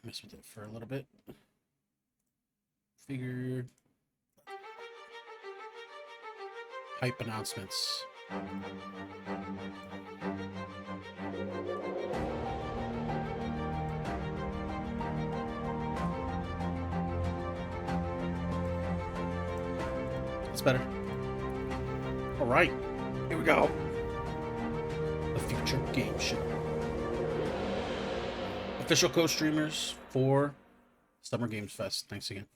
mess with it for a little bit. Figured. Hype announcements. That's better. All right, here we go. The Future Game Show. Official co-streamers for Summer Games Fest. Thanks again.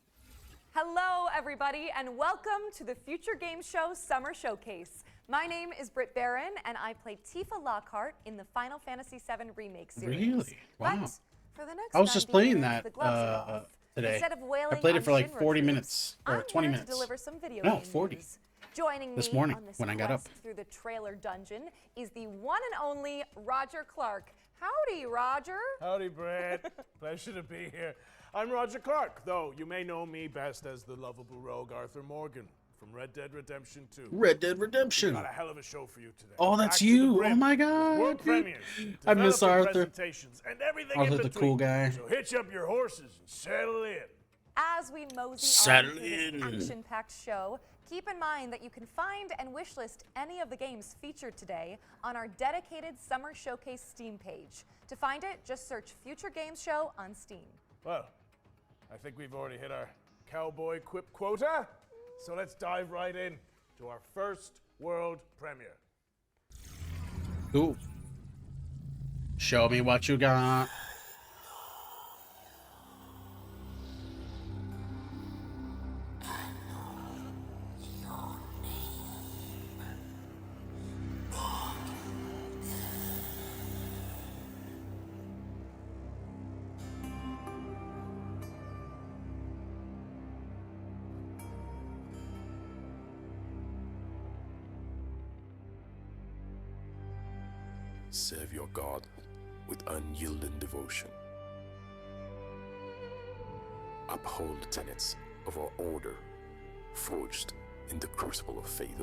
Hello, everybody, and welcome to the Future Game Show Summer Showcase. My name is Britt Barron, and I play Tifa Lockhart in the Final Fantasy VII Remake series. Really? Wow. But for the next I was just 90 playing minutes, that the gloves are off. today. Instead of I wailing played it on for like Shinra 40 troops, minutes or I'm 20 here minutes. to deliver some video No, game 40. news. Joining This me morning on this when I got up. quest through the trailer dungeon is the one and only Roger Clark. Howdy, Roger. Howdy, Brad. Pleasure to be here. I'm Roger Clark, though you may know me best as the lovable rogue Arthur Morgan from Red Dead Redemption 2. Red Dead Redemption. Got a hell of a show for you today. Oh, that's Back to the you. brim Oh my with God. World dude. premieres, I miss developer Arthur. presentations, and everything Arthur in the between. cool guy. So hitch up your horses and settle in. As we mosey Settle on to this in. action-packed show, keep in mind that you can find and wishlist any of the games featured today on our dedicated Summer Showcase Steam page. To find it, just search Future Games Show on Steam. Well, I think we've already hit our cowboy quip quota, so let's dive right in to our first world premiere. Cool. Show me what you got. Serve your God with unyielding devotion. Uphold the tenets of our order, forged in the crucible of faith.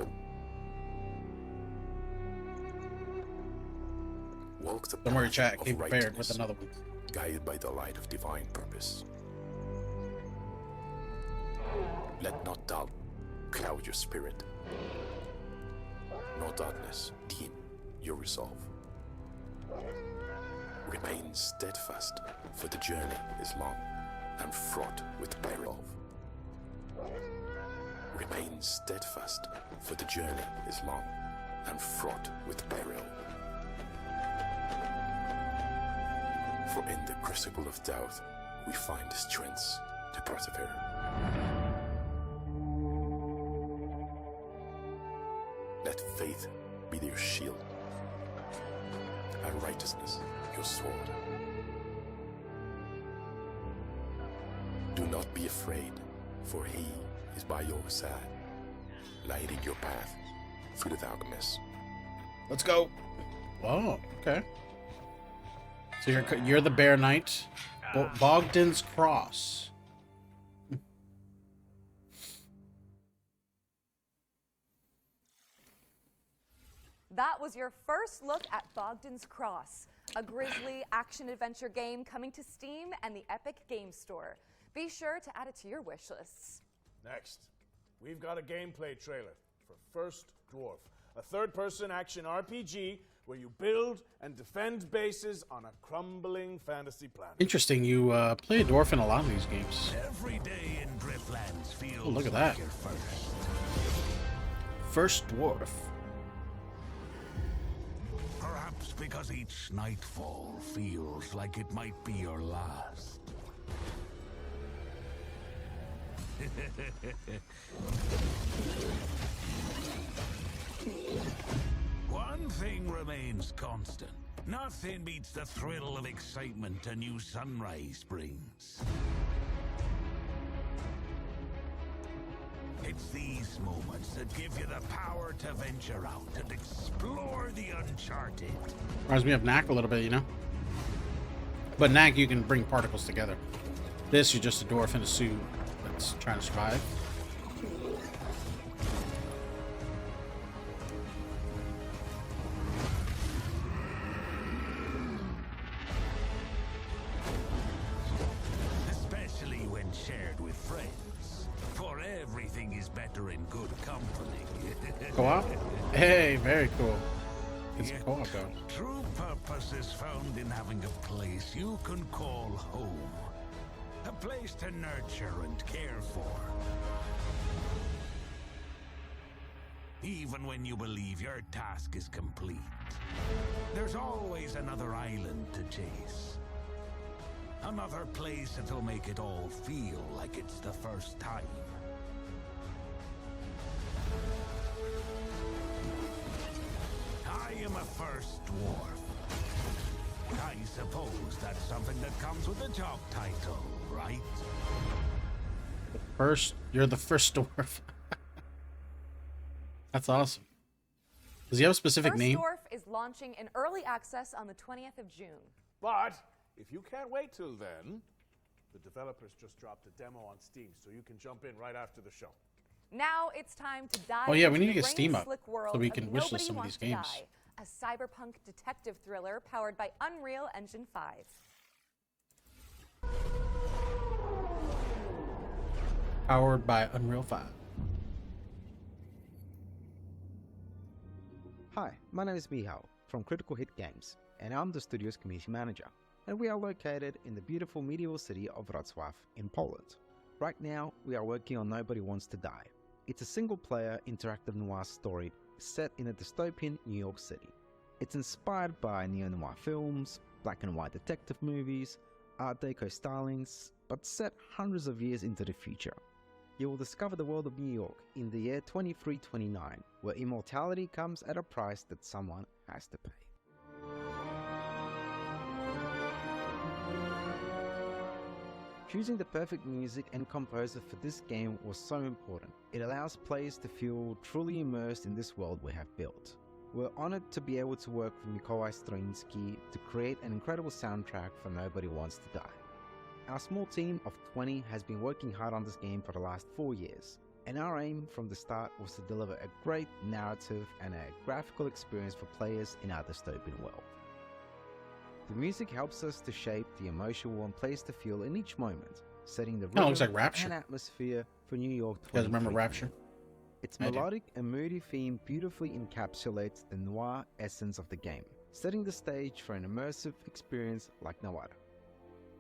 Walk the Don't worry, path chat. of Came prepared with righteousness, another one. guided by the light of divine purpose. Let not doubt cloud your spirit, nor darkness dim your resolve. Remain steadfast, for the journey is long and fraught with peril. Remain steadfast, for the journey is long and fraught with peril. For in the crucible of doubt, we find the strength to persevere. Let faith be your shield, and righteousness your sword. Do not be afraid, for he is by your side, lighting your path through the darkness. Let's go. Whoa. Okay. So you're the Bear Knight. Bogdan's Cross. That was your first look at Bogdan's Cross, a grisly action-adventure game coming to Steam and the Epic Game Store. Be sure to add it to your wish lists. Next, we've got a gameplay trailer for First Dwarf, a third-person action RPG where you build and defend bases on a crumbling fantasy planet. Interesting. You play a dwarf in a lot of these games. Every day in Driftlands feels Oh, look at like that. your first. First dwarf. Perhaps because each nightfall feels like it might be your last. One thing remains constant. Nothing beats the thrill of excitement a new sunrise brings. It's these moments that give you the power to venture out and explore the uncharted. Reminds me of Knack a little bit, you know? But Knack, you can bring particles together. This, you're just a dwarf in a suit that's trying to survive. everything is better in good company. Co-op? Hey, very cool. It's Yet co-op though. true purpose is found in having a place you can call home. A place to nurture and care for. Even when you believe your task is complete, there's always another island to chase. Another place that'll make it all feel like it's the first time. I am a first dwarf. I suppose that's something that comes with the job title, right? You're the first dwarf. That's awesome. Does he have a specific First name? Dwarf is launching in early access on the 20th of June. But if you can't wait till then, the developers just dropped a demo on Steam, so you can jump in right after the show. Now it's time to dive Oh, yeah, we into need to the get Steam up brain-slick world so we of can wishlist Nobody some of Wants these to games. Die, a cyberpunk detective thriller powered by Unreal Engine 5. Powered by Unreal 5. Hi, my name is Michał from Critical Hit Games, and I'm the studio's community manager, and we are located in the beautiful medieval city of Wrocław in Poland. Right now, we are working on Nobody Wants to Die. It's a single-player interactive noir story set in a dystopian New York City. It's inspired by neo-noir films, black and white detective movies, Art Deco stylings, but set hundreds of years into the future. You will discover the world of New York in the year 2329, where immortality comes at a price that someone has to pay. Choosing the perfect music and composer for this game was so important. It allows players to feel truly immersed in this world we have built. We're honored to be able to work with Mikołaj Stroiński to create an incredible soundtrack for Nobody Wants to Die. Our small team of 20 has been working hard on this game for the last 4 years, and our aim from the start was to deliver a great narrative and a graphical experience for players in our dystopian world. The music helps us to shape the emotion we want players to feel in each moment, setting the Kinda looks rhythm like Rapture. and atmosphere for New York. You guys remember 23. Rapture? Its I do. melodic and moody theme beautifully encapsulates the noir essence of the game, setting the stage for an immersive experience like no other.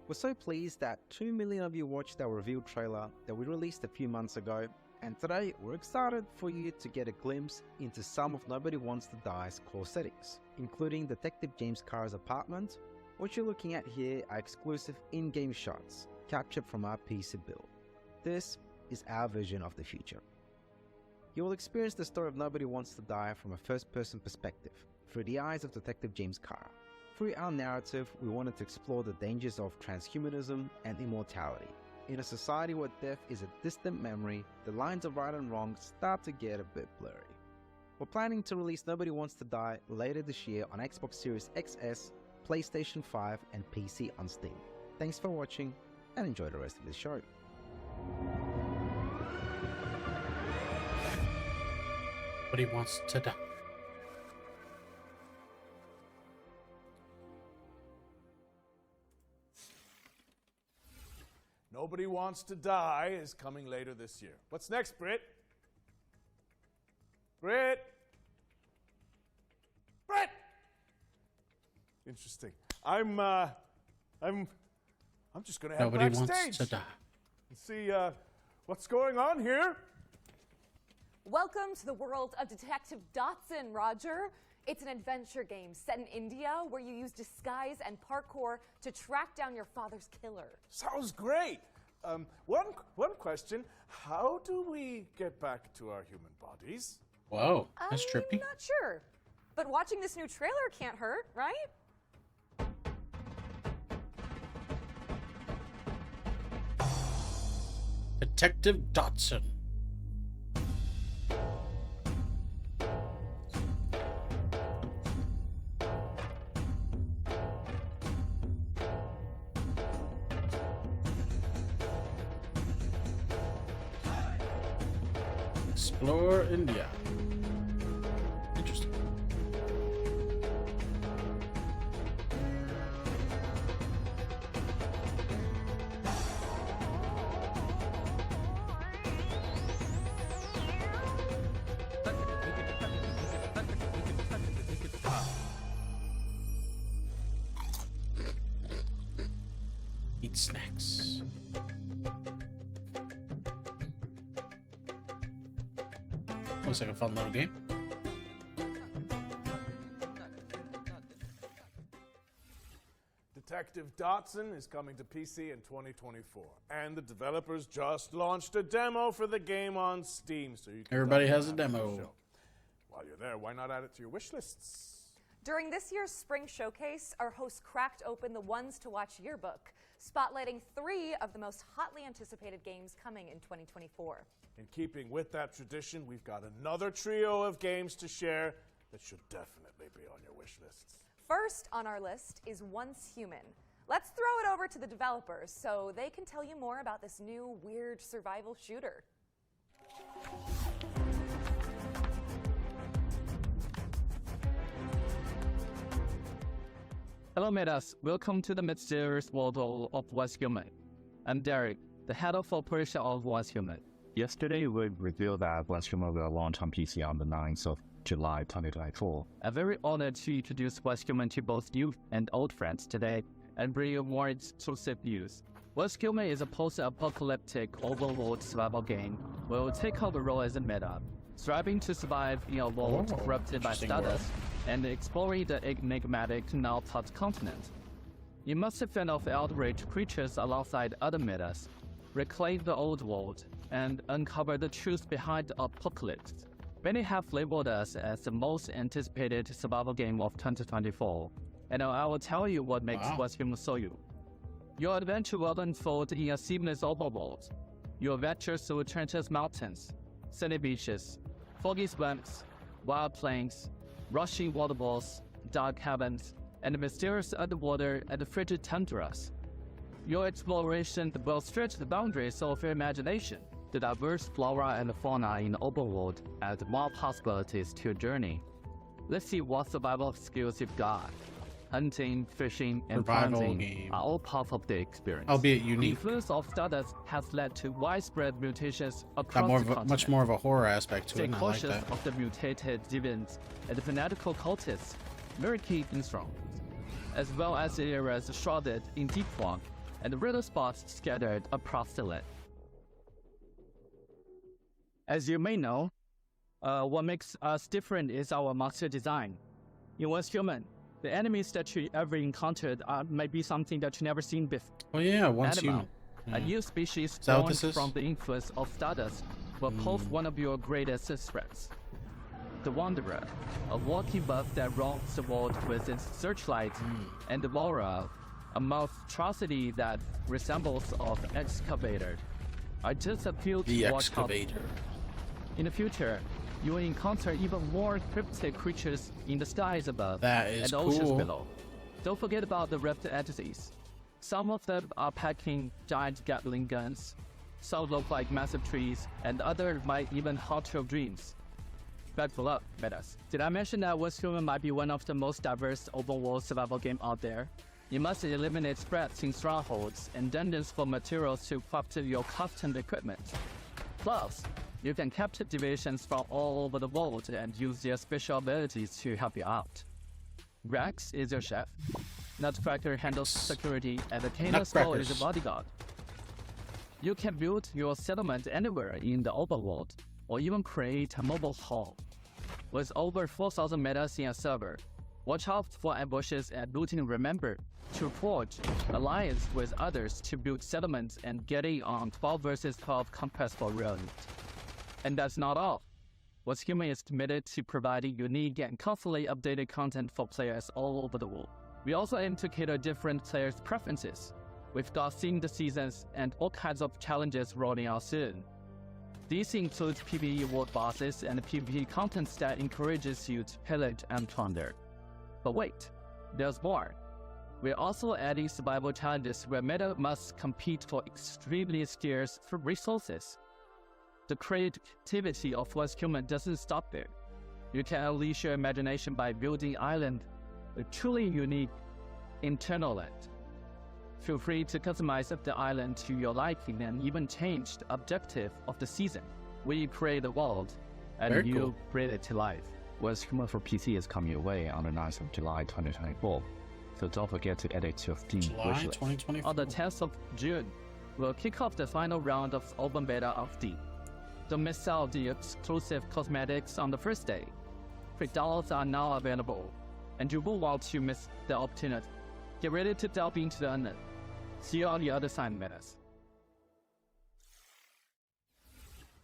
We're so pleased that 2 million of you watched our reveal trailer that we released a few months ago, and today we're excited for you to get a glimpse into some of Nobody Wants to Die's core settings, including Detective James Carr's apartment. What you're looking at here are exclusive in-game shots captured from our PC build. This is our vision of the future. You will experience the story of Nobody Wants to Die from a first-person perspective, through the eyes of Detective James Carr. Through our narrative, we wanted to explore the dangers of transhumanism and immortality. In a society where death is a distant memory, the lines of right and wrong start to get a bit blurry. We're planning to release Nobody Wants to Die later this year on Xbox Series XS, PlayStation 5 and PC on Steam. Thanks for watching and enjoy the rest of the show. But he wants to die. Nobody Wants to Die is coming later this year. What's next, Britt? Britt! Britt! Interesting. I'm just gonna head Nobody backstage wants to die. and see what's going on here. Welcome to the world of Detective Dotson, Roger. It's an adventure game set in India where you use disguise and parkour to track down your father's killer. Sounds great. One question: how do we get back to our human bodies? Whoa, that's I'm trippy. not sure, but watching this new trailer can't hurt, right? Detective Dotson. Explore India. Interesting. Eat snacks. Looks like a fun little game. Detective Dotson is coming to PC in 2024, and the developers just launched a demo for the game on Steam, so you can Everybody download has a it after the demo. show. While you're there, why not add it to your wish lists? During this year's Spring Showcase, our host cracked open the Ones to Watch yearbook, spotlighting 3 of the most hotly anticipated games coming in 2024. In keeping with that tradition, we've got another trio of games to share that should definitely be on your wish lists. First on our list is Once Human. Let's throw it over to the developers so they can tell you more about this new weird survival shooter. Hello, Metas. Welcome to the mysterious world of Once Human. I'm Derek, the head of operation of Once Human. Yesterday, we revealed that Once Human will launch on PC on the 9th of July 2024. I'm very honored to introduce Once Human to both new and old friends today and bring you more exclusive news. Once Human is a post-apocalyptic overworld survival game where we'll take on the role as a meta, striving to survive in a world corrupted by stardust and exploring the enigmatic now-thought continent. You must fend off outraged creatures alongside other metas, reclaim the old world, and uncover the truth behind the apocalypse. Many have labeled us as the most anticipated survival game of 2024, and I will tell you what makes Once Human so you. Your adventure will unfold in a seamless overworld. Your adventure through treacherous mountains, sandy beaches, foggy swamps, wild plains, rushing waterfalls, dark caverns, and mysterious underwater and frigid tundras. Your exploration will stretch the boundaries of your imagination. The diverse flora and fauna in the overworld add more possibilities to your journey. Let's see what survival skills you've got. Hunting, fishing, and Survival planting game. are all part of the experience. Albeit The unique. influence of stardust has led to widespread mutations Got across more the of a, continent. much more of a horror aspect to it, Stay and I like cautious that. of the mutated deviants and the fanatical cultists, murky in strong, as well as the areas shrouded in deep fog and riddle spots scattered across the land. As you may know, what makes us different is our monster design. In Once Human, the enemies that you ever encountered may be something that you never seen before. Oh yeah, Once Animal, Human. a new species that what born this is? from the influence of stardust, will pose one of your greatest threats. The Wanderer, a walking buff that roams the world with its searchlight, and the Laura, a monstrosity that resembles of excavator, are just a few The to watch out. excavator. In the future, you will encounter even more cryptic creatures in the skies above That is and oceans cool. below. Don't forget about the rift entities. Some of them are packing giant Gatling guns, some look like massive trees, and others might even haunt your dreams. Buckle up, Metas. Did I mention that Once Human might be one of the most diverse open-world survival games out there? You must eliminate spreads in strongholds and dungeons for materials to craft your custom equipment. Plus, you can capture deviations from all over the world and use their special abilities to help you out. Rex is your chef. Nutcracker handles security, and the Kano Skull is your bodyguard. You can build your settlement anywhere in the overworld, or even create a mobile hall. With over 4,000 metas in a server, watch out for ambushes and looting. Remember to forge alliance with others to build settlements and get in on 12 vs 12 compressible round. And that's not all. Once Human is committed to providing unique and constantly updated content for players all over the world. We also aim to cater different players' preferences. We've got themed seasons and all kinds of challenges rolling out soon. These include PvE world bosses and PvP content that encourages you to pillage and plunder. But wait, there's more. We're also adding survival challenges where meta must compete for extremely scarce resources. The creativity of Once Human doesn't stop there. You can unleash your imagination by building island, a truly unique internal land. Feel free to customize the island to your liking and even change the objective of the season. We create the world, and Very you cool. bring it to life. Once Human for PC is coming your way on the 9th of July 2024. so don't forget to add it to your Steam July wishlist. 2024. On the 10th of June, we'll kick off the final round of open beta of Steam. Don't miss out the exclusive cosmetics on the first day. Free downloads are now available, and you won't want to miss the opportunity. Get ready to delve into the unknown. See you on the other side, Menace.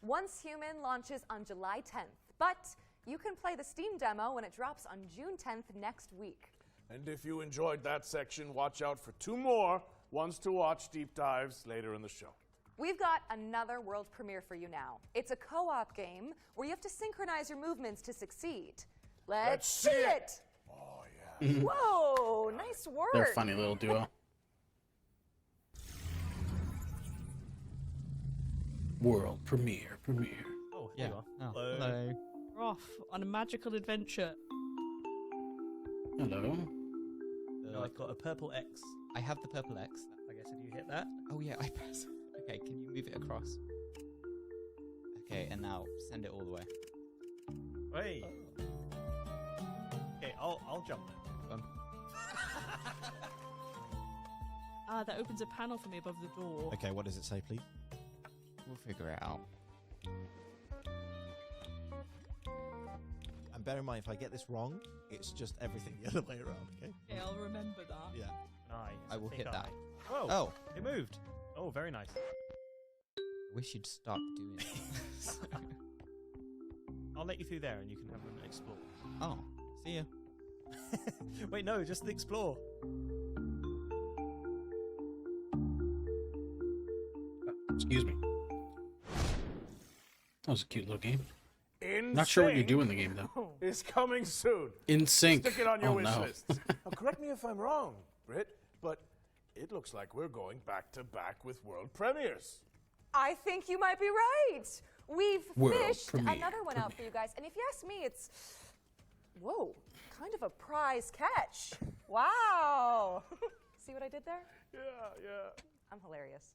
Once Human launches on July 10th, but you can play the Steam demo when it drops on June 10th next week. And if you enjoyed that section, watch out for 2 more ones to watch deep dives later in the show. We've got another world premiere for you now. It's a co-op game where you have to synchronize your movements to succeed. Let's see it! Oh, yeah. Whoa, nice work. They're a funny little duo. World premiere. Oh, Yeah. here you are. Oh, Hello. hello. We're off on a magical adventure. Hello. I've got a purple X. I have the purple X. I guess if you hit that. Oh yeah, I press. Okay, can you move it across? Okay, and now send it all the way. Hey. Okay, I'll jump then. Ah, that opens a panel for me above the door. Okay, what does it say, please? We'll figure it out. And bear in mind, if I get this wrong, it's just everything the other way around, okay? Okay, I'll remember that. Yeah. Nice. I will hit that. Oh, Oh, it moved. Oh, very nice. I wish you'd stop doing it. I'll let you through there and you can have an explore. Oh, see ya. Wait, no, just the explore. Excuse me. That was a cute little game. Insane Not sure what you do in the game though. is coming soon. In sync. Stick it on your Oh, wish no. list. Now, correct me if I'm wrong, Britt, but it looks like we're going back to back with world premieres. I think you might be right. We've World fished premiere, another one out for you guys. And if you ask me, it's, whoa, kind of a prize catch. Wow. See what I did there? Yeah, yeah. I'm hilarious.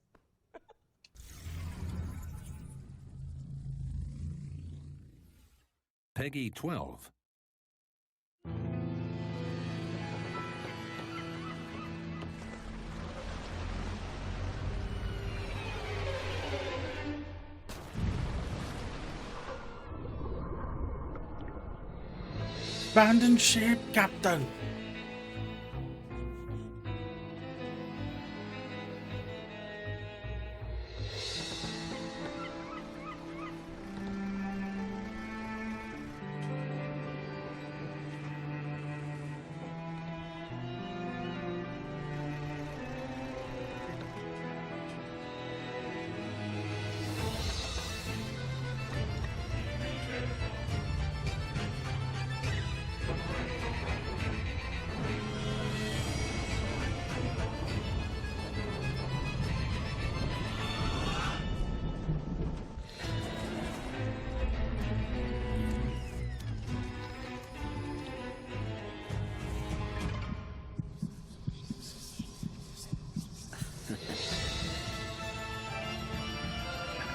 Peggy 12. Abandon ship, Captain.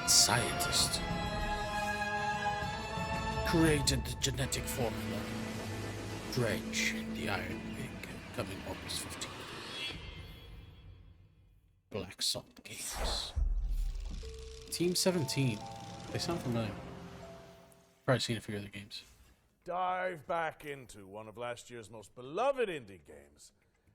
Scientist created the genetic formula. Dredge, the Iron Wing, coming August 15th. Black Salt Games. Team 17. They sound familiar. Probably seen a few other games. Dive back into one of last year's most beloved indie games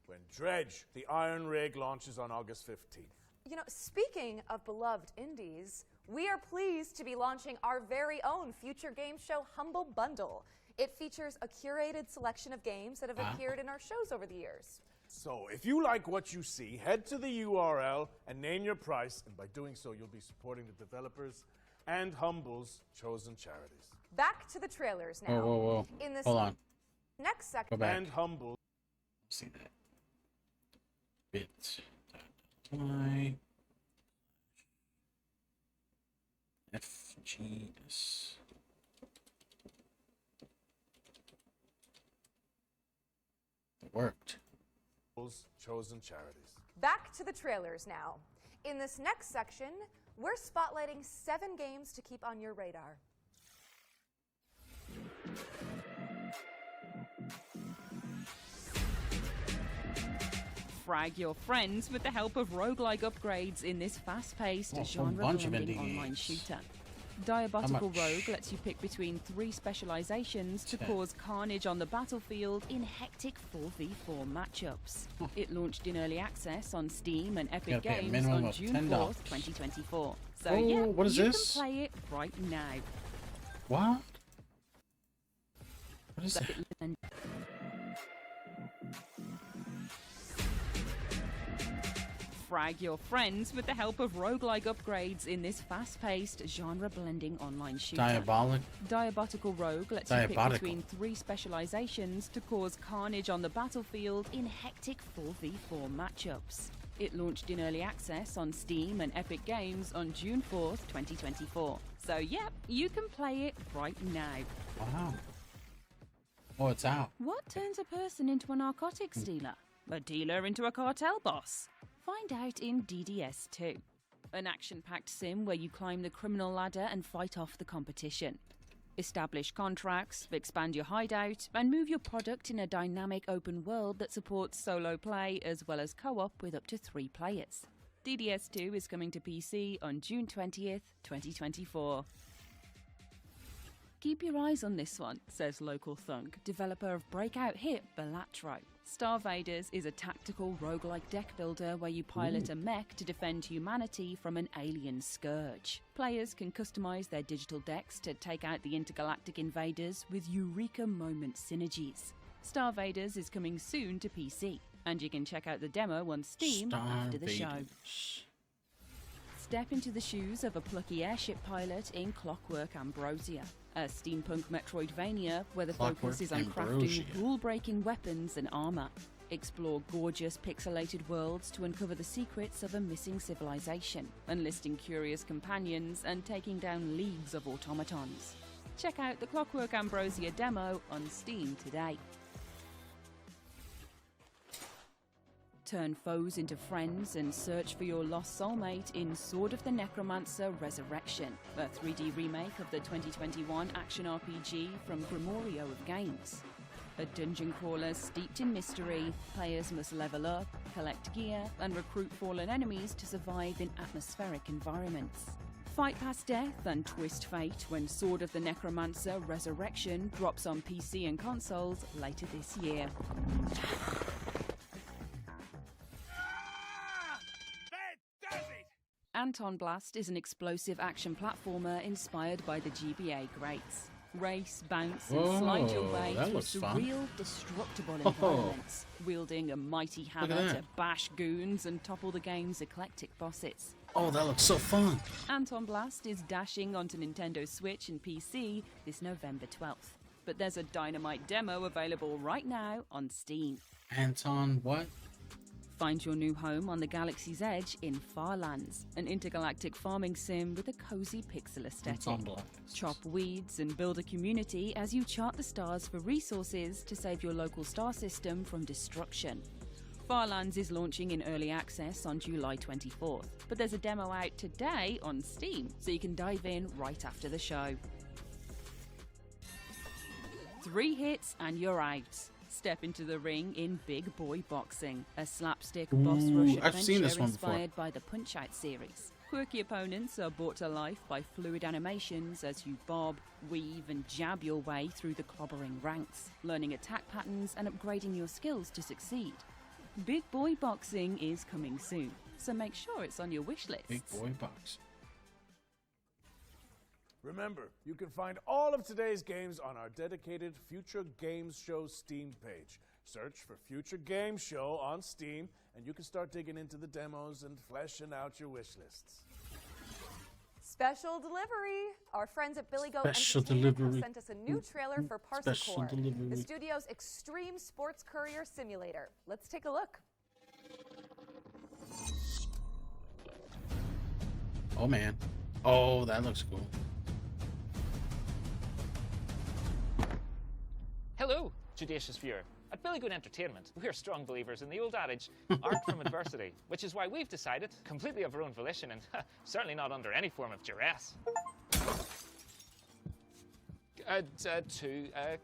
when Dredge, the Iron Rig, launches on August 15th. You know, speaking of beloved indies, we are pleased to be launching our very own future game show Humble Bundle. It features a curated selection of games that have appeared in our shows over the years. So if you like what you see, head to the URL and name your price, and by doing so, you'll be supporting the developers and Humble's chosen charities. Back to the trailers now. Whoa, whoa, whoa. In this Hold on. next Go section, back. And Humble. See that. Bit. Y. FGS. It worked. Humble's chosen charities. back to the trailers now. In this next section, we're spotlighting 7 games to keep on your radar. Frag your friends with the help of roguelike upgrades in this fast-paced, genre-blending online shooter. Diabolical Rogue lets you pick between 3 specializations to cause carnage on the battlefield in hectic 4v4 matchups. It launched in early access on Steam and Epic Games on June 4th, 2024. So yeah, what is you this? can play it right now. What? What is that? Frag your friends with the help of roguelike upgrades in this fast-paced, genre-blending online shooter. Diabolical Rogue lets you pick between 3 specializations to cause carnage on the battlefield in hectic 4v4 matchups. It launched in early access on Steam and Epic Games on June 4th, 2024. So yep, you can play it right now. Wow. Oh, it's out. What turns a person into a narcotics dealer? A dealer into a cartel boss? Find out in DDS2, an action-packed sim where you climb the criminal ladder and fight off the competition. Establish contracts, expand your hideout, and move your product in a dynamic open world that supports solo play as well as co-op with up to 3 players. DDS2 is coming to PC on June 20th, 2024. Keep your eyes on this one, says Local Thunk, developer of breakout hit Balatro. Star Vaders is a tactical roguelike deck builder where you pilot a mech to defend humanity from an alien scourge. Players can customize their digital decks to take out the intergalactic invaders with Eureka Moment synergies. Star Vaders is coming soon to PC, and you can check out the demo on Steam after the show. Step into the shoes of a plucky airship pilot in Clockwork Ambrosia, a steampunk Metroidvania where the focus is on crafting rule-breaking weapons and armor. Explore gorgeous pixelated worlds to uncover the secrets of a missing civilization, enlisting curious companions and taking down leagues of automatons. Check out the Clockwork Ambrosia demo on Steam today. Turn foes into friends and search for your lost soulmate in Sword of the Necromancer Resurrection, a 3D remake of the 2021 action RPG from Grimorio of Games. A dungeon crawler steeped in mystery, players must level up, collect gear, and recruit fallen enemies to survive in atmospheric environments. Fight past death and twist fate when Sword of the Necromancer Resurrection drops on PC and consoles later this year. Anton Blast is an explosive action platformer inspired by the GBA greats. Race, bounce, and slide your way through surreal, destructible environments, wielding a mighty hammer to bash goons and topple the game's eclectic bosses. Oh, that looks so fun! Anton Blast is dashing onto Nintendo Switch and PC this November 12th. But there's a dynamite demo available right now on Steam. Anton what? Find your new home on the galaxy's edge in Farlands, an intergalactic farming sim with a cozy pixel aesthetic. Chop weeds and build a community as you chart the stars for resources to save your local star system from destruction. Farlands is launching in early access on July 24th, but there's a demo out today on Steam, so you can dive in right after the show. 3 hits and you're out. Step into the ring in Big Boy Boxing, a slapstick boss rush adventure inspired by the Punch-Out series. Quirky opponents are brought to life by fluid animations as you bob, weave and jab your way through the clobbering ranks, learning attack patterns and upgrading your skills to succeed. Big Boy Boxing is coming soon, so make sure it's on your wish list. Big Boy Boxing. Remember, you can find all of today's games on our dedicated Future Games Show Steam page. Search for Future Games Show on Steam, and you can start digging into the demos and fleshing out your wish lists. Special delivery! Our friends at Billy Goat Entertainment have sent us a new trailer for Parcel Core, the studio's extreme sports courier simulator. Let's take a look. Oh man. Oh, that looks cool. Hello, judacious viewer. At Billy Goat Entertainment, we're strong believers in the old adage, art from adversity, which is why we've decided, completely of our own volition and certainly not under any form of duress.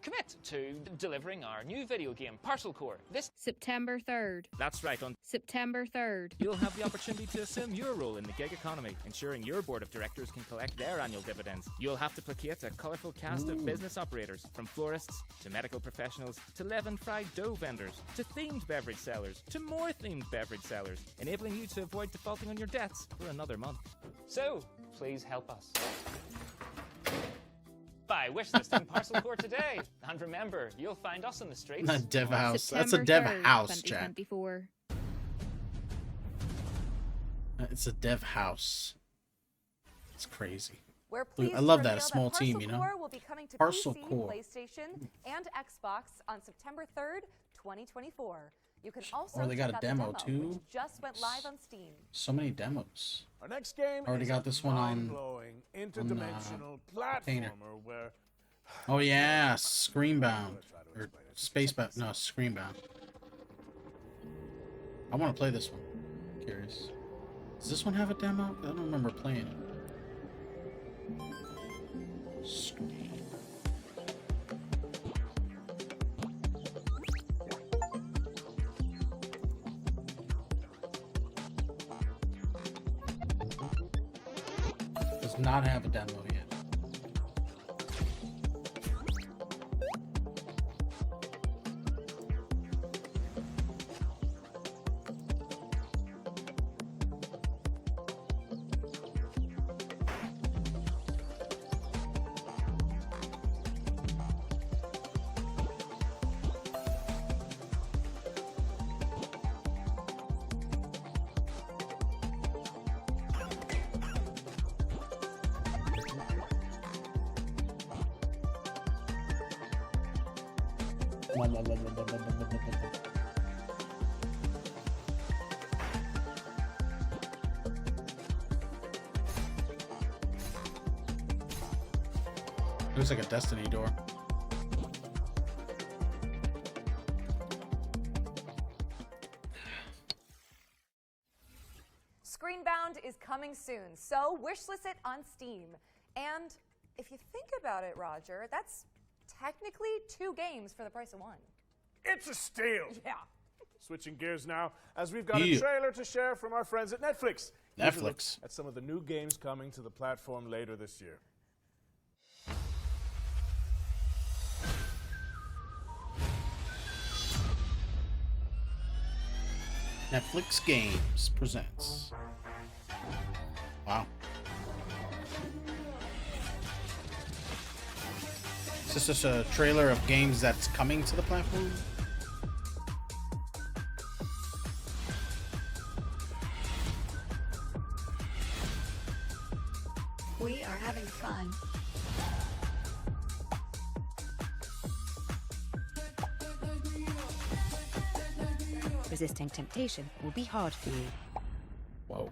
commit to delivering our new video game, Parcel Core. This September 3rd. That's right, on September 3rd. you'll have the opportunity to assume your role in the gig economy, ensuring your board of directors can collect their annual dividends. You'll have to placate a colourful cast of business operators, from florists to medical professionals to leaven-fried dough vendors to themed beverage sellers to more themed beverage sellers, enabling you to avoid defaulting on your debts for another month. So, please help us. Buy wishlisting Parcel Core today. And remember, you'll find us in the streets. Not dev house. That's a September dev 3rd, house, chat. 2024. It's a dev house. It's crazy. We're Dude, pleased I love to that, a reveal small Parcel team, you know? Core will be coming to Parcel PC, Core. PlayStation, and Xbox on September 3rd, 2024. You can also Or they got check a out the demo, too. which just went live on Steam. So many demos. Our next game Already is got a this one on mind-blowing, interdimensional Painter. platformer where Oh yeah, Screenbound or Spacebound. No, Screenbound. I want to play this one. Curious. Does this one have a demo? I don't remember playing it. Does not have a demo yet. Looks like a Destiny door. Screenbound is coming soon, so wishlist it on Steam. And if you think about it, Roger, that's technically 2 games for the price of 1. it's a steal. Yeah. Switching gears now, as we've got Yeah. a trailer to share from our friends at Netflix. Here's a look Netflix. at some of the new games coming to the platform later this year. Netflix Games presents. Wow. Is this just a trailer of games that's coming to the platform? We are having fun. Resisting temptation will be hard for you. Whoa.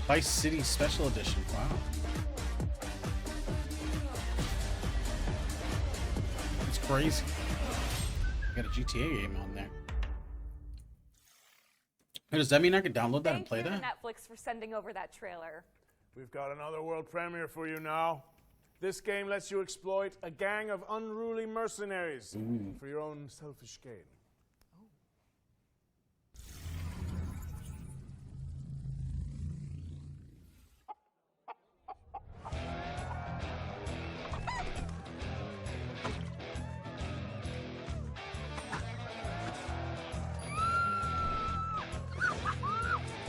Vice City Special Edition. Wow. That's crazy. Got a GTA game on there. Hey, does that mean I could download that and play Thank you that? to Netflix for sending over that trailer. We've got another world premiere for you now. This game lets you exploit a gang of unruly mercenaries for your own selfish gain.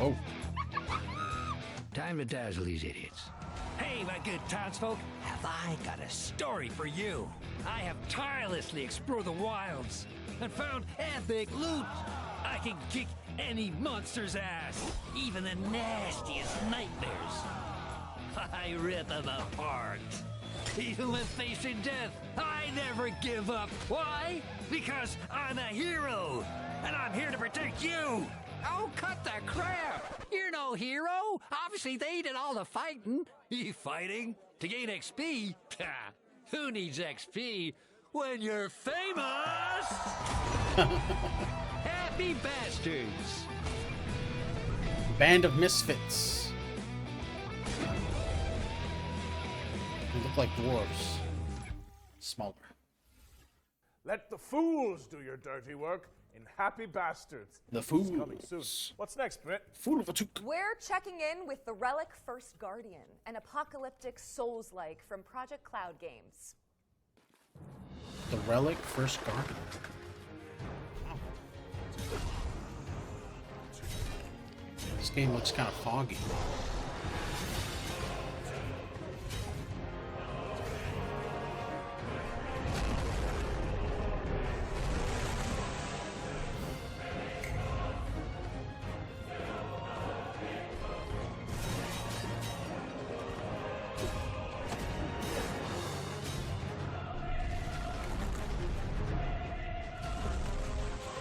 Oh. Time to dazzle these idiots. Hey, my good townsfolk, have I got a story for you? I have tirelessly explored the wilds and found epic loot. I can kick any monster's ass, even the nastiest nightmares. I rip them apart. Even when facing death, I never give up. Why? Because I'm a hero, and I'm here to protect you. Oh, cut the crap! You're no hero! Obviously, they did all the fighting. You fighting? To gain XP? Ha! Who needs XP when you're famous? Happy bastards! Band of misfits. They look like dwarves. Smaller. Let the fools do your dirty work in Happy Bastards. The It's coming fools. soon. What's next, Britt? Fool of a took. We're checking in with the Relic First Guardian, an apocalyptic Souls-like from Project Cloud Games. The Relic First Guardian. This game looks kind of foggy.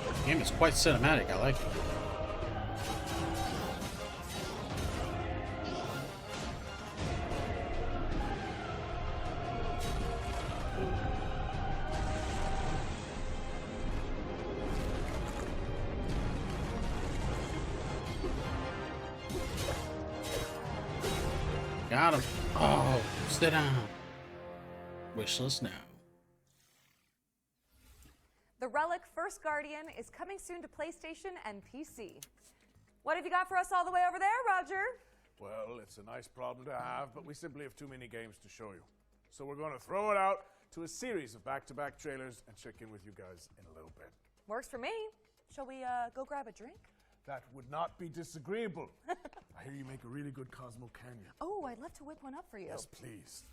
The game is quite cinematic. I like it. Got him. Oh, sit down. Wishlist now. The Relic First Guardian is coming soon to PlayStation and PC. What have you got for us all the way over there, Roger? Well, it's a nice problem to have, but we simply have too many games to show you. So we're going to throw it out to a series of back-to-back trailers and check in with you guys in a little bit. Works for me. Shall we go grab a drink? That would not be disagreeable. I hear you make a really good Cosmo Canyon. Oh, I'd love to whip one up for you. Yes, please.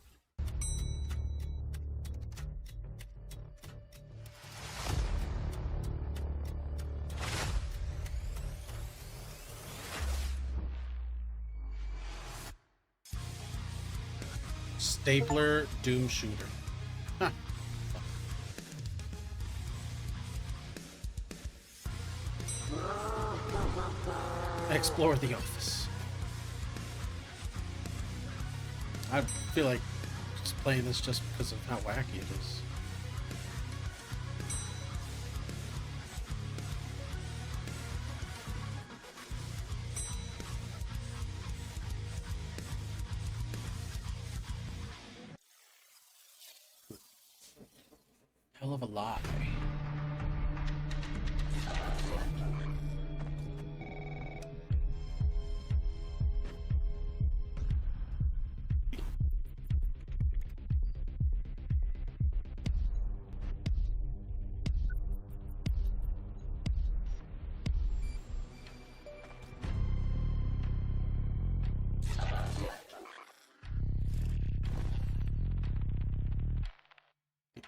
Stapler Doom Shooter. Huh. Explore the office. I feel like just playing this just because of how wacky it is. Hell of a lie.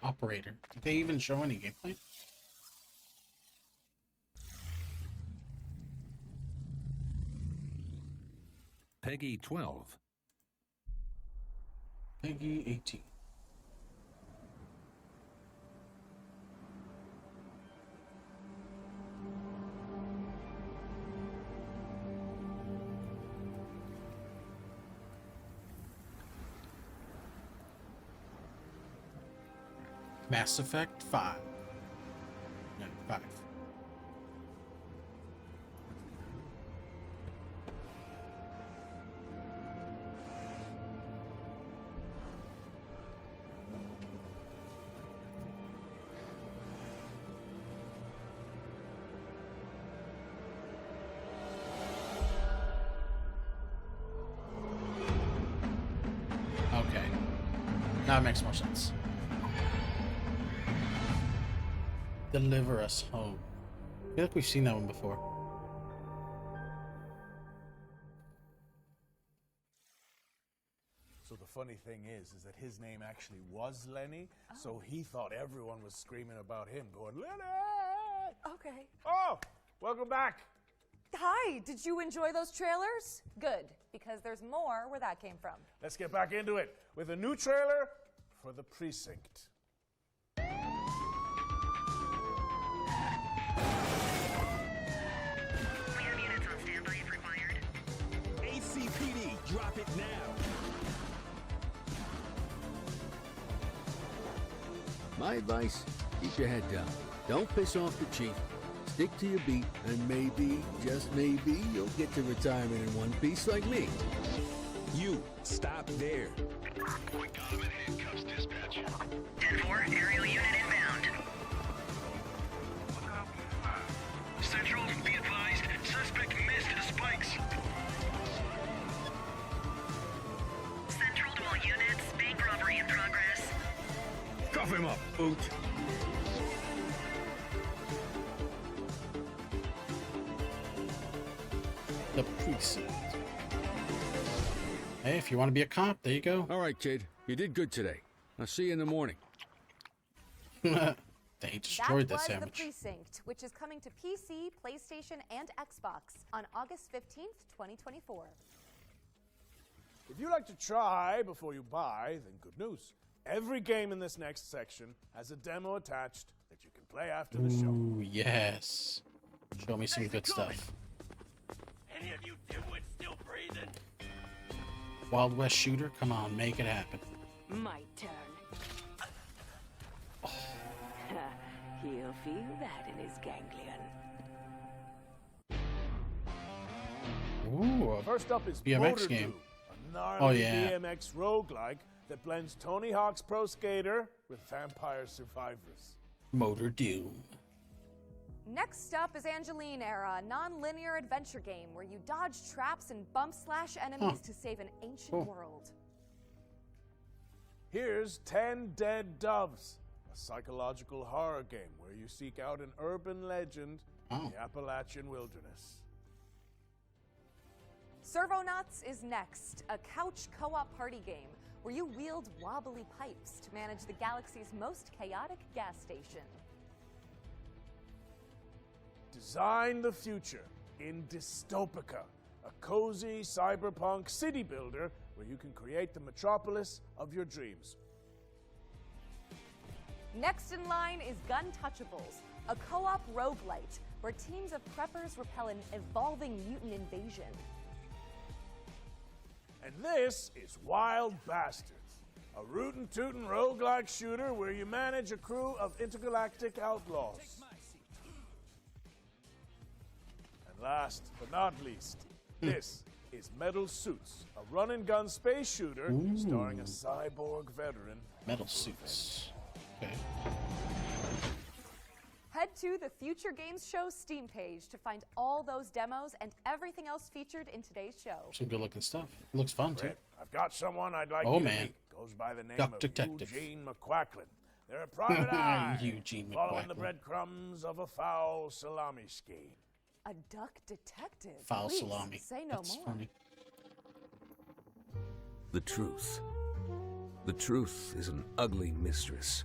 Operator. Did they even show any gameplay? Peggy 12. Peggy 18. Mass Effect 5. No, 5. Okay. Now it makes more sense. Deliver us home. I feel like we've seen that one before. So the funny thing is that his name actually was Lenny, so he thought everyone was screaming about him, going, Lenny! Okay. Oh, welcome back. Hi, did you enjoy those trailers? Good, because there's more where that came from. Let's get back into it with a new trailer for The Precinct. My advice, keep your head down. Don't piss off the chief. Stick to your beat, and maybe, just maybe, you'll get to retirement in one piece like me. You, stop there. We got him in handcuffs, dispatch. 10-4, aerial unit inbound. Central, be advised, suspect missed the spikes. Central to all units, bank robbery in progress. Cuff him up, boot. The precinct. Hey, if you want to be a cop, there you go. All right, kid. You did good today. I'll see you in the morning. They destroyed That was that sandwich. The Precinct, which is coming to PC, PlayStation, and Xbox on August 15th, 2024. If you like to try before you buy, then good news. Every game in this next section has a demo attached that you can play after the show. Ooh, yes. Show me some good stuff. Any of you dimwits still breathing? Wild West shooter, come on, make it happen. My turn. He'll feel that in his ganglion. Ooh, First up is BMX Motor game. Doom, a gnarly Oh, yeah. BMX roguelike that blends Tony Hawk's Pro Skater with Vampire Survivors. Motor Doom. Next up is Angeline Era, a non-linear adventure game where you dodge traps and bump slash enemies to save an ancient world. Here's 10 Dead Doves, a psychological horror game where you seek out an urban legend in the Appalachian wilderness. Servonauts is next, a couch co-op party game where you wield wobbly pipes to manage the galaxy's most chaotic gas station. Design the future in Dystopica, a cozy cyberpunk city builder where you can create the metropolis of your dreams. Next in line is Gun Touchables, a co-op roguelite where teams of preppers repel an evolving mutant invasion. And this is Wild Bastards, a rootin' tootin' roguelike shooter where you manage a crew of intergalactic outlaws. And last but not least, this is Metal Suits, a run-and-gun space shooter starring a cyborg veteran. Metal Suits. Okay. Head to the Future Games Show Steam page to find all those demos and everything else featured in today's show. Some good looking stuff. Looks fun too. I've got someone I'd like Oh, you to man. meet. Goes by the name Duck of Detective. Eugene McQuacklin. They're a private eye, Eugene following the McQuacklin. breadcrumbs of a foul salami scheme. A duck detective. Foul Please, salami. Say no That's more. funny. The truth. The truth is an ugly mistress.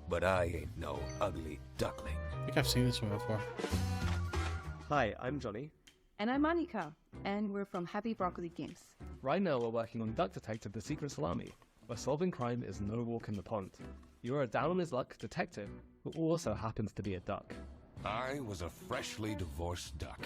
But I ain't no ugly duckling. I think I've seen this one before. Hi, I'm Johnny. And I'm Monica, and we're from Happy Broccoli Games. Right now we're working on Duck Detective The Secret Salami, where solving crime is no walk in the pond. You're a down-on-his-luck detective who also happens to be a duck. I was a freshly divorced duck,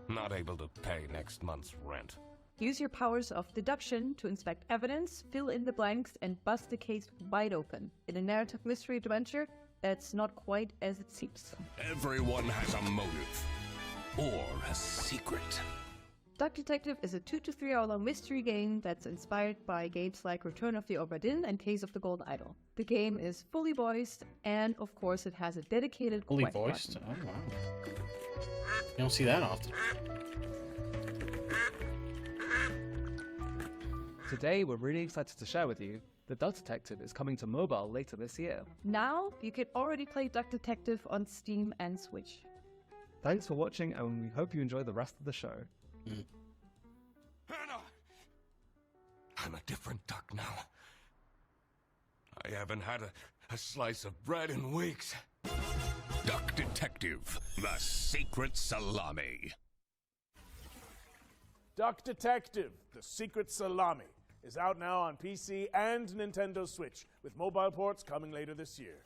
not able to pay next month's rent. Use your powers of deduction to inspect evidence, fill in the blanks, and bust the case wide open in a narrative mystery adventure that's not quite as it seems. Everyone has a motive, or a secret. Duck Detective is a 2 to 3 hour long mystery game that's inspired by games like Return of the Obra Dinn and Case of the Golden Idol. The game is fully voiced, and of course it has a dedicated Fully quest voiced? button. Oh, wow. You don't see that often. Today we're really excited to share with you that Duck Detective is coming to mobile later this year. Now you can already play Duck Detective on Steam and Switch. Thanks for watching, and we hope you enjoy the rest of the show. Hannah! I'm a different duck now. I haven't had a slice of bread in weeks. Duck Detective, the Secret Salami. Duck Detective, The Secret Salami, is out now on PC and Nintendo Switch, with mobile ports coming later this year.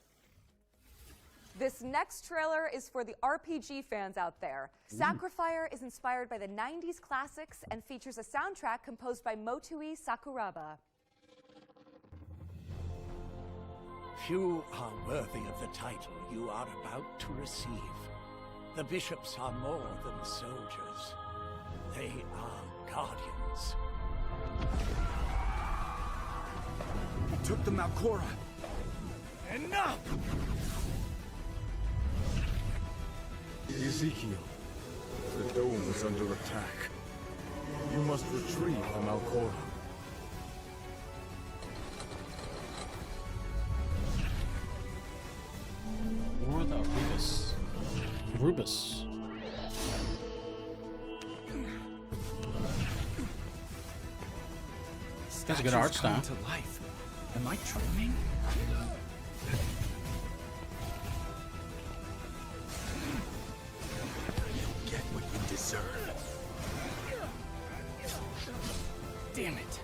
This next trailer is for the RPG fans out there. Sacrifier is inspired by the 90s classics and features a soundtrack composed by Motoi Sakuraba. Few are worthy of the title you are about to receive. The bishops are more than soldiers. They are guardians. He took the Malcora. Enough! Ezekiel, the dome is under attack. You must retrieve the Malcora. Or the Rubus. Rubus. That's a good art style. To life. Am I dreaming? You'll get what you deserve. Damn it.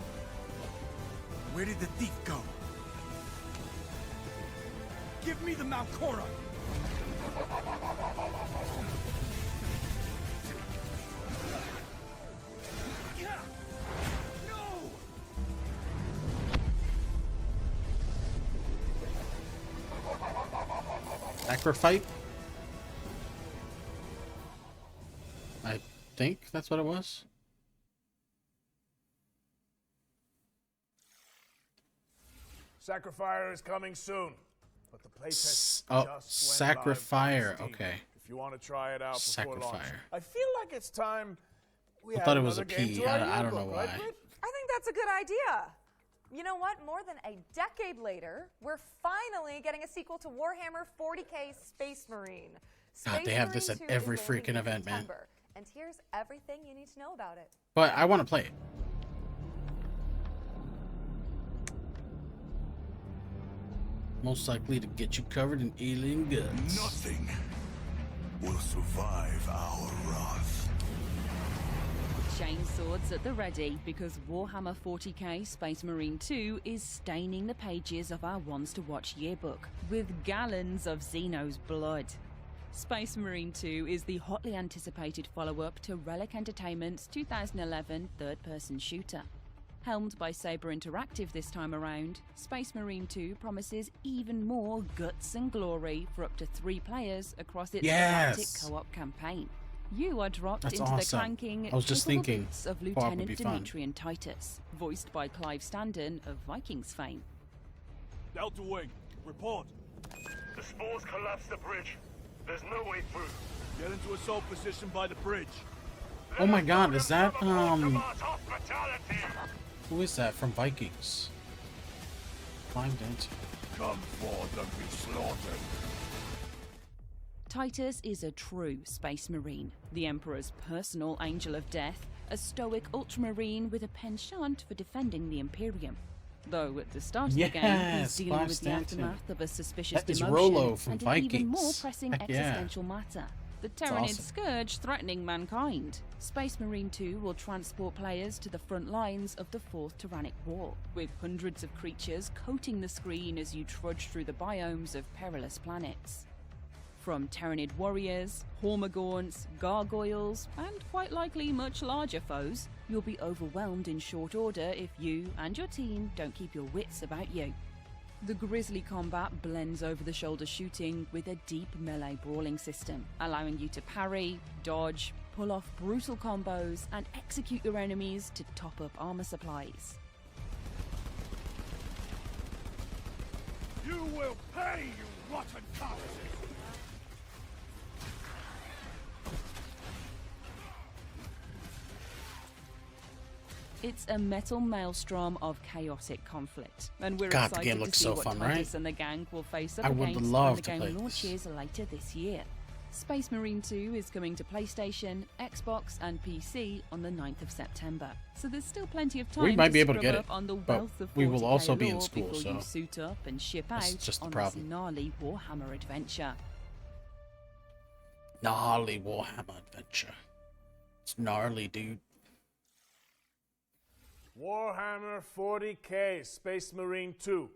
Where did the thief go? Give me the Malcora! Sacrifice? I think that's what it was. Sacrifier is coming soon, but the playtest Oh, just went live on Sacrifier. Steam. Okay. If you want to try it out before launch, Sacrifier. I feel like it's time we I add thought it was another a game P. to our I don't know yearbook, why. right, Britt? I think that's a good idea. You know what? More than a decade later, we're finally getting a sequel to Warhammer 40k Space Marine. God, they have this Marine at 2 every is landing freaking in event, man. September, and here's everything you need to know about it. But I want to play it. Most likely to get you covered in alien guts. Nothing will survive our wrath. Chainswords at the ready, because Warhammer 40k Space Marine 2 is staining the pages of our Ones to Watch yearbook with gallons of Xeno's blood. Space Marine 2 is the hotly anticipated follow-up to Relic Entertainment's 2011 third-person shooter. Helmed by Saber Interactive this time around, Space Marine 2 promises even more guts and glory for up to 3 players across its galactic co-op campaign. You are dropped That's into awesome. the clanking, I was just capable thinking boots of co-op would Lieutenant be fun. Dimitri and Titus, voiced by Clive Standen of Vikings fame. Delta Wing, report. The spores collapsed the bridge. There's no way through. Get into assault position by the bridge. Oh my God, is that who is that from Vikings? Climbed into. Come forth and be slaughtered. Titus is a true Space Marine, the Emperor's personal angel of death, a stoic ultramarine with a penchant for defending the Imperium. Though at the start of the game, he's dealing Clive with the Stanton. aftermath of a suspicious That is demotion Rollo from and an Vikings. even more pressing Heck yeah. existential matter. The Terranid awesome. scourge threatening mankind. Space Marine 2 will transport players to the front lines of the Fourth Tyrannic War, with hundreds of creatures coating the screen as you trudge through the biomes of perilous planets. From Terranid warriors, Hormagaunts, gargoyles, and quite likely much larger foes, you'll be overwhelmed in short order if you and your team don't keep your wits about you. The grisly combat blends over-the-shoulder shooting with a deep melee brawling system, allowing you to parry, dodge, pull off brutal combos, and execute your enemies to top up armor supplies. You will pay, you rotten cowards! It's a metal maelstrom of chaotic conflict, and we're God, the excited game to looks see so what fun, Titus right? and the gang will face up I would against love when the to game play launches later this year. Space Marine 2 is coming to PlayStation, Xbox, and PC on the 9th of September, so there's still plenty of time We might be able to scrub get up it, on the but wealth of we will 40K also be in lore school, before so you suit up and ship that's out just the on problem. this gnarly Warhammer adventure. Gnarly Warhammer adventure. It's gnarly, dude. Warhammer 40k Space Marine 2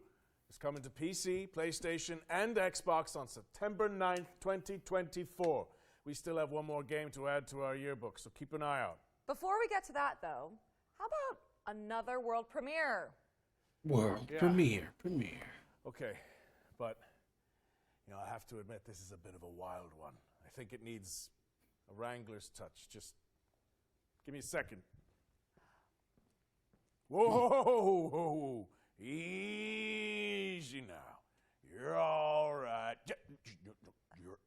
is coming to PC, PlayStation, and Xbox on September 9th, 2024. We still have one more game to add to our yearbook, so keep an eye out. Before we get to that, though, how about another world premiere? World Yeah. premiere. Okay, but, you know, I have to admit this is a bit of a wild one. I think it needs a wrangler's touch. Just give me a second. Whoa! Easy now. You're all right.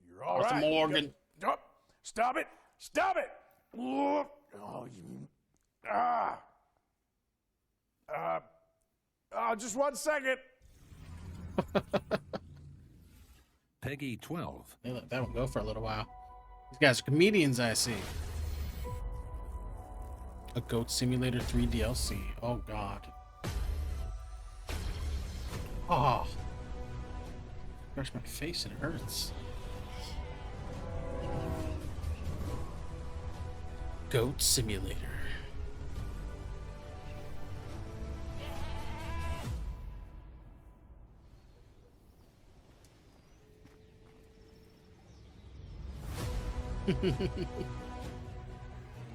You're all right. Morgan. Stop it! Stop it! Oh, just 1 second. Peggy 12. They let that one go for a little while. These guys are comedians, I see. A Goat Simulator 3 DLC. Oh, God. Oh. Scratch my face, it hurts. Goat Simulator.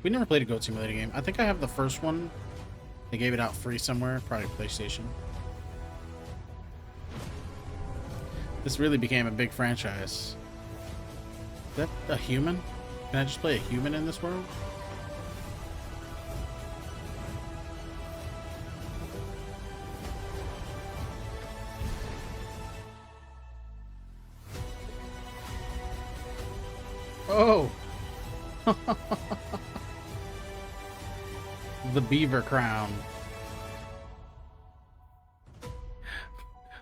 We never played a Goat Simulator game. I think I have the first one. They gave it out free somewhere, probably PlayStation. This really became a big franchise. Is that a human? Can I just play a human in this world? Oh! The beaver crown.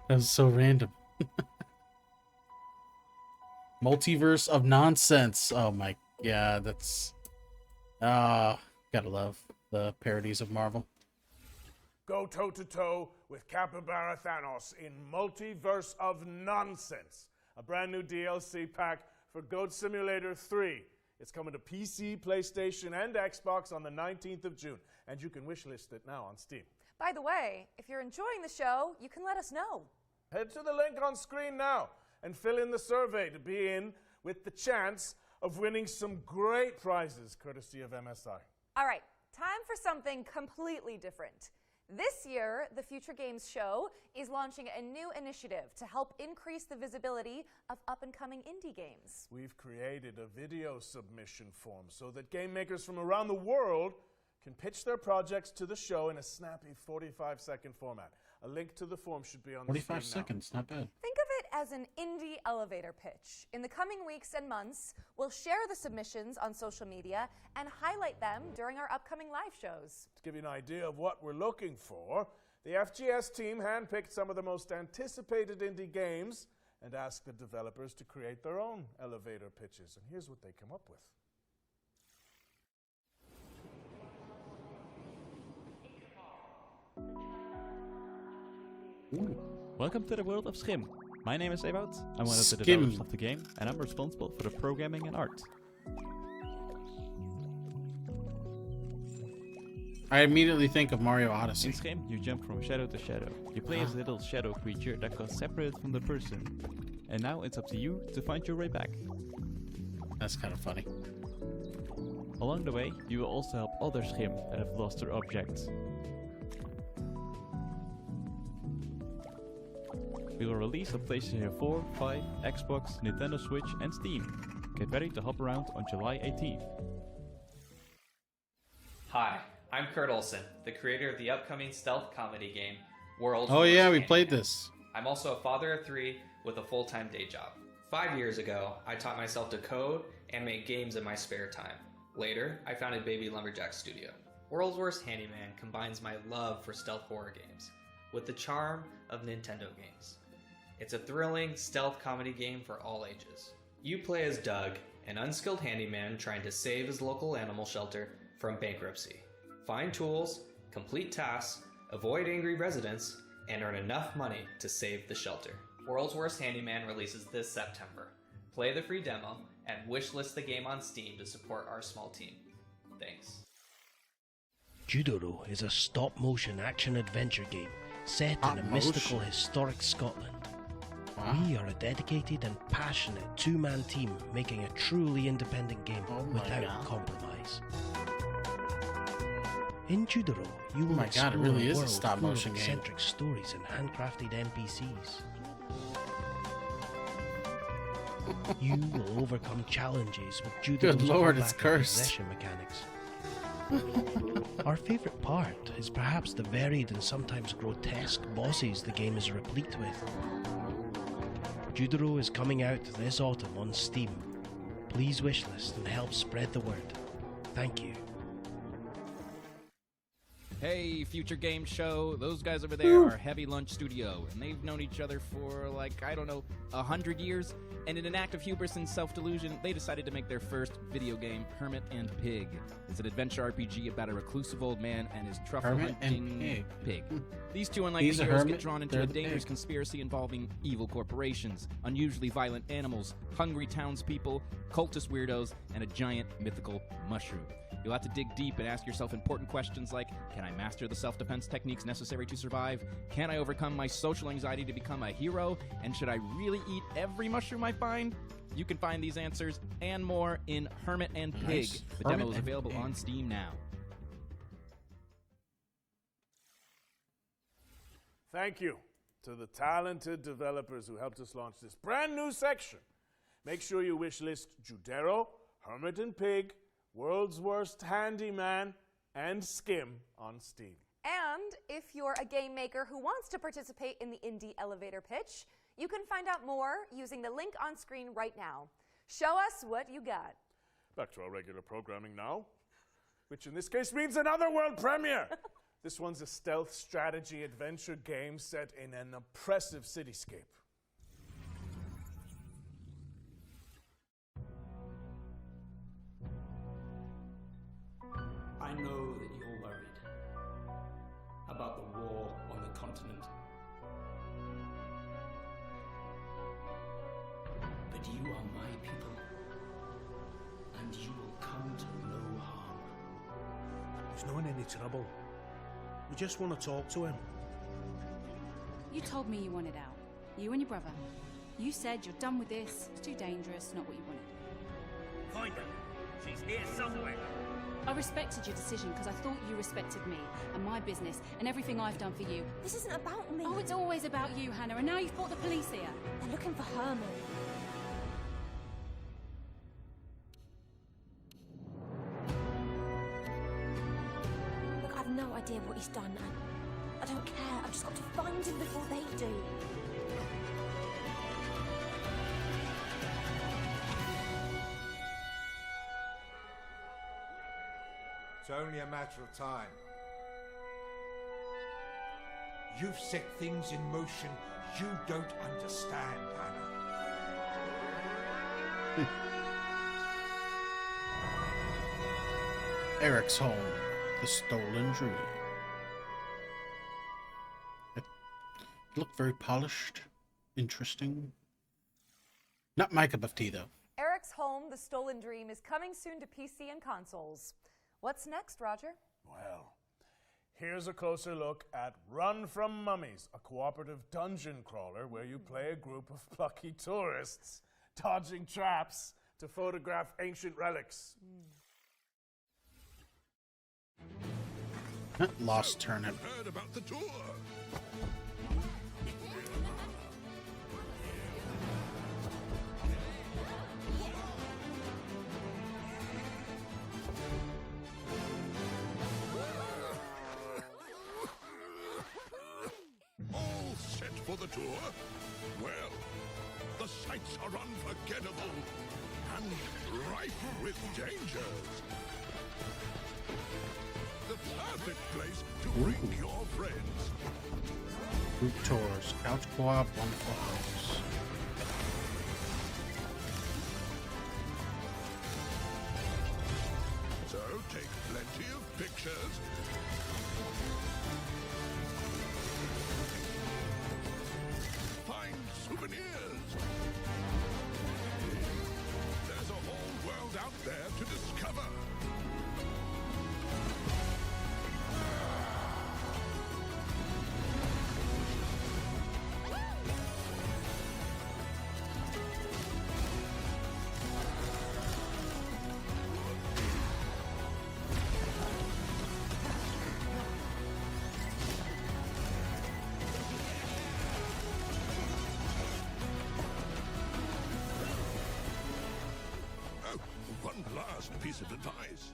That was so random. Multiverse of nonsense. Oh my god, that's gotta love the parodies of Marvel. Go toe-to-toe with Capybara Thanos in Multiverse of Nonsense, a brand new DLC pack for Goat Simulator 3. It's coming to PC, PlayStation, and Xbox on the 19th of June, and you can wishlist it now on Steam. By the way, if you're enjoying the show, you can let us know. Head to the link on screen now and fill in the survey to be in with the chance of winning some great prizes courtesy of MSI. All right, time for something completely different. This year, the Future Games Show is launching a new initiative to help increase the visibility of up-and-coming indie games. We've created a video submission form so that game makers from around the world can pitch their projects to the show in a snappy 45-second format. A link to the form should be on the screen 45 seconds, not bad. Think of it as an indie elevator pitch. In the coming weeks and months, we'll share the submissions on social media and highlight them during our upcoming live shows. To give you an idea of what we're looking for, the FGS team handpicked some of the most anticipated indie games and asked the developers to create their own elevator pitches. And here's what they come up with. Ooh. Welcome to the world of Schim. My name is Ewout. I'm one of the Schim. developers of the game, and I'm responsible for the programming and art. I immediately think of Mario Odyssey. In Schim, you jump from shadow to shadow. You play as a little shadow creature that got separated from the person. And now it's up to you to find your way back. That's kind of funny. Along the way, you will also help other Schim that have lost their objects. We will release on PlayStation 4, 5, Xbox, Nintendo Switch and Steam. Get ready to hop around on July 18th. Hi, I'm Kurt Olson, the creator of the upcoming stealth comedy game, World's Oh yeah, Worst we played Handyman. this. I'm also a father of 3 with a full-time day job. 5 years ago, I taught myself to code and make games in my spare time. Later, I founded Baby Lumberjack Studio. World's Worst Handyman combines my love for stealth horror games with the charm of Nintendo games. It's a thrilling stealth comedy game for all ages. You play as Doug, an unskilled handyman trying to save his local animal shelter from bankruptcy. Find tools, complete tasks, avoid angry residents, and earn enough money to save the shelter. World's Worst Handyman releases this September. Play the free demo and wishlist the game on Steam to support our small team. Thanks. Judoro is a stop-motion action-adventure game set in a mystical, historic Scotland. We are a dedicated and passionate two-man team making a truly independent game without compromise. In Judoro, you will explore it really a is a world stop-motion full of game. eccentric stories and handcrafted NPCs. You will overcome challenges with Judo's Good lord, it's combat and cursed. possession mechanics. Our favourite part is perhaps the varied and sometimes grotesque bosses the game is replete with. Judoro is coming out this autumn on Steam. Please wishlist and help spread the word. Thank you. Hey, Future Game Show. Those guys over there are Heavy Lunch Studio, and they've known each other for, like, I don't know, 100 years. And in an act of hubris and self-delusion, they decided to make their first video game, Hermit and Pig. It's an adventure RPG about a reclusive old man and his truffle-hunting pig. These two unlikely He's a heroes hermit, get drawn into they're a the dangerous pig. conspiracy involving evil corporations, unusually violent animals, hungry townspeople, cultist weirdos, and a giant mythical mushroom. You'll have to dig deep and ask yourself important questions like, can I master the self-defense techniques necessary to survive? Can I overcome my social anxiety to become a hero? And should I really eat every mushroom I find? You can find these answers and more in Hermit and Pig. Nice. The Hermit demo is and available Pig. on Steam now. Thank you to the talented developers who helped us launch this brand new section. Make sure you wishlist Judero, Hermit and Pig, World's Worst Handyman, and Skim on Steam. And if you're a game maker who wants to participate in the indie elevator pitch, you can find out more using the link on screen right now. Show us what you got. Back to our regular programming now, which in this case means another world premiere. This one's a stealth strategy adventure game set in an oppressive cityscape. I know that you're worried about the war on the continent. But you are my people, and you will come to no harm. He's not in any trouble. We just want to talk to him. You told me you wanted out. You and your brother. You said you're done with this. It's too dangerous, not what you wanted. Find her. She's here somewhere. I respected your decision because I thought you respected me and my business and everything I've done for you. This isn't about me. Oh, it's always about you, Hannah, and now you've brought the police here. They're looking for Herman. Look, I've no idea what he's done. I don't care. I've just got to find him before they do. It's only a matter of time. You've set things in motion you don't understand, Hannah. Eric's Home, The Stolen Dream. It looked very polished, interesting. Not my cup of tea, though. Eric's Home, The Stolen Dream is coming soon to PC and consoles. What's next, Roger? Well, here's a closer look at Run From Mummies, a cooperative dungeon crawler where you play a group of plucky tourists dodging traps to photograph ancient relics. Lost Turnip. Heard about the tour. All set for the tour? Well, the sights are unforgettable and rife with dangers. The perfect place to bring your friends. Group tours, couch co-op, wonderful house. So take plenty of pictures. Find souvenirs. There's a whole world out there to discover. One last piece of advice.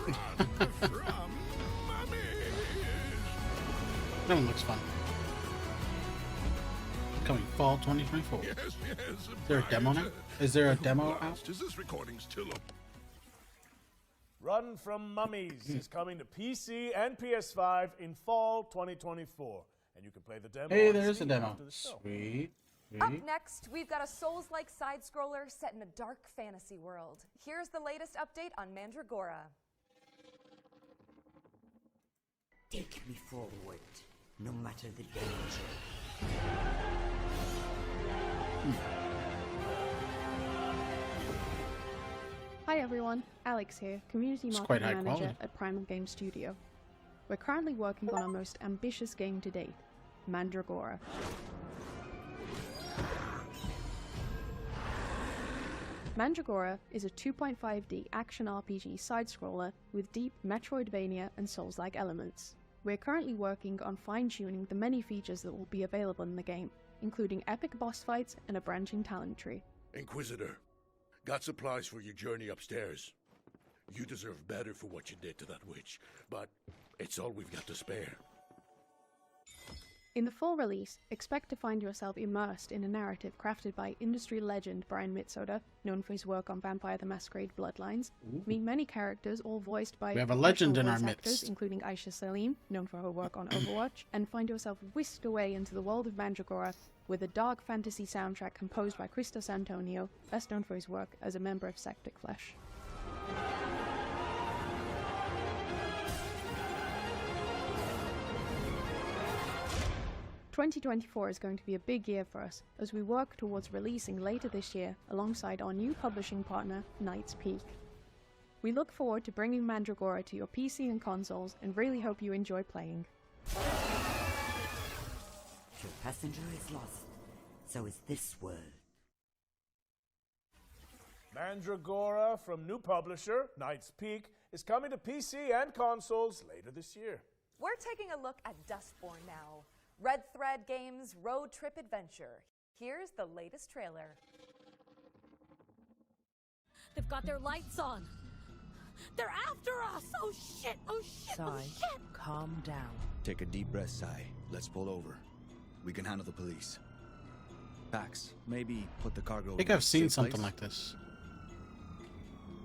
Run from mummies! That one looks fun. Coming fall 2024. Yes, Is there a demo now? Is there a demo out? Is this recording still up? Run from Mummies is coming to PC and PS5 in fall 2024. And you can play the demo. Hey, on there's a Steam demo. after the show. Sweet. Up next, we've got a Souls-like side-scroller set in a dark fantasy world. Here's the latest update on Mandragora. Take me forward, no matter the danger. Hi everyone, Alex here, Community It's quite Marketing high Manager quality. at Primal Game Studio. We're currently working on our most ambitious game to date, Mandragora. Mandragora is a 2.5D action RPG side-scroller with deep Metroidvania and Souls-like elements. We're currently working on fine-tuning the many features that will be available in the game, including epic boss fights and a branching talent tree. Inquisitor, got supplies for your journey upstairs. You deserve better for what you did to that witch, but it's all we've got to spare. In the full release, expect to find yourself immersed in a narrative crafted by industry legend Brian Mitsoda, known for his work on Vampire the Masquerade Bloodlines. Meet many characters, all voiced by We have a legend professional in our voice actors, midst. including Aisha Salim, known for her work on Overwatch, and find yourself whisked away into the world of Mandragora with a dark fantasy soundtrack composed by Christos Antonio, best known for his work as a member of Septic Flesh. 2024 is going to be a big year for us as we work towards releasing later this year alongside our new publishing partner, Knight's Peak. We look forward to bringing Mandragora to your PC and consoles and really hope you enjoy playing. Your passenger is lost. So is this world. Mandragora from new publisher, Knight's Peak, is coming to PC and consoles later this year. We're taking a look at Dustborn now. Red Thread Games' road trip adventure. Here's the latest trailer. They've got their lights on. They're after us! Oh shit! Oh shit! Oh Sai, shit! calm down. Take a deep breath, Sai. Let's pull over. We can handle the police. Pax, maybe put the cargo. I think in a I've seen safe something place? like this.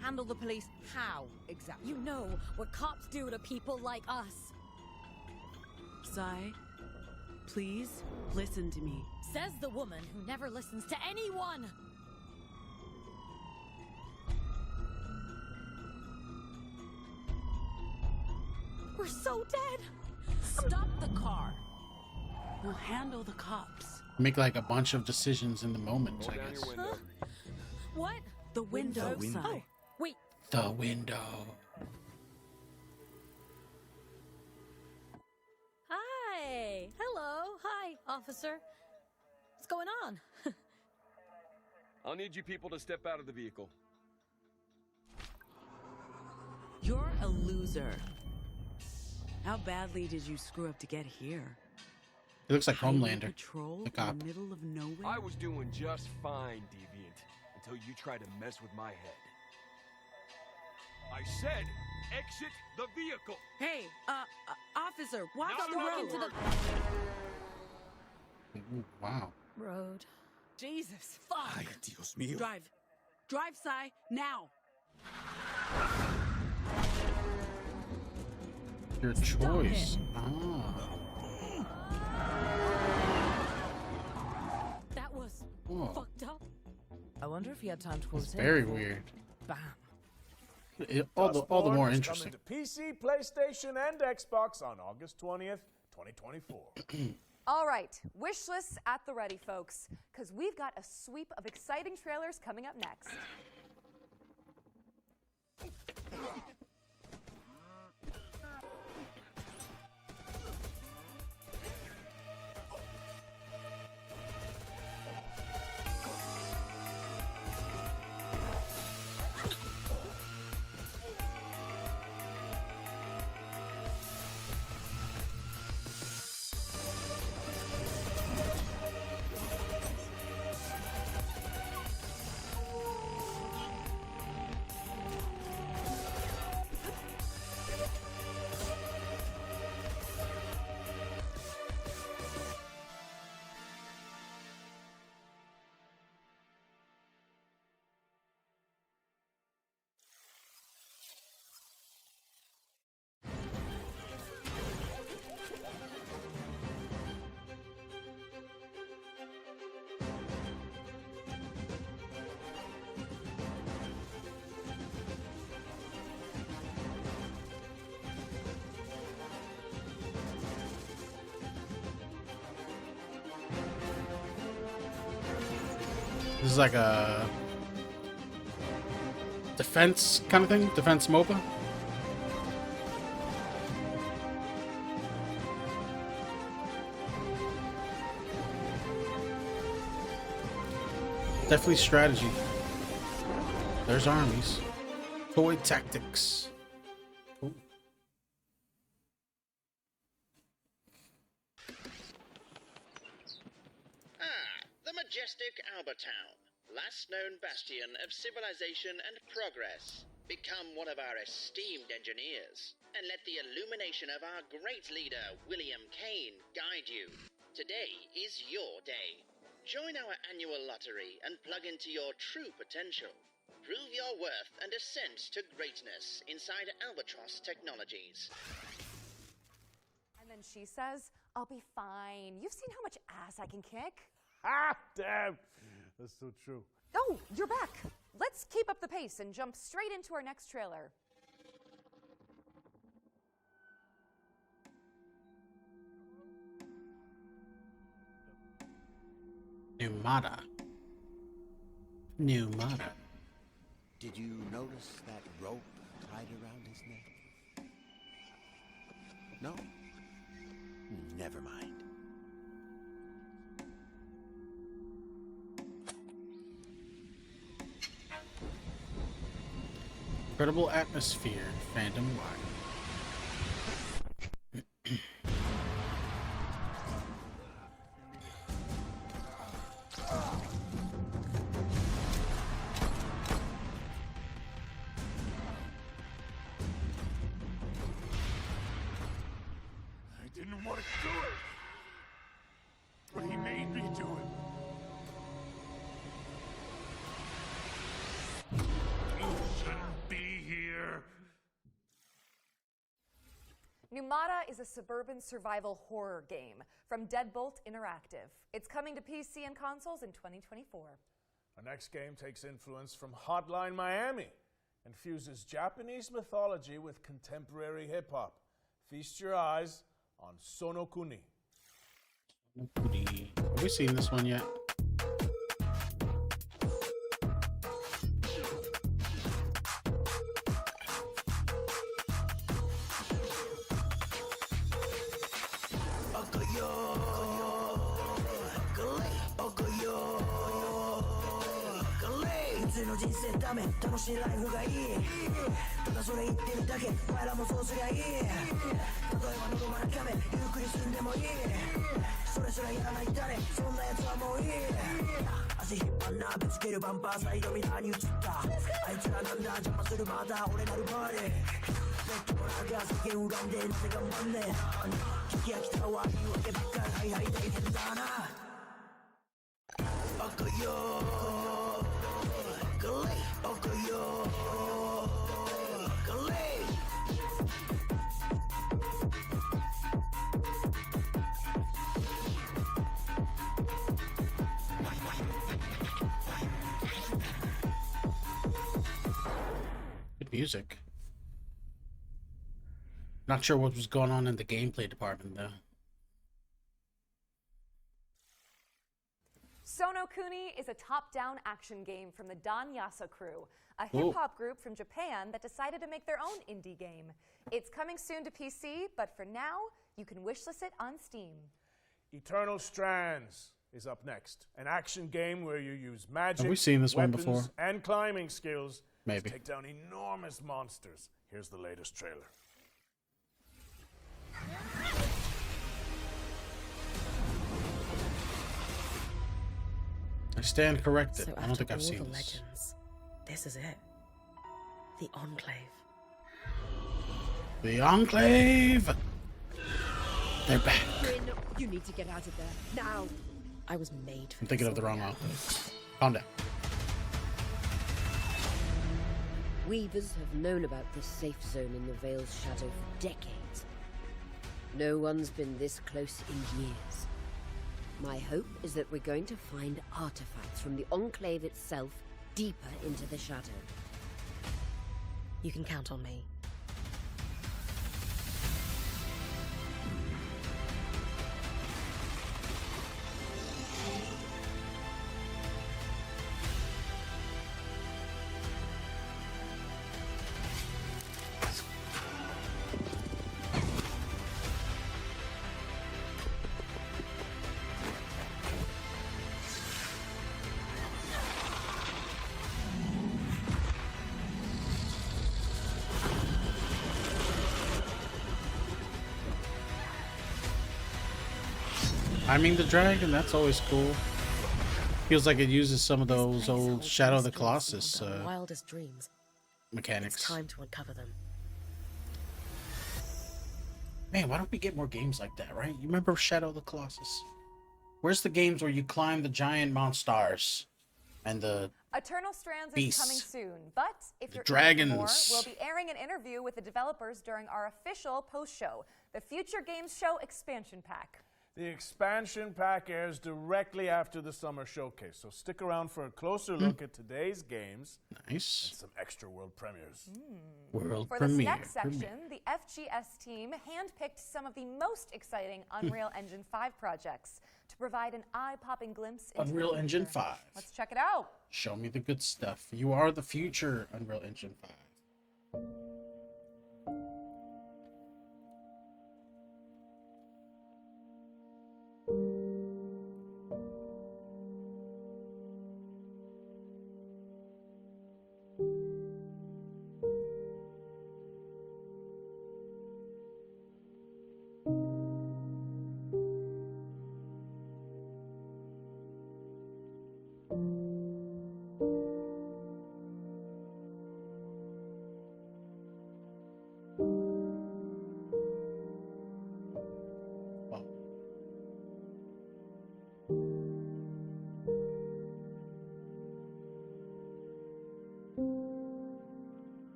Handle the police how, exactly? You know what cops do to people like us. Sai, please listen to me. Says the woman who never listens to anyone! We're so dead! Stop the car. We'll handle the cops. Make like a bunch of decisions in the moment, I guess. Huh? What? The window, The window. Sai. Wait, The window. hi! Hello, hi, officer. What's going on? I'll need you people to step out of the vehicle. You're a loser. How badly did you screw up to get here? He looks like Highway Homelander, Patrol the cop. in the middle of nowhere? I was doing just fine, Deviant, until you tried to mess with my head. I said, exit the vehicle! Hey, officer, watch Not the another road. word. Ooh, wow. Road. Jesus, fuck. Ay, Dios mío. Drive. Drive, Sai, now. Your choice. Ah. That was Whoa. fucked up. I wonder if he had time to close It's him. very weird. Bam. All the Dustborn more is interesting. Coming to PC, PlayStation, and Xbox on August 20th, 2024. All right, wish lists at the ready, folks, because we've got a sweep of exciting trailers coming up next. This is like a defense kind of thing? Defense MOBA? Definitely strategy. There's armies. Toy tactics. Ooh. The majestic Albertown, last known bastion of civilization and progress. Become one of our esteemed engineers, and let the illumination of our great leader, William Kane, guide you. Today is your day. Join our annual lottery and plug into your true potential. Prove your worth and ascent to greatness inside Albatross Technologies. And then she says, I'll be fine. You've seen how much ass I can kick. Ah, damn. That's so true. Oh, you're back. Let's keep up the pace and jump straight into our next trailer. Numata. Numata. Did you notice that rope tied around his neck? No? Never mind. Incredible atmosphere, fandom wide. I didn't want to do it, but he made me do it. You shouldn't be here. Numata is a suburban survival horror game from Deadbolt Interactive. It's coming to PC and consoles in 2024. Our next game takes influence from Hotline Miami and fuses Japanese mythology with contemporary hip-hop. Feast your eyes on Sonokuni. Have we seen this one yet? Good music. Not sure what was going on in the gameplay department though. Sonokuni is a top-down action game from the Don Yasa crew, a hip-hop group from Japan that decided to make their own indie game. It's coming soon to PC, but for now, you can wishlist it on Steam. Eternal Strands is up next. An action game where you use magic, Have we seen this one weapons, before? and climbing skills Maybe. to take down enormous monsters. Here's the latest trailer. I stand corrected. So I don't think after I've all seen the this. legends, this is it. The Enclave. The Enclave! They're back. Bryn, you need to get out of there now. I was made for I'm thinking this of the wrong already. Enclave. Calm down. Weavers have known about this safe zone in the Vale's shadow for decades. No one's been this close in years. My hope is that we're going to find artifacts from the Enclave itself deeper into the shadow. You can count on me. Timing the dragon, that's always cool. Feels like it uses some of those old Shadow of the Colossus wildest dreams. mechanics. It's time to uncover them. Man, why don't we get more games like that, right? You remember Shadow of the Colossus? Where's the games where you climb the giant monsters and the Eternal Strands beasts, is coming soon, but if you're dragons. interested more, we'll be airing an interview with the developers during our official post-show, the Future Games Show Expansion Pack. The expansion pack airs directly after the summer showcase, so stick around for a closer look at today's games. Nice. And some extra world premieres. World For premiere. this next section, the FGS team handpicked some of the most exciting Unreal Engine 5 projects to provide an eye-popping glimpse into Unreal the Engine future. 5. Let's check it out. Show me the good stuff. You are the future, Unreal Engine 5.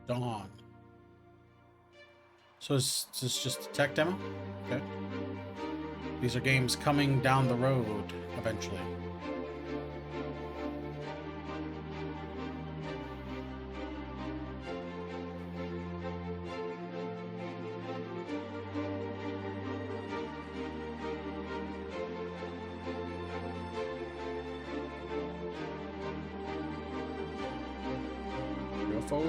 Dawn. So is this just a tech demo? Okay. These are games coming down the road eventually. UFO.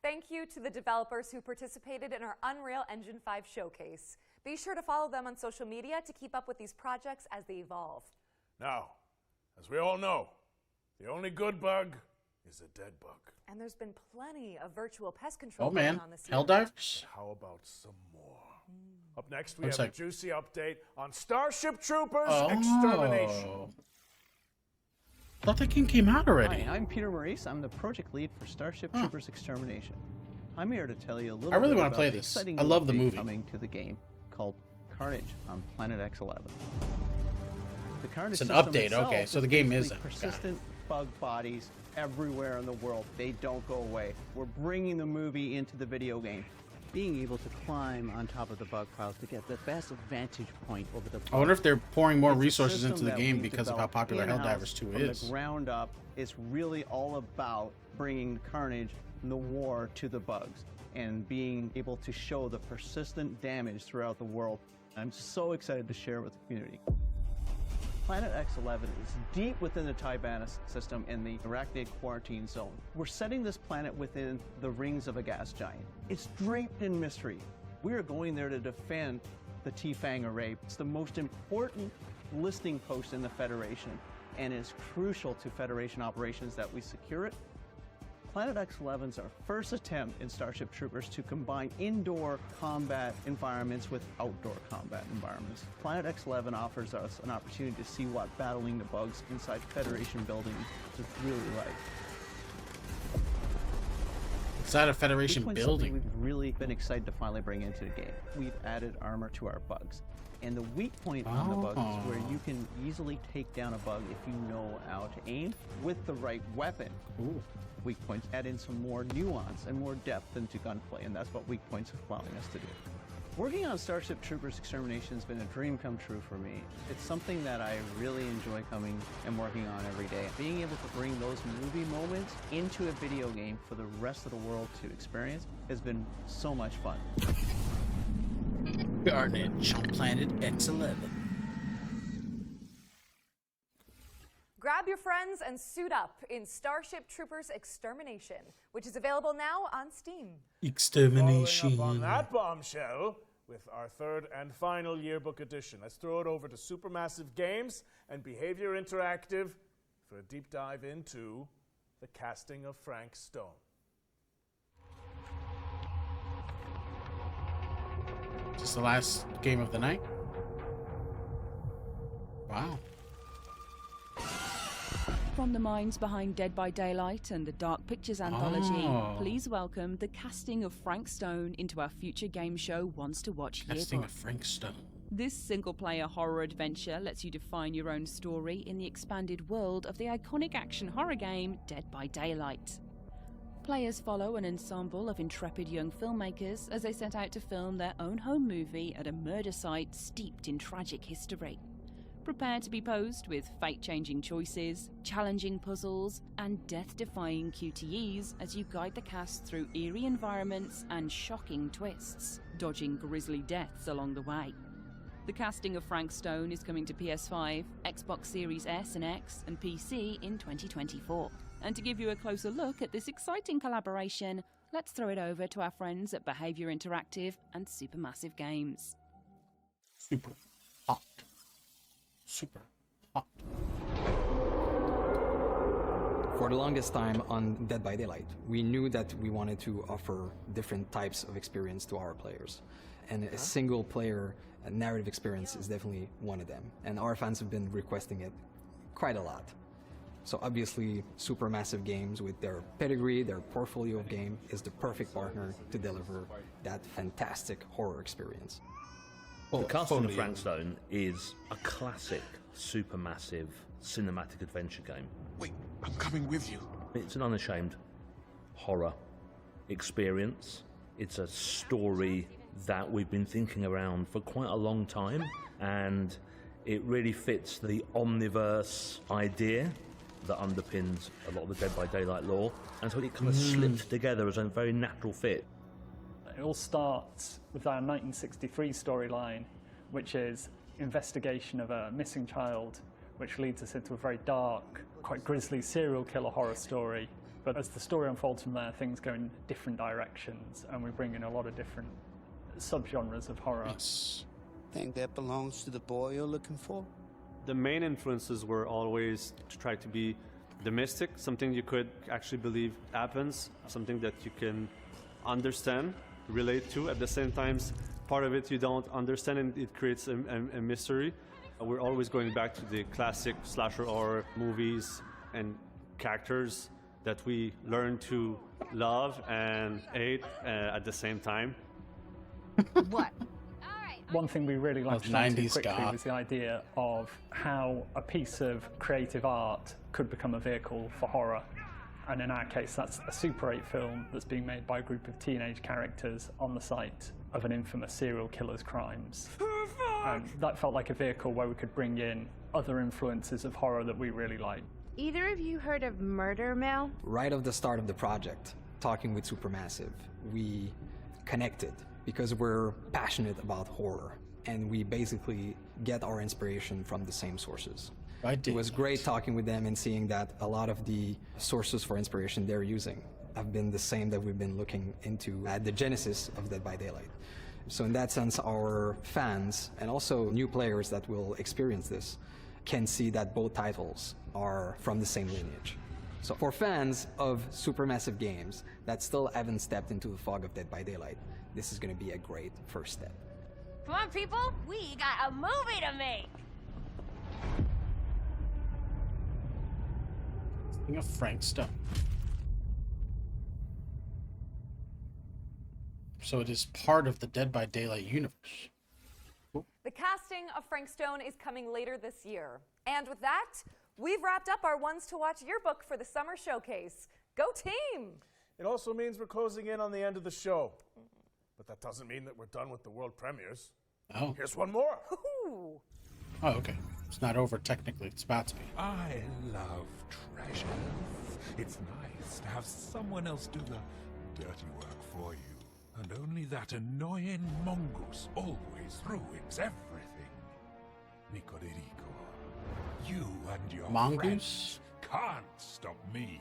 Thank you to the developers who participated in our Unreal Engine 5 showcase. Be sure to follow them on social media to keep up with these projects as they evolve. Now, as we all know, the only good bug is a dead bug. And there's been plenty of virtual pest control Oh man, going on this year. Helldivers? How about some more? Up next, we Looks have like- a juicy update on Starship Troopers Extermination. Thought that game came out already. Hi, I'm Peter Maurice. I'm the project lead for Starship Troopers Extermination. I'm here to tell you a little I really bit wanna about play the this. exciting I love the update movie. coming to the game called Carnage on Planet X11. The Carnage It's an system update, itself okay, so is the game basically is out. Got it. persistent bug bodies everywhere in the world. They don't go away. We're bringing the movie into the video game. Being able to climb on top of the bug piles to get the best vantage point over the I wonder if they're pouring more It's a resources system into the that game we've because of how developed popular in-house Helldivers 2 from is. the ground up. It's really all about bringing Carnage and the war to the bugs and being able to show the persistent damage throughout the world. I'm so excited to share it with the community. Planet X11 is deep within the Tibannus system in the Arachnid Quarantine Zone. We're setting this planet within the rings of a gas giant. It's draped in mystery. We are going there to defend the T-Fang array. It's the most important listing post in the Federation, and it's crucial to Federation operations that we secure it. Planet X11 is our first attempt in Starship Troopers to combine indoor combat environments with outdoor combat environments. Planet X11 offers us an opportunity to see what battling the bugs inside Federation buildings is really like. Is that a Federation Weak Point's building? something we've really been excited to finally bring into the game. We've added armor to our bugs. And the weak point on the bug is where you can easily take down a bug if you know how to aim with the right weapon. Ooh. Weak points add in some more nuance and more depth into gunplay, and that's what weak points are allowing us to do. Working on Starship Troopers Extermination has been a dream come true for me. It's something that I really enjoy coming and working on every day. Being able to bring those movie moments into a video game for the rest of the world to experience has been so much fun. Carnage on Planet X11. Grab your friends and suit up in Starship Troopers Extermination, which is available now on Steam. Extermination. Following up on that bombshell with our third and final yearbook edition. Let's throw it over to Supermassive Games and Behavior Interactive for a deep dive into the casting of Frank Stone. Is this the last game of the night? Wow. From the minds behind Dead by Daylight and the Dark Pictures anthology, please welcome the casting of Frank Stone into our future game show Wants to Watch Casting yearbook. of Frank Stone. This single-player horror adventure lets you define your own story in the expanded world of the iconic action horror game Dead by Daylight. Players follow an ensemble of intrepid young filmmakers as they set out to film their own home movie at a murder site steeped in tragic history. Prepare to be posed with fate-changing choices, challenging puzzles, and death-defying QTEs as you guide the cast through eerie environments and shocking twists, dodging grisly deaths along the way. The casting of Frank Stone is coming to PS5, Xbox Series S and X, and PC in 2024. And to give you a closer look at this exciting collaboration, let's throw it over to our friends at Behavior Interactive and Supermassive Games. Super hot. Super hot. For the longest time on Dead by Daylight, we knew that we wanted to offer different types of experience to our players. And a single player narrative experience is definitely one of them. And our fans have been requesting it quite a lot. So obviously, Supermassive Games, with their pedigree, their portfolio of game, is the perfect partner to deliver that fantastic horror experience. The casting of Frank Stone is a classic, supermassive, cinematic adventure game. Wait, I'm coming with you. It's an unashamed horror experience. It's a story that we've been thinking around for quite a long time, and it really fits the omniverse idea that underpins a lot of the Dead by Daylight lore, and so it kind of slipped together as a very natural fit. It all starts with our 1963 storyline, which is investigation of a missing child, which leads us into a very dark, quite grisly serial killer horror story. But as the story unfolds from there, things go in different directions, and we bring in a lot of different subgenres of horror. Think that belongs to the boy you're looking for? The main influences were always to try to be the mystic, something you could actually believe happens, something that you can understand, relate to. At the same time, part of it you don't understand, and it creates a mystery. We're always going back to the classic slasher horror movies and characters that we learn to love and hate at the same time. What? One thing we really liked Those onto 90s quickly ska. was the idea of how a piece of creative art could become a vehicle for horror. And in our case, that's a Super 8 film that's being made by a group of teenage characters on the site of an infamous serial killer's crimes. And that felt like a vehicle where we could bring in other influences of horror that we really like. Either of you heard of Murder Mill? Right off the start of the project, talking with Supermassive, we connected because we're passionate about horror, and we basically get our inspiration from the same sources. It was great talking with them and seeing that a lot of the sources for inspiration they're using have been the same that we've been looking into at the genesis of Dead by Daylight. So in that sense, our fans and also new players that will experience this can see that both titles are from the same lineage. So for fans of Supermassive Games that still haven't stepped into the fog of Dead by Daylight, this is going to be a great first step. Come on, people, we got a movie to make. King of Frank Stone. So it is part of the Dead by Daylight universe. The casting of Frank Stone is coming later this year. And with that, we've wrapped up our Ones to Watch yearbook for the summer showcase. Go team! It also means we're closing in on the end of the show. But that doesn't mean that we're done with the world premieres. Oh. Here's one more. Ooh. Oh, okay. It's not over technically. It's about to be. I love treasures. It's nice to have someone else do the dirty work for you. And only that annoying mongoose always ruins everything. Nicoderico, you and your Mongoose? friends can't stop me.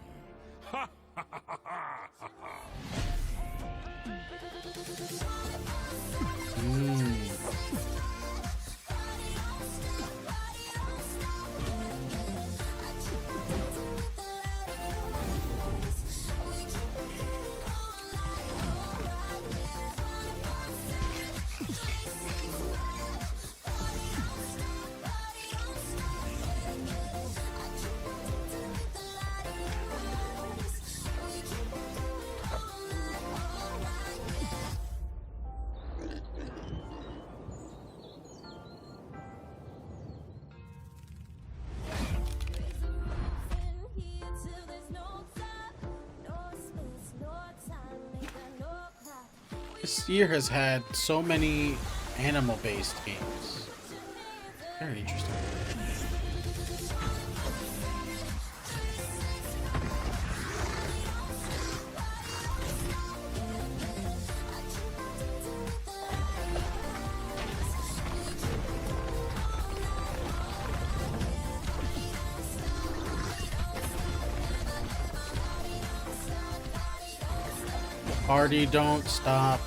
Ha ha ha ha ha ha! This year has had so many animal-based games. Very interesting. Party don't stop.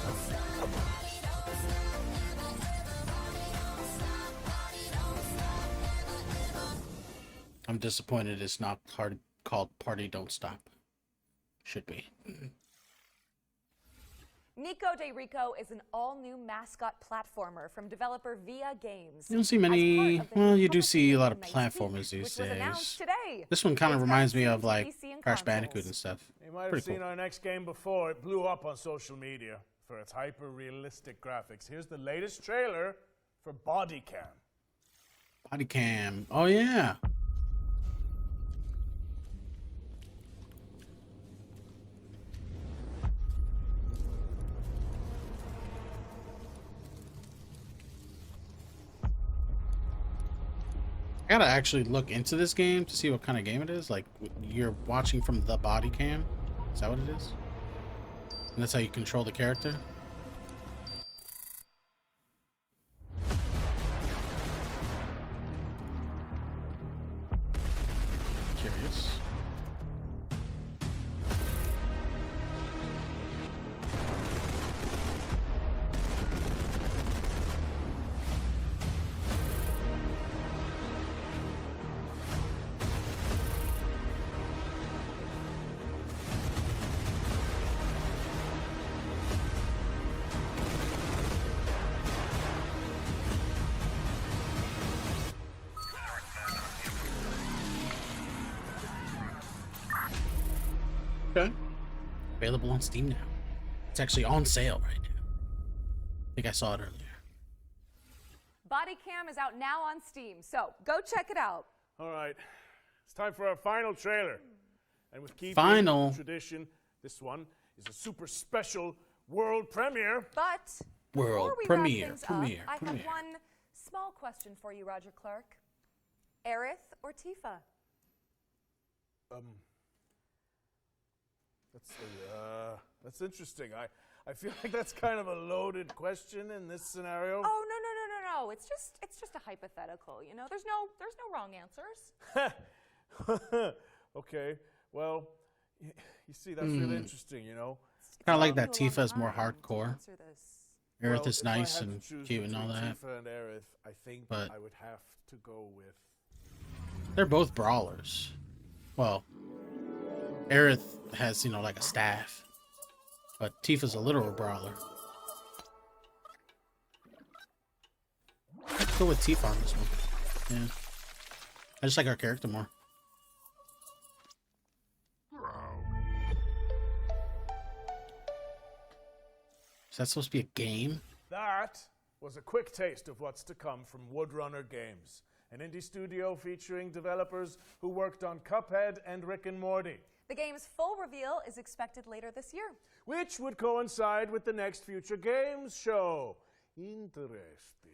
I'm disappointed it's not called Party Don't Stop. Should be. Nico de Rico is an all-new mascot platformer from developer Via Games. You don't see many. Well, you do see a lot of platformers these days. This one kind of reminds me of like Crash Bandicoot and stuff. You might have Pretty seen cool. our next game before. It blew up on social media for its hyper-realistic graphics. Here's the latest trailer for Body Cam. Body Cam. Oh yeah. I gotta actually look into this game to see what kind of game it is. Like, you're watching from the body cam? Is that what it is? And that's how you control the character? Curious. Okay. Available on Steam now. It's actually on sale right now. I think I saw it earlier. Body Cam is out now on Steam, so go check it out. All right, it's time for our final trailer. And with keeping Final tradition, this one is a super special world premiere. But World before we premiere, wrap things premiere, up, I premiere. have one small question for you, Roger Clark. Aerith or Tifa? That's interesting. I feel like that's kind of a loaded question in this scenario. Oh no! It's just a hypothetical. You know, there's no wrong answers. Okay. Well, you see, that's really interesting. You know. Kind of like that Tifa is more hardcore. Answer this. Aerith Well, is if I nice had to and choose cute and all between that. Tifa and Aerith, I think But I would have to go with. they're both brawlers. Well, Aerith has, you know, like a staff. But Tifa's a literal brawler. Let's go with Tifa on this one. Yeah. I just like her character more. Is that supposed to be a game? That was a quick taste of what's to come from Woodrunner Games, an indie studio featuring developers who worked on Cuphead and Rick and Morty. The game's full reveal is expected later this year. Which would coincide with the next Future Games show. Interesting.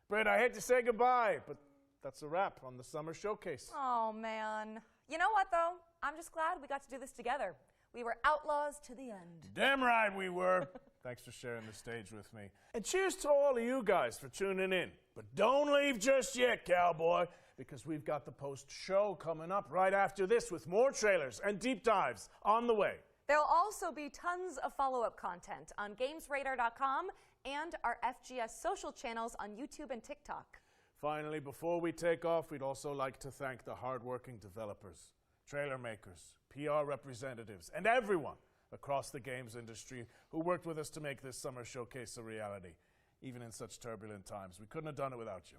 Brett, I hate to say goodbye, but that's a wrap on the Summer Showcase. Oh, man. You know what, though? I'm just glad we got to do this together. We were outlaws to the end. Damn right we were. Thanks for sharing the stage with me. And cheers to all of you guys for tuning in. But don't leave just yet, cowboy, because we've got the post-show coming up right after this with more trailers and deep dives on the way. There'll also be tons of follow-up content on GamesRadar.com and our FGS social channels on YouTube and TikTok. Finally, before we take off, we'd also like to thank the hardworking developers, trailer makers, PR representatives, and everyone across the games industry who worked with us to make this Summer Showcase a reality. Even in such turbulent times, we couldn't have done it without you.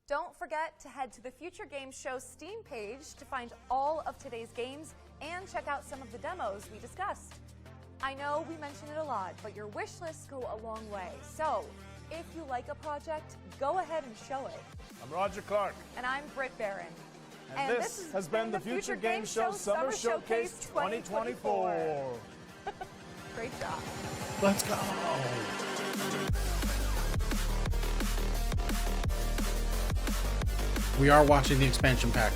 Don't forget to head to the Future Games Show Steam page to find all of today's games and check out some of the demos we discussed. I know we mention it a lot, but your wish lists go a long way. So, if you like a project, go ahead and show it. I'm Roger Clark. And I'm Britt Barron. And this has been the Future Games Show Summer Showcase 2024. Great job. Let's go. We are watching the expansion pack.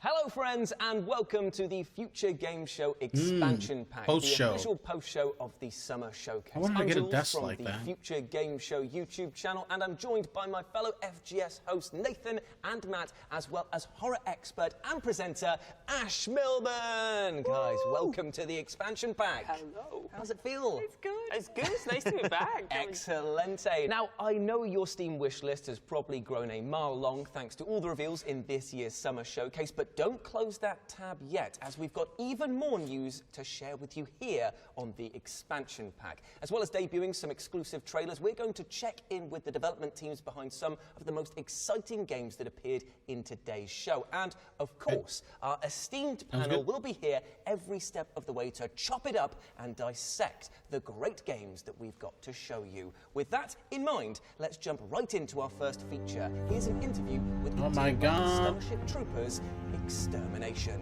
Hello friends and welcome to the Future Game Show expansion pack, post-show. The official post-show of the Summer Showcase. I wanted to I'm get a Jules desk from like the that. Future Game Show YouTube channel, and I'm joined by my fellow FGS hosts Nathan and Matt, as well as horror expert and presenter Ash Milburn. Guys, welcome to the expansion pack. Hello. How's it feel? It's good. It's good. It's nice to be back. Excellente. Now, I know your Steam wish list has probably grown a mile long thanks to all the reveals in this year's Summer Showcase, but don't close that tab yet, as we've got even more news to share with you here on the expansion pack. As well as debuting some exclusive trailers, we're going to check in with the development teams behind some of the most exciting games that appeared in today's show. And, of course, our esteemed panel will be here every step of the way to chop it up and dissect the great games that we've got to show you. With that in mind, let's jump right into our first feature. Here's an interview with the team behind Starship Troopers Extermination.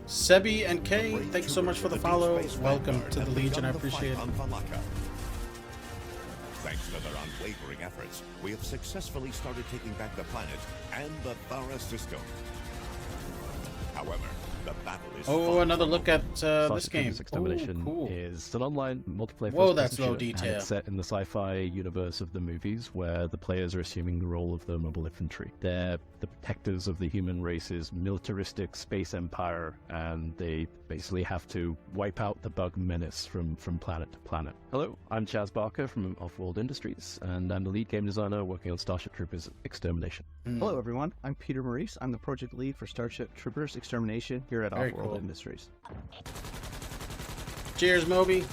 Sebi and Kay, thanks so much for the follow. Welcome to the Legion, I appreciate it. Thanks to their unwavering efforts, we have successfully started taking back the planet and the Thara system. However, the battle is another look at this game. Extermination cool. is an online multiplayer. Whoa, first-person that's low shooter, detail. And it's set in the sci-fi universe of the movies, where the players are assuming the role of the mobile infantry. They're the protectors of the human race's militaristic space empire, and they basically have to wipe out the bug menace from planet to planet. Hello, I'm Chaz Barker from Offworld Industries, and I'm the lead game designer working on Starship Troopers Extermination. Hello everyone, I'm Peter Maurice. I'm the project lead for Starship Troopers Extermination here at Very Offworld cool. Industries. Cheers, Moby.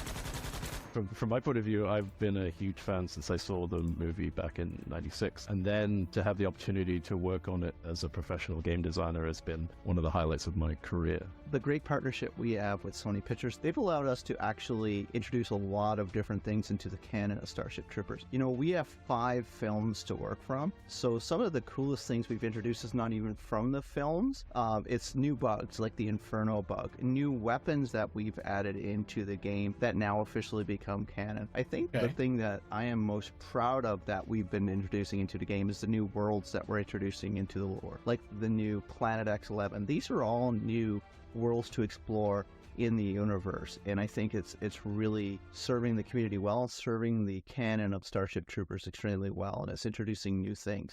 From my point of view, I've been a huge fan since I saw the movie back in '96, and then to have the opportunity to work on it as a professional game designer has been one of the highlights of my career. The great partnership we have with Sony Pictures, they've allowed us to actually introduce a lot of different things into the canon of Starship Troopers. You know, we have 5 films to work from, so some of the coolest things we've introduced is not even from the films. It's new bugs like the Inferno bug, new weapons that we've added into the game that now officially become canon. I think the thing that I am most proud of that we've been introducing into the game is the new worlds that we're introducing into the lore, like the new Planet X11. These are all new worlds to explore in the universe, and I think it's really serving the community well, serving the canon of Starship Troopers extremely well, and it's introducing new things.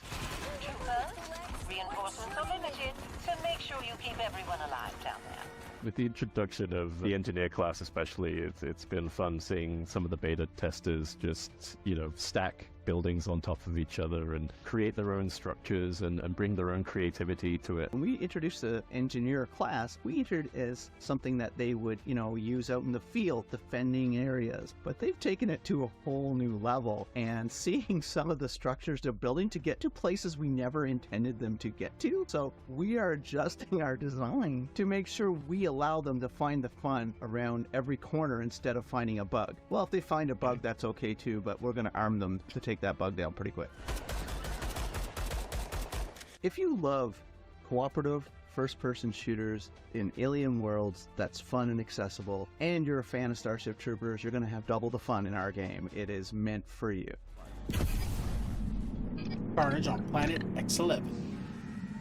Reinforcements are limited, so make sure you keep everyone alive down there. With the introduction of the engineer class especially, it's been fun seeing some of the beta testers just, stack buildings on top of each other and create their own structures and bring their own creativity to it. When we introduced the engineer class, we entered as something that they would, use out in the field, defending areas. But they've taken it to a whole new level, and seeing some of the structures they're building to get to places we never intended them to get to. So we are adjusting our design to make sure we allow them to find the fun around every corner instead of finding a bug. Well, if they find a bug, that's okay too, but we're going to arm them to take that bug down pretty quick. If you love cooperative first-person shooters in alien worlds that's fun and accessible, and you're a fan of Starship Troopers, you're going to have double the fun in our game. It is meant for you. Carnage on Planet X11.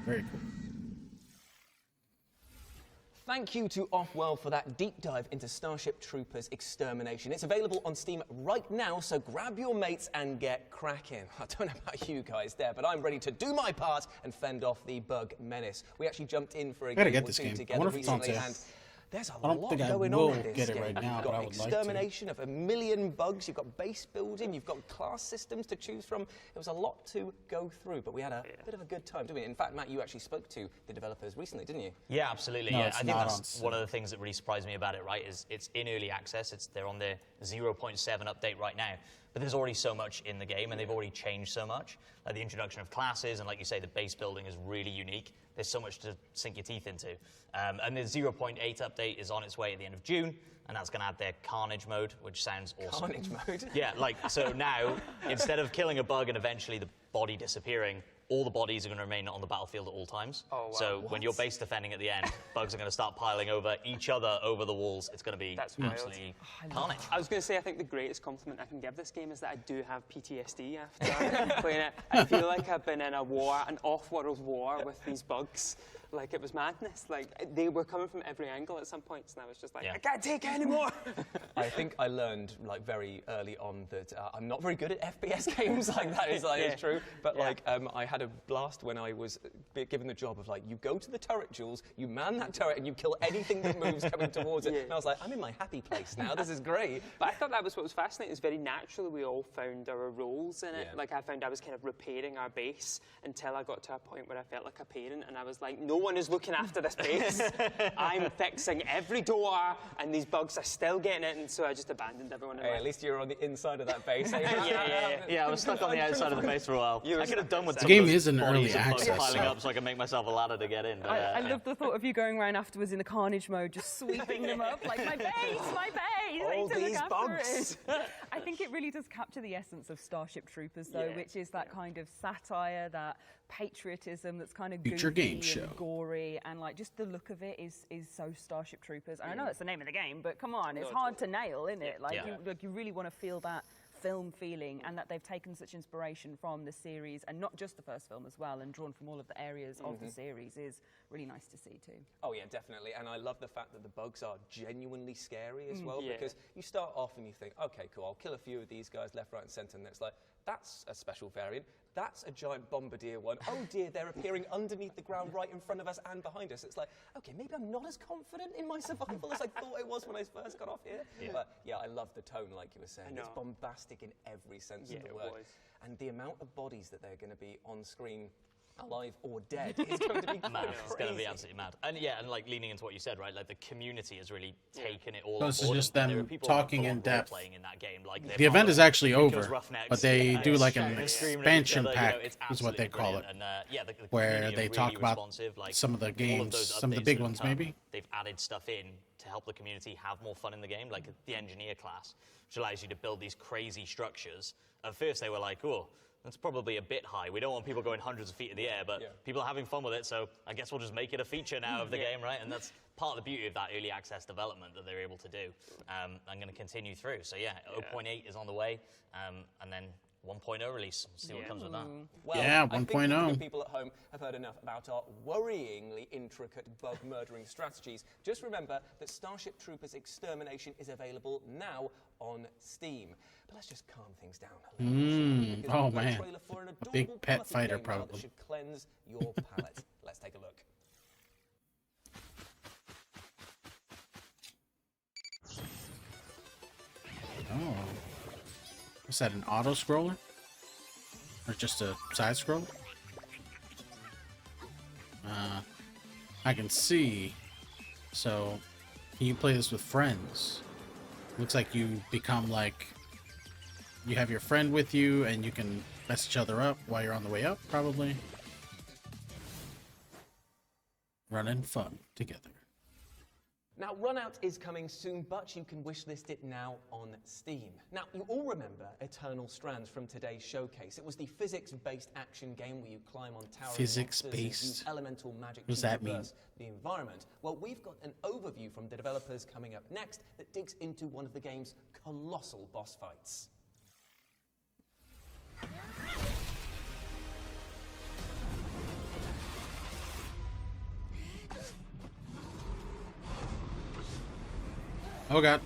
Very cool. Thank you to Offworld for that deep dive into Starship Troopers Extermination. It's available on Steam right now, so grab your mates and get cracking. I don't know about you guys there, but I'm ready to do my part and fend off the bug menace. We actually jumped in for a game or two together recently, and there's a lot going on in this game. Right now, you've got extermination of 1 million bugs, you've got base building, you've got class systems to choose from. It was a lot to go through, but we had a bit of a good time doing it. In fact, Matt, you actually spoke to the developers recently, didn't you? Yeah, absolutely. No, yeah, it's I think not that's one of the things that really surprised me about it, right, is it's in early access. They're on their 0.7 update right now. But there's already so much in the game, and they've already changed so much. Like the introduction of classes, and like you say, the base building is really unique. There's so much to sink your teeth into. And the 0.8 update is on its way at the end of June, and that's going to add their Carnage mode, which sounds awesome. Carnage mode? Yeah, so now, instead of killing a bug and eventually the body disappearing, all the bodies are going to remain on the battlefield at all times. Oh, wow. So when you're base defending at the end, bugs are going to start piling over each other over the walls. It's going to be absolutely carnage. I was going to say, I think the greatest compliment I can give this game is that I do have PTSD after playing it. I feel like I've been in a war, an off-world war with these bugs. Like, it was madness. Like, they were coming from every angle at some points, and I was just like, I can't take it anymore. I think I learned, very early on that I'm not very good at FPS games. That is true. But, I had a blast when I was given the job of, you go to the turret, Jules, you man that turret, and you kill anything that moves coming towards it. And I was like, I'm in my happy place now. This is great. But I thought that was what was fascinating. It's very natural we all found our roles in it. I found I was kind of repairing our base until I got to a point where I felt like a parent, and I was like, no one is looking after this base. I'm fixing every door, and these bugs are still getting it, and so I just abandoned everyone. Hey, at least you're on the inside of that base. Yeah, I was stuck on the outside of the base for a while. I could have done with the game is in early access, piling up so I can make myself a ladder to get in. But, I love the thought of you going around afterwards in the Carnage mode, just sweeping them up like my base. All these bugs. I think it really does capture the essence of Starship Troopers, though, which is that kind of satire, that patriotism that's kind of future goofy game and show, gory, and just the look of it is so Starship Troopers. And I know that's the name of the game, but come on, it's hard to nail, isn't it? You really want to feel that film feeling, and that they've taken such inspiration from the series, and not just the first film as well, and drawn from all of the areas of the series is really nice to see too. Oh yeah, definitely. And I love the fact that the bugs are genuinely scary as well, because you start off and you think, okay, cool, I'll kill a few of these guys left, right and centre, and it's like, that's a special variant. That's a giant bombardier one. Oh dear, they're appearing underneath the ground right in front of us and behind us. It's like, okay, maybe I'm not as confident in my survival as I thought I was when I first got off here. But yeah, I love the tone, like you were saying. It's bombastic in every sense of the word. And the amount of bodies that they're going to be on screen, alive or dead, is going to be mad. It's going to be absolutely mad. And leaning into what you said, right? Like the community has really taken it all. So this is just them talking in depth. Playing in that game. The event is actually over, but they do an expansion pack, is what they call it, where they talk about some of the games, some of the big ones maybe. They've added stuff in to help the community have more fun in the game, like the engineer class, which allows you to build these crazy structures. At first they were like, oh, that's probably a bit high. We don't want people going hundreds of feet in the air, but people are having fun with it, so I guess we'll just make it a feature now of the game, right? And that's part of the beauty of that early access development that they're able to do. I'm going to continue through. So 0.8 is on the way, and then 1.0 release. See what comes with that. Well, yeah, 1.0. I think the people at home have heard enough about our worryingly intricate bug murdering strategies. Just remember that Starship Troopers Extermination is available now on Steam. But let's just calm things down a little. Oh man, a big pet fighter probably. That should cleanse your palate. Let's take a look. Oh. Is that an auto scroller? just a side scroll? I can see. So, can you play this with friends? Looks like you become like, you have your friend with you and you can mess each other up while you're on the way up, probably. Running fun together. Now, Runout is coming soon, but you can wishlist it now on Steam. Now, you all remember Eternal Strands from today's showcase. It was the physics-based action game where you climb on towering monsters and use elemental magic to traverse the environment. Well, we've got an overview from the developers coming up next that digs into one of the game's colossal boss fights. Oh god.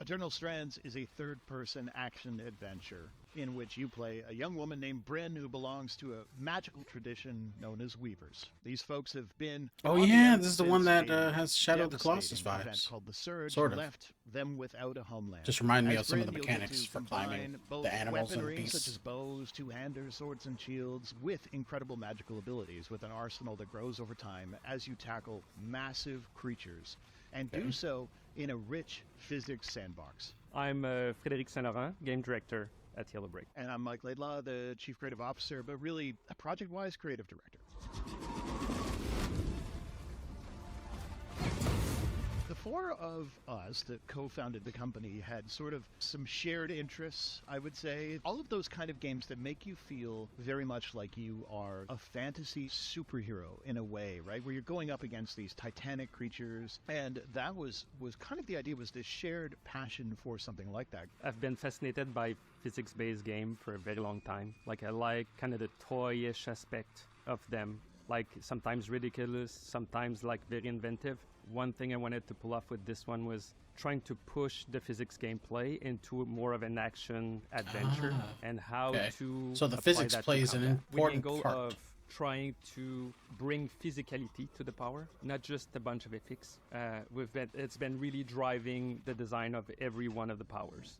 Eternal Strands is a third-person action adventure in which you play a young woman named Bryn who belongs to a magical tradition known as Weavers. These folks have been... Oh yeah, this is the one that has Shadow of the Colossus vibes. Called the Surge sort of. Left them without a homeland. Just remind me As of some of the Bryn, you'll get mechanics to for climbing both the animals and weaponry, beasts. such as bows, two-handers, swords, and shields, with incredible magical abilities, with an arsenal that grows over time as you tackle massive creatures, and do so in a rich physics sandbox. I'm Frédéric Saint-Laurent, game director at Yellow Brick. And I'm Mike Laidlaw, the chief creative officer, but really a project-wise creative director. The four of us that co-founded the company had sort of some shared interests, I would say. All of those kind of games that make you feel very much like you are a fantasy superhero in a way, right? Where you're going up against these titanic creatures. And that was kind of the idea, was this shared passion for something like that. I've been fascinated by physics-based game for a very long time. Like I like kind of the toyish aspect of them. Like sometimes ridiculous, sometimes like very inventive. One thing I wanted to pull off with this one was trying to push the physics gameplay into more of an action adventure and how to So the apply physics that plays to an combat. important with the part. goal of trying to bring physicality to the power, not just a bunch of ethics. It's been really driving the design of every one of the powers.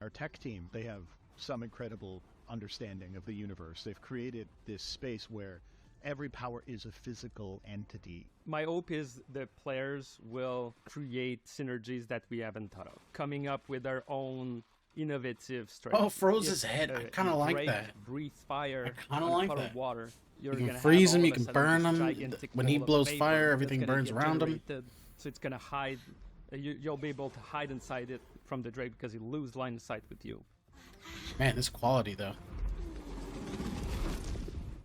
Our tech team, they have some incredible understanding of the universe. They've created this space where every power is a physical entity. My hope is the players will create synergies that we haven't thought of, coming up with their own innovative strategies. Oh, froze his head. I kind of like that. Breathe fire. I kind of like pot that. Of water. You You're can gonna freeze have him, all you of a can sudden burn this him. gigantic When he ball of blows vapor fire, that's everything gonna burns get around him. generated. So it's going to hide. You'll be able to hide inside it from the Drake because he'll lose line of sight with you. Man, this quality though.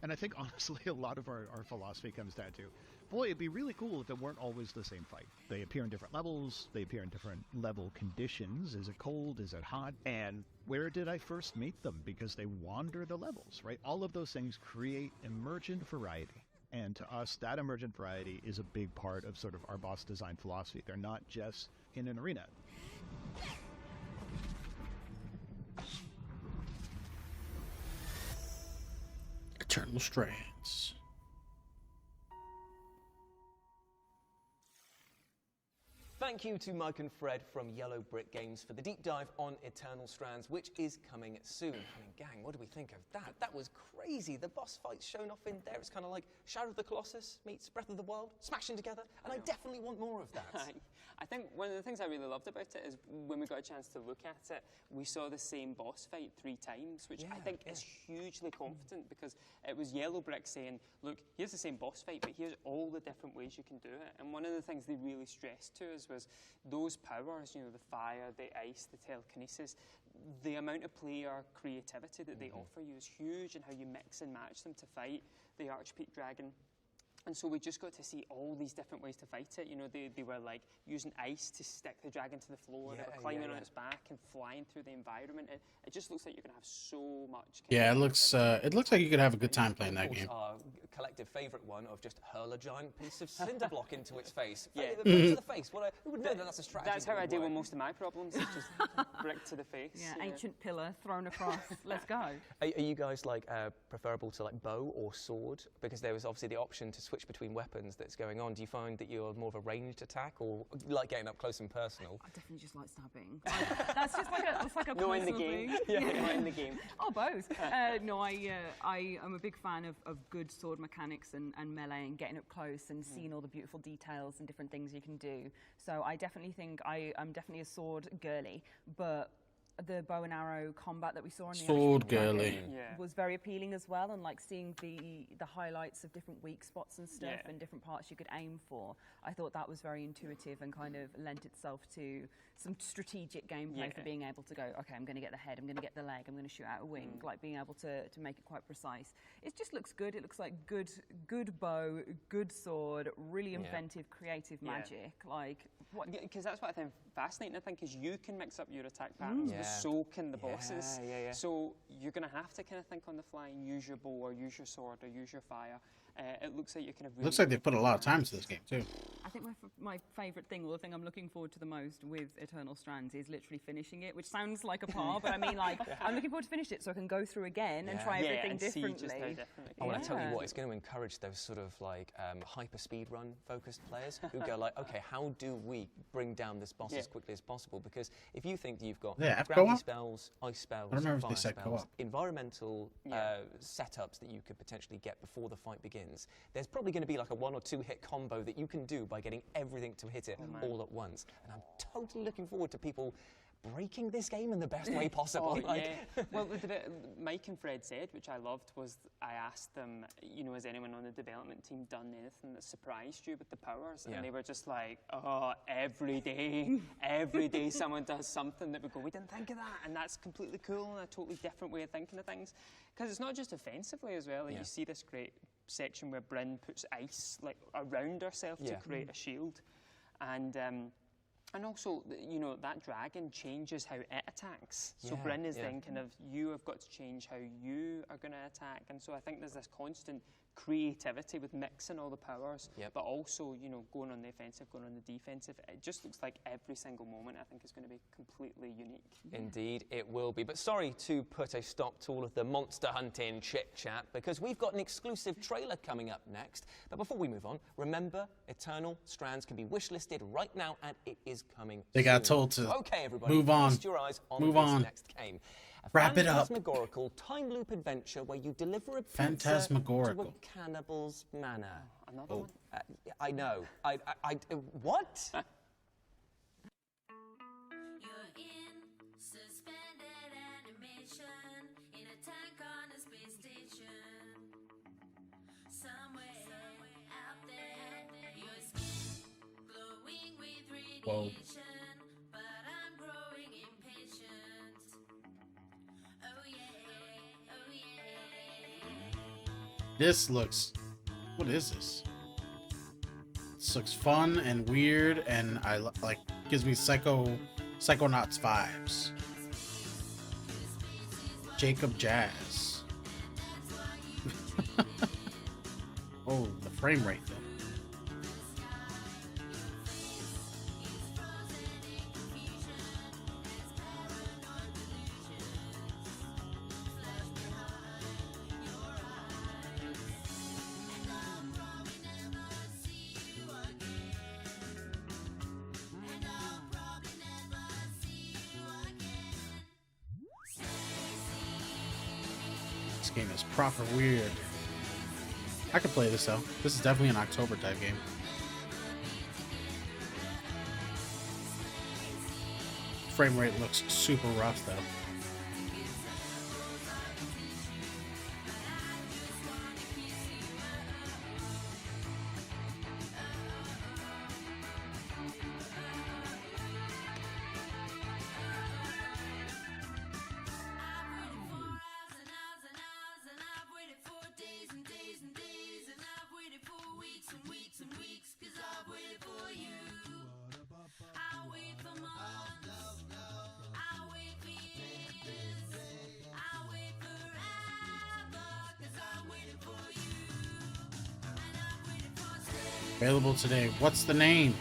And I think, honestly, a lot of our philosophy comes down to, boy, it'd be really cool if it weren't always the same fight. They appear in different levels, they appear in different level conditions. Is it cold? Is it hot? And where did I first meet them? Because they wander the levels, right? All of those things create emergent variety. And to us, that emergent variety is a big part of sort of our boss design philosophy. They're not just in an arena. Eternal Strands. Thank you to Mike and Fred from Yellow Brick Games for the deep dive on Eternal Strands, which is coming soon. I mean, gang, what do we think of that? That was crazy. The boss fights shown off in there. It's kind of like Shadow of the Colossus meets Breath of the Wild, smashing together, and I definitely want more of that. I think one of the things I really loved about it is when we got a chance to look at it, we saw the same boss fight 3 times, which I think is hugely confident because it was Yellow Brick saying, look, here's the same boss fight, but here's all the different ways you can do it. And one of the things they really stressed to us was those powers, you know, the fire, the ice, the telekinesis, the amount of player creativity that they offer you is huge, and how you mix and match them to fight the Archpeak Dragon. And so we just got to see all these different ways to fight it. You know, they were like using ice to stick the dragon to the floor. They were climbing on its back and flying through the environment. It just looks like you're going to have so much. Yeah, it looks like you could have a good time playing that game. Our collective favourite one of just hurl a giant piece of cinder block into its face. Yeah, to the face. Who would know that that's a strategy? That's how I deal with most of my problems. It's just brick to the face. Yeah, ancient pillar thrown across. Let's go. Are you guys like preferable to like bow or sword? Because there was obviously the option to switch switch between weapons that's going on? Do you find that you're more of a ranged attack, or you like getting up close and personal? I definitely just like stabbing. That's just like a No, in the personal game. thing. Yeah, not in the game. Oh, both. No, I am a big fan of good sword mechanics and melee and getting up close and seeing all the beautiful details and different things you can do. So I definitely think I'm definitely a sword girly, but the bow and arrow combat that we saw in the Sword actual girly. game was very appealing as well, and like seeing the highlights of different weak spots and stuff and different parts you could aim for. I thought that was very intuitive and kind of lent itself to some strategic gameplay for being able to go, okay, I'm going to get the head, I'm going to get the leg, I'm going to shoot out a wing, like being able to make it quite precise. It just looks good. It looks like good bow, good sword, really inventive, creative magic. Like what? Because that's what I find fascinating. I think is you can mix up your attack patterns, but so can the bosses. So you're going to have to kind of think on the fly and use your bow or use your sword or use your fire. It looks like you kind of. Really Looks like they put a lot of time into this game too. I think my favourite thing, or the thing I'm looking forward to the most with Eternal Strands, is literally finishing it, which sounds like a par, but I mean, like, I'm looking forward to finish it so I can go through again and try everything differently. I want to tell you what, it's going to encourage those sort of like hyper speed run focused players who go like, okay, how do we bring down this boss as quickly as possible? Because if you think you've got gravity spells, ice spells, fire spells, environmental setups that you could potentially get before the fight begins, there's probably going to be like a 1 or 2 hit combo that you can do by getting everything to hit it all at once. And I'm totally looking forward to people breaking this game in the best way possible. Well, the bit Mike and Fred said, which I loved, was I asked them, you know, has anyone on the development team done anything that surprised you with the powers? And they were just like, oh, every day someone does something that we go, we didn't think of that, and that's completely cool and a totally different way of thinking of things. Because it's not just offensively as well. Like you see this great section where Bryn puts ice like around herself to create a shield, and also, you know, that dragon changes how it attacks. So Bryn is then kind of, you have got to change how you are going to attack. And so I think there's this constant creativity with mixing all the powers, but also, you know, going on the offensive, going on the defensive. It just looks like every single moment, I think, is going to be completely unique. Indeed, it will be. But sorry to put a stop to all of the monster hunting chit-chat, because we've got an exclusive trailer coming up next. But before we move on, remember, Eternal Strands can be wishlisted right now, and it is coming They got told to move on. Feast your eyes on Move this on. next game. A Wrap it up. phantasmagorical time loop adventure where you deliver a pizza Phantasmagorical. to a cannibal's manor. Another one? I know. What? Whoa. This looks... What is this? This looks fun and weird, and like gives me Psychonauts vibes. Jacob Jazz. Oh, the frame rate though. This game is proper weird. I could play this though. This is definitely an October type game. Frame rate looks super rough though. Available today. What's the name?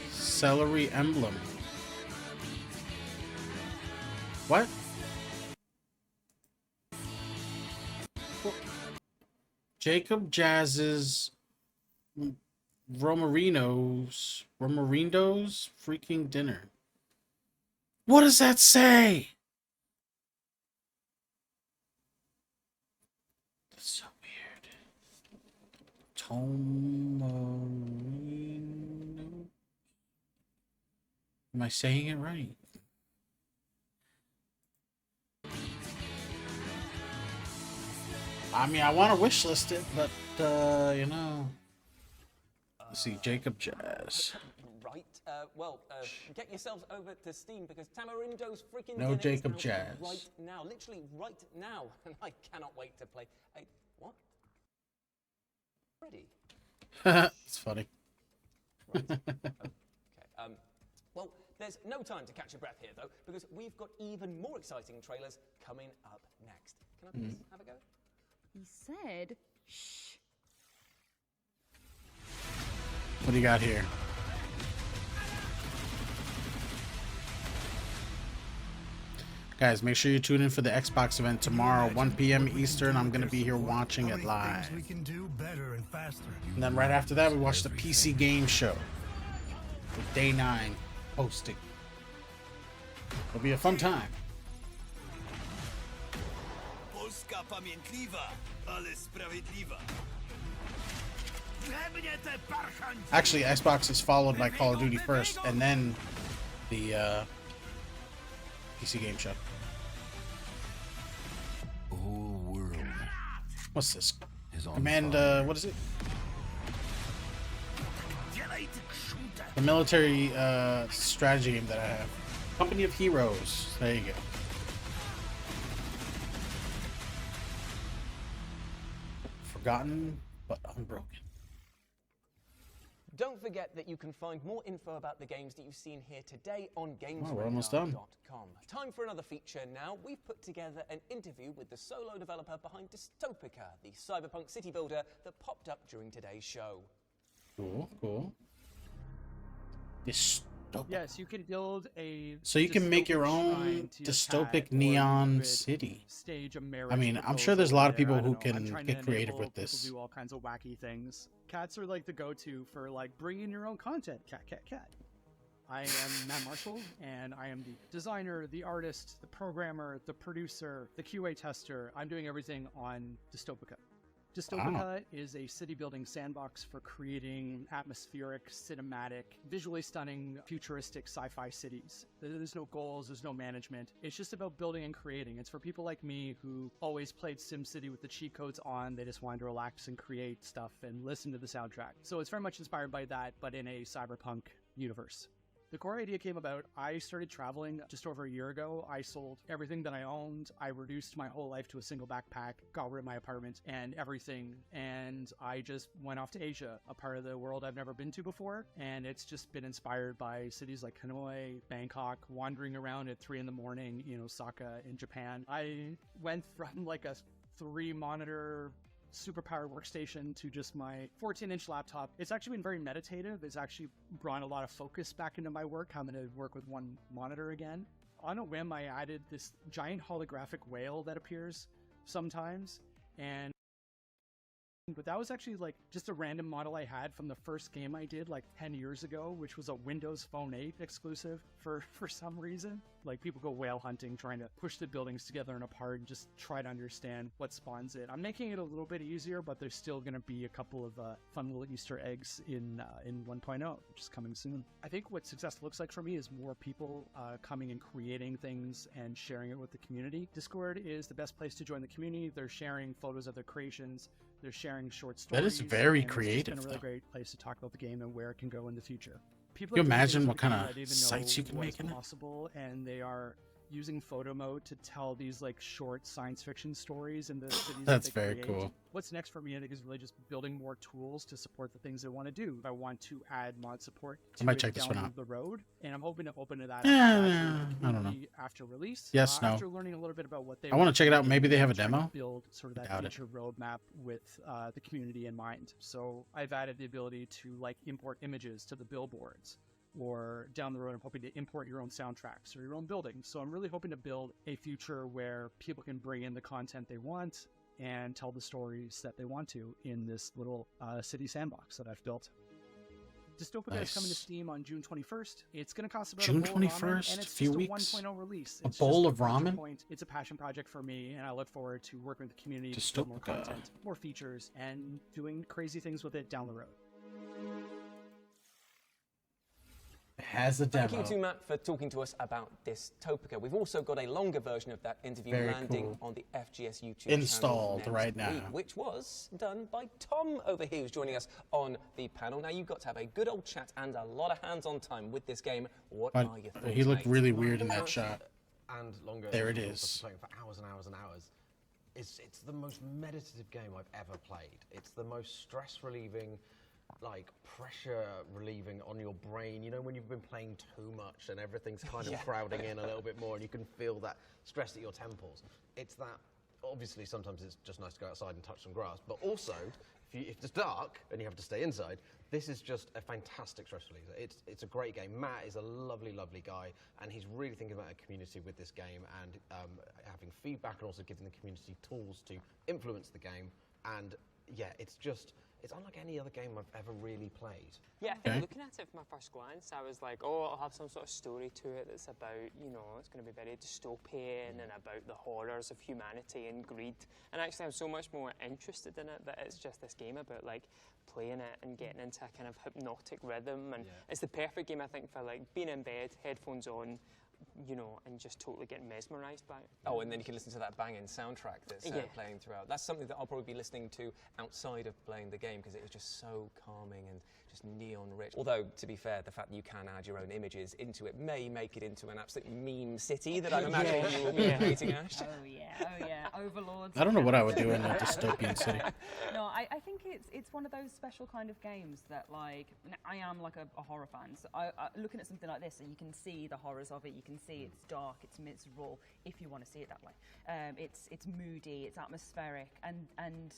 Celery Emblem. What? Jacob Jazz's Romarindo's freaking dinner. What does that say? That's so weird. Tomarino. Am I saying it right? I mean, I want to wish list it, but you know. Let's see, Jacob Jazz. Right. Get yourselves over to Steam because Tamarindo's freaking No dinner Jacob is out Jazz. right now, literally right now, and I cannot wait to play. Hey, what? Ready? It's funny. Right. Okay. Well, there's no time to catch your breath here though, because we've got even more exciting trailers coming up next. Can I please have a go? He said, shh. What do you got here? Guys, make sure you tune in for the Xbox event tomorrow, 1 p.m. Eastern. I'm going to be here watching it live. We can do better and faster. And then right after that, we watch the PC game show with Day 9 hosting. It'll be a fun time. Actually, Xbox is followed by Call of Duty first, and then the PC game show. The whole world. What's this? Is on Command, fire. what is it? The military strategy game that I have. Company of Heroes. There you go. Forgotten, but unbroken. Don't forget that you can find more info about the games that you've seen here today on we're almost done. GamesRadar.com. Time for another feature now. We've put together an interview with the solo developer behind Dystopica, the cyberpunk city builder that popped up during today's show. Cool, cool. Dystopic. Yes, you can build a. So you can make your dystopic own shrine to your dystopic cat, or you neon could city. Stage a marriage I mean, I'm sure proposal there's a lot of there. people I don't who know. I'm can trying to get creative enable with this. People do all kinds of wacky things. Cats are like the go-to for like bringing your own content. Cat. I am Matt Marshall, and I am the designer, the artist, the programmer, the producer, the QA tester. I'm doing everything on Dystopica. Dystopica is a city-building sandbox for creating atmospheric, cinematic, visually stunning, futuristic sci-fi cities. There's no goals, there's no management. It's just about building and creating. It's for people like me who always played SimCity with the cheat codes on. They just wanted to relax and create stuff and listen to the soundtrack. So it's very much inspired by that, but in a cyberpunk universe. The core idea came about, I started traveling just over a year ago. I sold everything that I owned. I reduced my whole life to a single backpack, got rid of my apartment and everything. And I just went off to Asia, a part of the world I've never been to before. And it's just been inspired by cities like Hanoi, Bangkok, wandering around at 3 a.m, in Osaka in Japan. I went from like a 3-monitor superpowered workstation to just my 14-inch laptop. It's actually been very meditative. It's actually brought a lot of focus back into my work. I'm going to work with one monitor again. On a whim, I added this giant holographic whale that appears sometimes, but that was actually like just a random model I had from the first game I did like 10 years ago, which was a Windows Phone 8 exclusive for some reason. Like people go whale hunting, trying to push the buildings together and apart and just try to understand what spawns it. I'm making it a little bit easier, but there's still going to be a couple of fun little Easter eggs in 1.0, which is coming soon. I think what success looks like for me is more people coming and creating things and sharing it with the community. Discord is the best place to join the community. They're sharing photos of their creations. They're sharing short stories. That is very and creative, It's been a really though. great place to talk about the game and where it can go in the future. People Can you are doing imagine things what with the game kind of that I didn't sites know you can was make in it? possible, and they are using photo mode to tell these like short science fiction stories in the cities That's that they very create. cool. What's next for me, I think, is really just building more tools to support the things I want to do. I want to add mod support I to might it check this one down out. the road, and I'm hoping to open to that Yeah, I don't know. after release. Yes, no. After learning a little bit about what they I wanna want check it to out. do, Maybe they have a I'm trying to demo? build sort of I that doubt it. future roadmap with the community in mind. So I've added the ability to like import images to the billboards, or down the road I'm hoping to import your own soundtracks or your own buildings. So I'm really hoping to build a future where people can bring in the content they want, and tell the stories that they want to in this little city sandbox that I've built. Dystopica is coming to Steam on June 21st. It's going to cost about June a bowl of ramen, 21st, and it's few just weeks. a 1.0 release. A It's bowl just of a feature ramen? point. It's a passion project for me, and I look forward to working with the community to build more Dystopica. content, more features, and doing crazy things with it down the road. It has a demo. Thank you to Matt for talking to us about Dystopica. We've also got a longer version of that interview Very landing cool. on the FGS YouTube Installed channel right next now. week, which was done by Tom over here, who's joining us on the panel. Now, you've got to have a good old chat and a lot of hands-on time with this game. What But are your thoughts, he looked mate? really weird in that shot. And longer. There it than is. Playing for hours and hours and hours. It's the most meditative game I've ever played. It's the most stress relieving, like pressure relieving on your brain. You know, when you've been playing too much and everything's kind of crowding in a little bit more, and you can feel that stress at your temples. It's that. Obviously, sometimes it's just nice to go outside and touch some grass, but also if it's dark and you have to stay inside, this is just a fantastic stress reliever. It's a great game. Matt is a lovely, lovely guy, and he's really thinking about a community with this game and having feedback and also giving the community tools to influence the game. And yeah, it's unlike any other game I've ever really played. Yeah, I think looking at it from my first glance, I was like, oh, it'll have some sort of story to it that's about, you know, it's going to be very dystopian and about the horrors of humanity and greed. And actually, I'm so much more interested in it that it's just this game about, like, playing it and getting into a kind of hypnotic rhythm. And it's the perfect game, I think, for, like, being in bed, headphones on, you know, and just totally getting mesmerised by it. Oh, and then you can listen to that banging soundtrack that's playing throughout. That's something that I'll probably be listening to outside of playing the game because it is just so calming and just neon rich. Although, to be fair, the fact that you can add your own images into it may make it into an absolute meme city that I'm imagining you will be creating, Ash. Oh yeah, overlords. I don't know what I would do in a dystopian city. No, I think it's one of those special kind of games that, like, I am like a horror fan, so I looking at something like this and you can see the horrors of it, you can see it's dark, it's miserable, if you want to see it that way. It's moody, it's atmospheric, and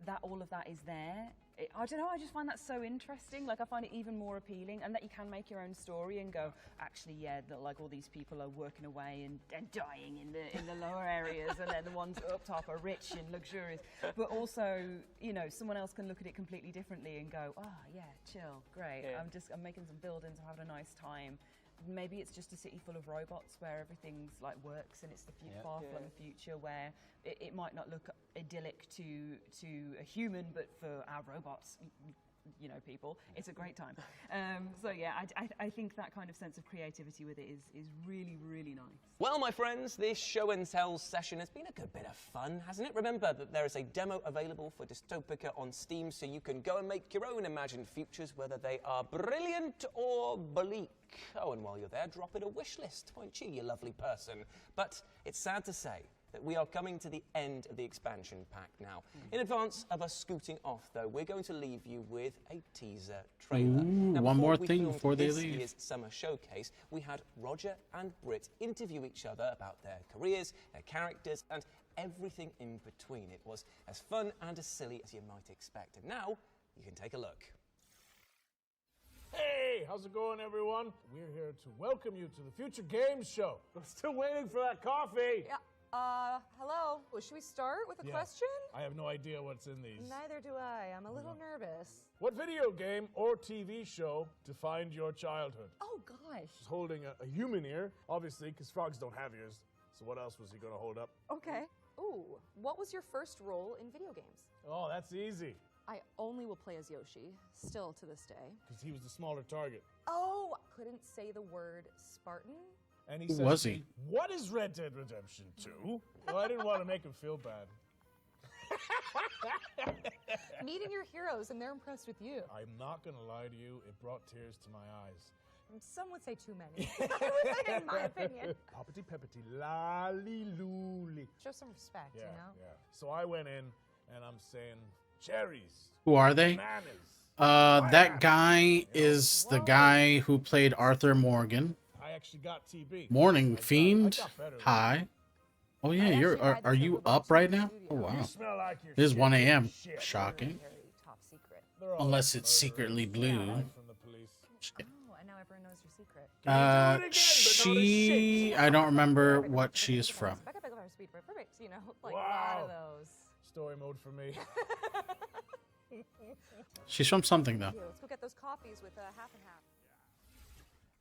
that all of that is there. I don't know, I just find that so interesting. Like, I find it even more appealing, and that you can make your own story and go, actually, yeah, that, like, all these people are working away and dying in the lower areas, and then the ones up top are rich and luxurious. But also, you know, someone else can look at it completely differently and go, oh yeah, chill, great. Yeah. I'm making some buildings, I'm having a nice time. Maybe it's just a city full of robots where everything's like works, and it's the far-flung future where it might not look idyllic to a human, but for our robots, you know, people, it's a great time. So yeah, I think that kind of sense of creativity with it is really, really nice. Well, my friends, this show and tell session has been a good bit of fun, hasn't it? Remember that there is a demo available for Dystopica on Steam, so you can go and make your own imagined futures, whether they are brilliant or bleak. Oh, and while you're there, drop it a wish list, won't you, you lovely person? But it's sad to say that we are coming to the end of the expansion pack now. In advance of us scooting off, though, we're going to leave you with a teaser trailer. Now, one more we thing filmed before they this leave. year's summer showcase, we had Roger and Britt interview each other about their careers, their characters, and everything in between. It was as fun and as silly as you might expect. And now, you can take a look. Hey, how's it going, everyone? We're here to welcome you to the Future Games Show. I'm still waiting for that coffee. Yeah. Hello. Well, should we start with a question? I have no idea what's in these. Neither do I. I'm a little nervous. What video game or TV show defined your childhood? Oh, gosh. He's holding a human ear, obviously, because frogs don't have ears. So what else was he going to hold up? Okay. Ooh, what was your first role in video games? Oh, that's easy. I only will play as Yoshi, still to this day. Because he was the smaller target. Oh, couldn't say the word Spartan. And he Who said, was he? What is Red Dead Redemption 2? Well, I didn't want to make him feel bad. Meeting your heroes and they're impressed with you. I'm not going to lie to you, it brought tears to my eyes. Some would say too many, I would say, in my opinion. Poppity peppity, lolly looly. Show some respect, you know? Yeah. So I went in and I'm saying, cherries. Who are they? Bananas. That guy is the guy who played Arthur Morgan. I actually got TB. Morning Fiend. Hi. Oh yeah, are you up right now? Oh wow. It is 1 a.m. Shocking. Top secret. Unless it's secretly blue. Oh, and now everyone knows your secret. I don't remember what she is from. Back up, speed, perfect. You know, like a lot of those. story mode for me. She's from something, though. Let's go get those coffees with half and half.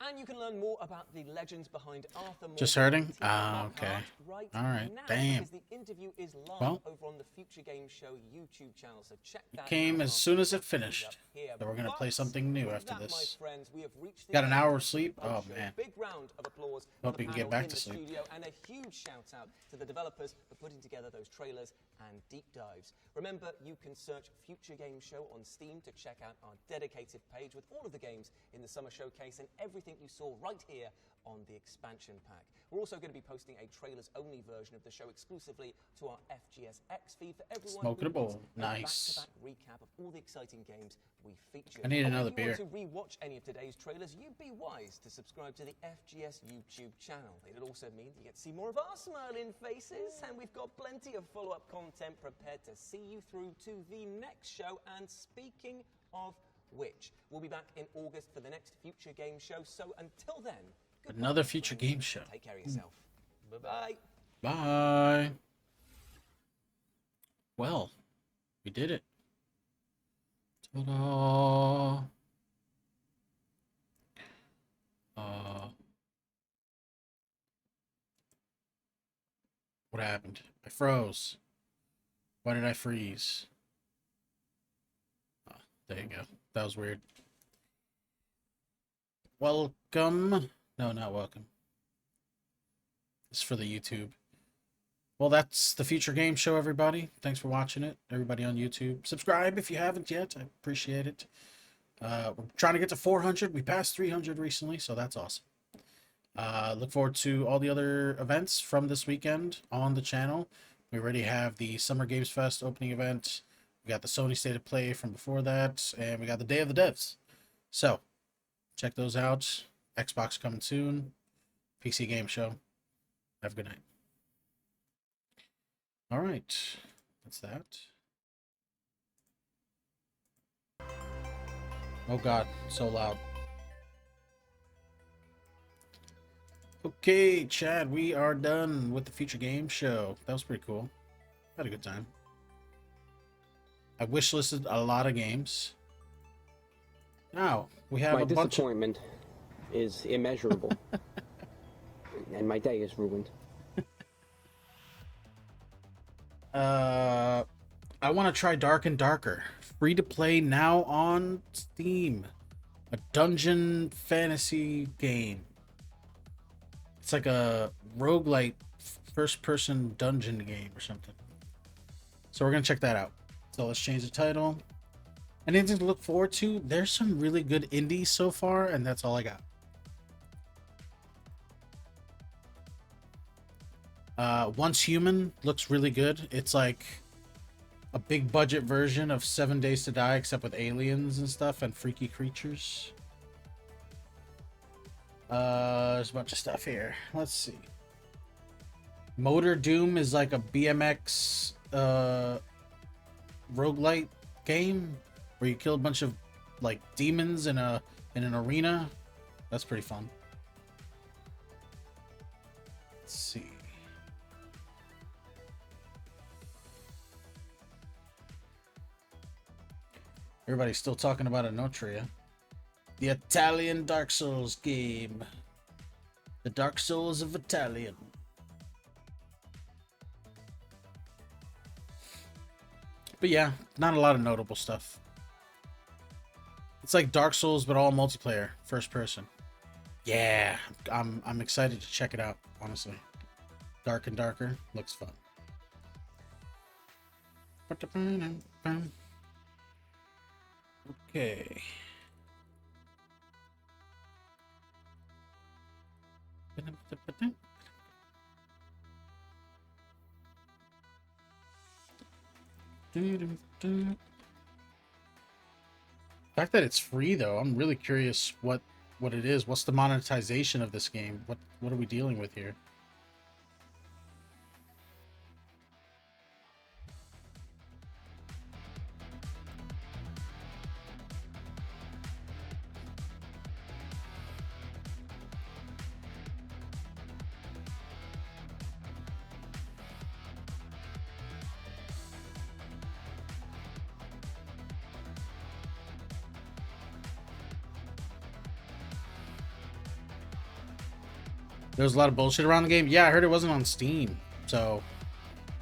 And you can learn more about the legends behind Arthur Morgan. Just hurting? Ah, okay. Right All right. now, Damn. because the interview is live Well, over on the Future Game Show YouTube channel, so check it that came out as soon as it after finished. here. So we're gonna But play something new with after that, my this. friends, we have reached the Got an end hour of of sleep? the Oh show. man. Big round of applause Hope for you the can get panel back in to the sleep. studio, and a huge shout out to the developers for putting together those trailers and deep dives. Remember, you can search Future Game Show on Steam to check out our dedicated page with all of the games in the summer showcase and everything you saw right here on the expansion pack. We're also going to be posting a trailers-only version of the show exclusively to our FGSX feed for everyone. Smoking a who wants bowl. Nice. back-to-back recap of all the exciting games we featured. I need And another if you beer. want to re-watch any of today's trailers, you'd be wise to subscribe to the FGS YouTube channel. It'll also mean you get to see more of our smiling faces, and we've got plenty of follow-up content prepared to see you through to the next show. And speaking of which, we'll be back in August for the next Future Game Show. So until then, goodbye, Another Future friends. Game Show. Take care of yourself. Bye-bye. Bye. Well, we did it. Ta-da. What happened? I froze. Why did I freeze? Oh, there you go. That was weird. Welcome. No, not welcome. It's for the YouTube. Well, that's the Future Game Show, everybody. Thanks for watching it. Everybody on YouTube. Subscribe if you haven't yet. I appreciate it. We're trying to get to 400. We passed 300 recently, so that's awesome. Look forward to all the other events from this weekend on the channel. We already have the Summer Games Fest opening event. We got the Sony State of Play from before that, and we got the Day of the Devs. So, check those out. Xbox coming soon. PC Game Show. Have a good night. All right, that's that. Oh God, so loud. Okay, Chad, we are done with the Future Game Show. That was pretty cool. Had a good time. I wishlisted a lot of games. Now, we have my a bunch of... disappointment is immeasurable. And my day is ruined. I want to try Dark and Darker. Free to play now on Steam. A dungeon fantasy game. It's like a roguelite first-person dungeon game or something. So we're going to check that out. So let's change the title. Anything to look forward to? There's some really good indies so far, and that's all I got. Once Human looks really good. It's like a big budget version of 7 Days to Die, except with aliens and stuff and freaky creatures. There's a bunch of stuff here. Let's see. Motor Doom is like a BMX roguelite game where you kill a bunch of like demons in an arena. That's pretty fun. Let's see. Everybody's still talking about Anotria. The Italian Dark Souls game. The Dark Souls of Italian. But yeah, not a lot of notable stuff. It's like Dark Souls, but all multiplayer, first person. Yeah, I'm excited to check it out, honestly. Dark and Darker looks fun. Okay. The fact that it's free, though, I'm really curious what it is. What's the monetization of this game? What are we dealing with here? There was a lot of bullshit around the game. Yeah, I heard it wasn't on Steam, so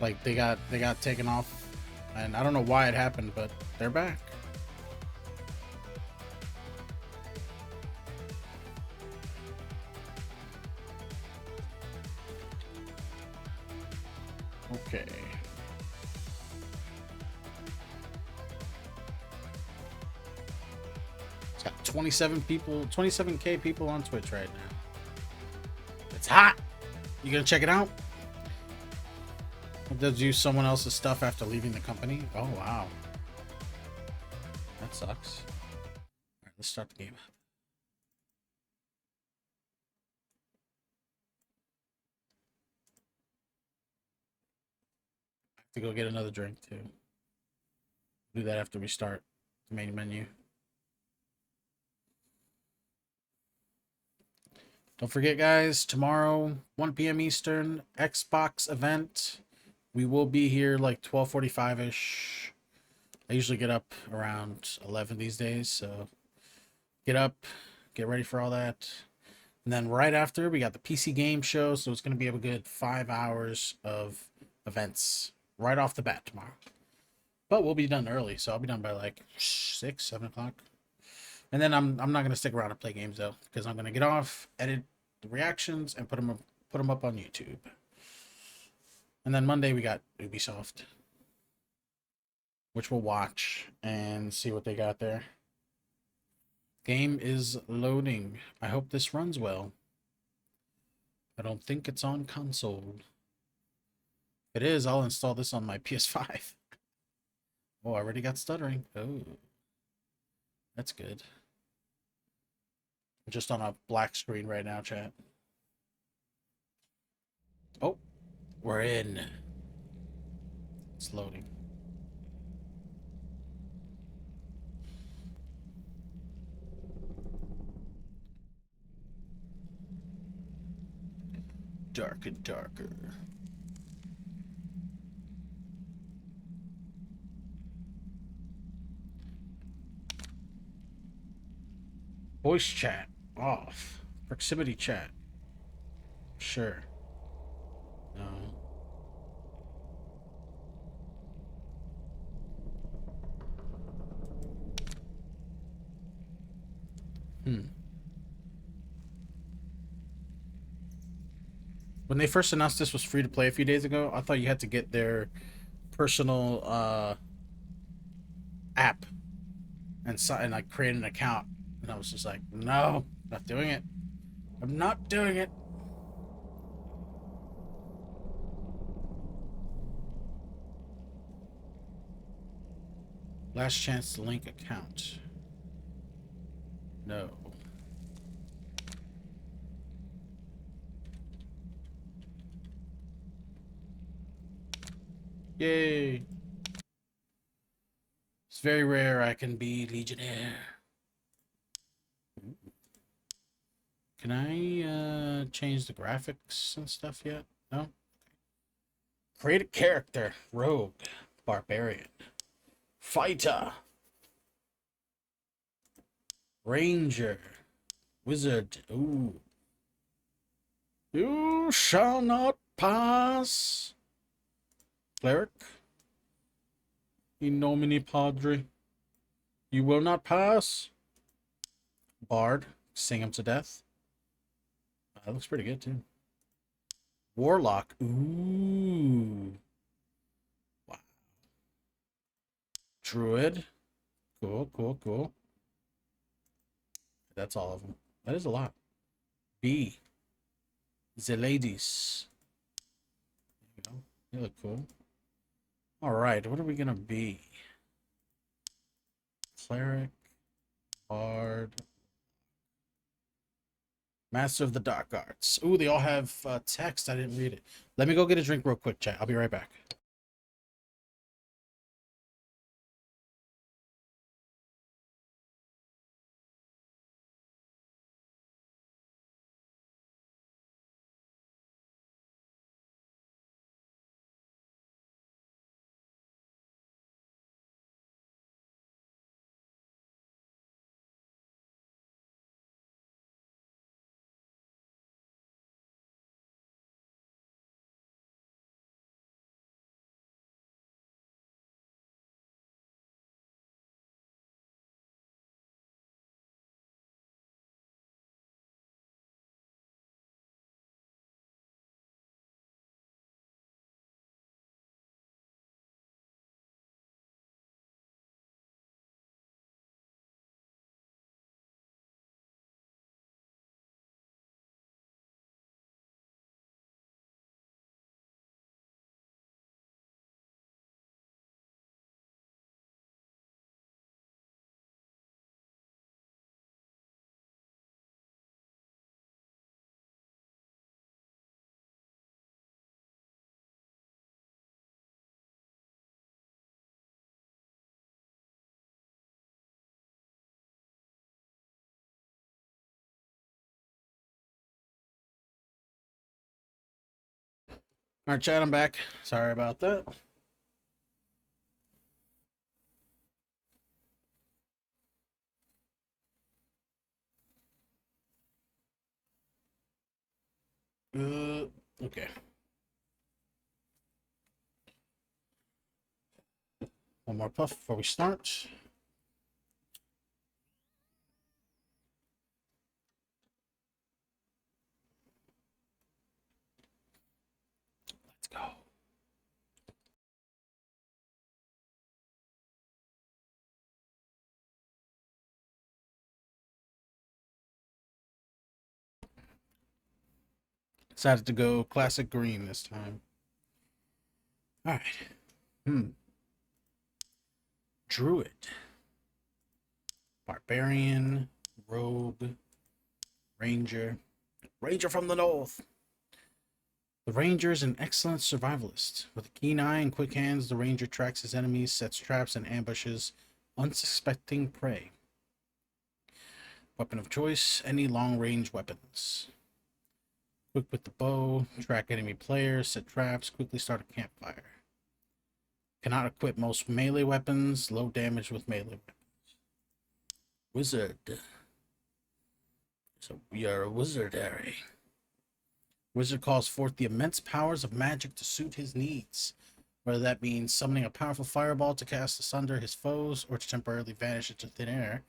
like they got taken off, and I don't know why it happened, but they're back. Okay. It's got 27K people on Twitch right now. It's hot. You gonna check it out? It does use someone else's stuff after leaving the company. Oh wow, that sucks. All right, let's start the game. I have to go get another drink too. Do that after we start the main menu. Don't forget, guys, tomorrow, 1 p.m. Eastern, Xbox event. We will be here like 12:45-ish. I usually get up around 11 these days, so get up, get ready for all that. And then right after, we got the PC game show, so it's going to be a good 5 hours of events right off the bat tomorrow. But we'll be done early, so I'll be done by like 6, 7 o'clock. And then I'm not going to stick around and play games, though, because I'm going to get off, edit the reactions, and put them up on YouTube. And then Monday, we got Ubisoft, which we'll watch and see what they got there. Game is loading. I hope this runs well. I don't think it's on console. If it is, I'll install this on my PS5. Oh, I already got stuttering. Oh, that's good. I'm just on a black screen right now, chat. Oh, we're in. It's loading. Dark and darker. Voice chat off. Proximity chat. Sure. No. When they first announced this was free to play a few days ago, I thought you had to get their personal app and like create an account. And I was just like, no, not doing it. I'm not doing it. Last chance to link account. No. Yay. It's very rare I can be Legionnaire. Can I change the graphics and stuff yet? No? Create a character. Rogue. Barbarian. Fighter. Ranger. Wizard. Ooh. You shall not pass. Cleric. In nomine Padre. You will not pass. Bard. Sing him to death. That looks pretty good, too. Warlock. Ooh. Wow. Druid. Cool, cool, cool. That's all of them. That is a lot. B. The ladies. There you go. They look cool. All right, what are we gonna be? Cleric, Bard, Master of the Dark Arts. Ooh, they all have text. I didn't read it. Let me go get a drink real quick, chat. I'll be right back. All right, chat, I'm back. Sorry about that. Okay. One more puff before we start. Let's go. Decided to go classic green this time. All right. Druid. Barbarian. Rogue. Ranger. Ranger from the north. The Ranger is an excellent survivalist. With a keen eye and quick hands, the Ranger tracks his enemies, sets traps, and ambushes unsuspecting prey. Weapon of choice, any long-range weapons. Quick with the bow, track enemy players, set traps, quickly start a campfire. Cannot equip most melee weapons, low damage with melee weapons. Wizard. So we are a wizardary. Wizard calls forth the immense powers of magic to suit his needs, whether that means summoning a powerful fireball to cast asunder his foes or to temporarily vanish into thin air.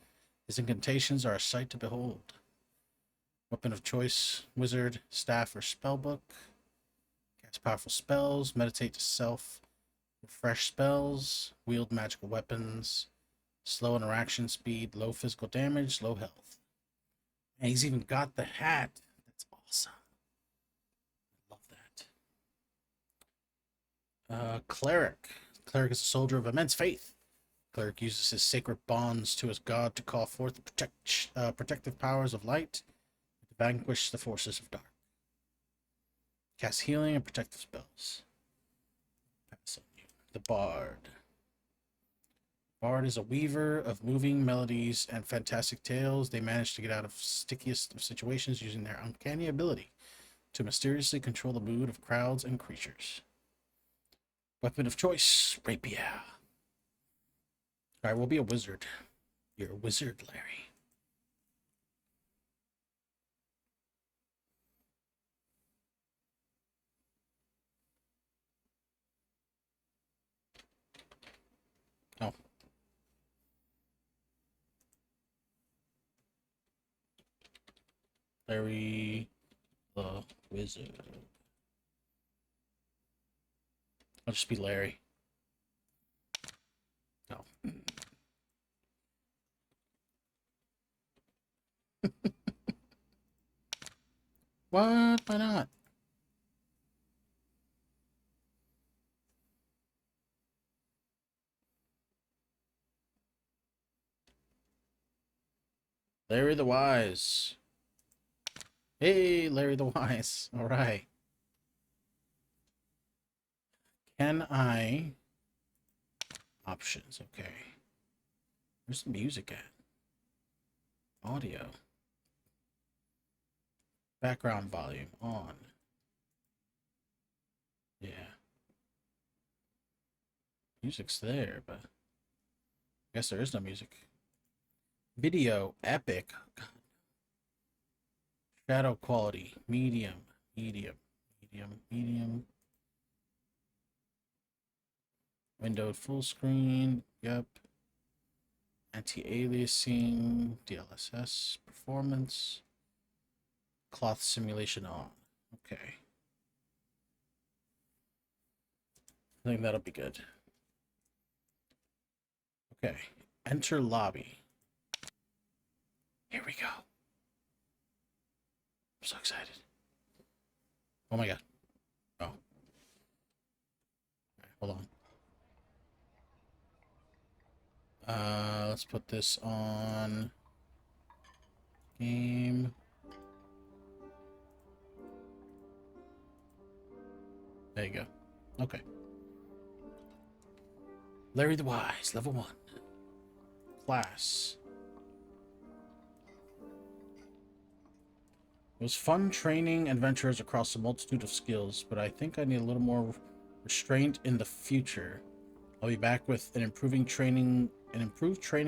His incantations are a sight to behold. Weapon of choice, wizard, staff, or spellbook. Cast powerful spells, meditate to self, refresh spells, wield magical weapons, slow interaction speed, low physical damage, low health. And he's even got the hat. That's awesome. Love that. Cleric. Cleric is a soldier of immense faith. Cleric uses his sacred bonds to his god to call forth the protective powers of light to vanquish the forces of dark. Cast healing and protective spells. The Bard. Bard is a weaver of moving melodies and fantastic tales. They manage to get out of stickiest of situations using their uncanny ability to mysteriously control the mood of crowds and creatures. Weapon of choice, rapier. All right, we'll be a wizard. You're a wizard, Larry. Oh. Larry the wizard. I'll just be Larry. No. What? Why not? Larry the Wise. Hey, Larry the Wise. All right. Can I... Options, okay. Where's the music at? Audio. Background volume on. Yeah. Music's there, but I guess there is no music. Video, epic. God. Shadow quality, medium, medium, medium, medium. Windowed full screen, yep. Anti-aliasing, DLSS, performance. Cloth simulation on. Okay. I think that'll be good. Okay. Enter lobby. Here we go. I'm so excited. Oh my god. Oh. All right, hold on. Let's put this on game. There you go. Okay. Larry the Wise, level 1. Class. It was fun training adventurers across a multitude of skills, but I think I need a little more restraint in the future. I'll be back with an improved training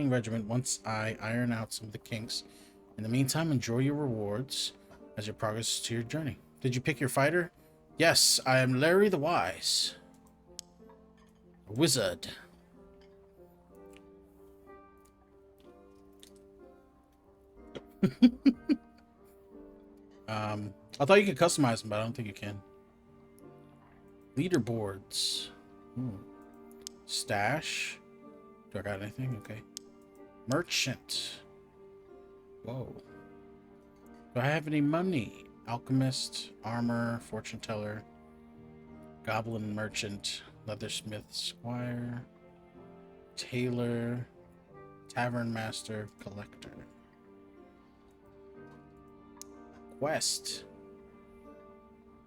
regimen once I iron out some of the kinks. In the meantime, enjoy your rewards as you progress to your journey. Did you pick your fighter? Yes, I am Larry the Wise. A wizard. I thought you could customize them, but I don't think you can. Leaderboards. Stash. Do I got anything? Okay. Merchant. Whoa. Do I have any money? Alchemist, armor, fortune teller, goblin merchant, leathersmith, squire, tailor, tavern master, collector. Quest.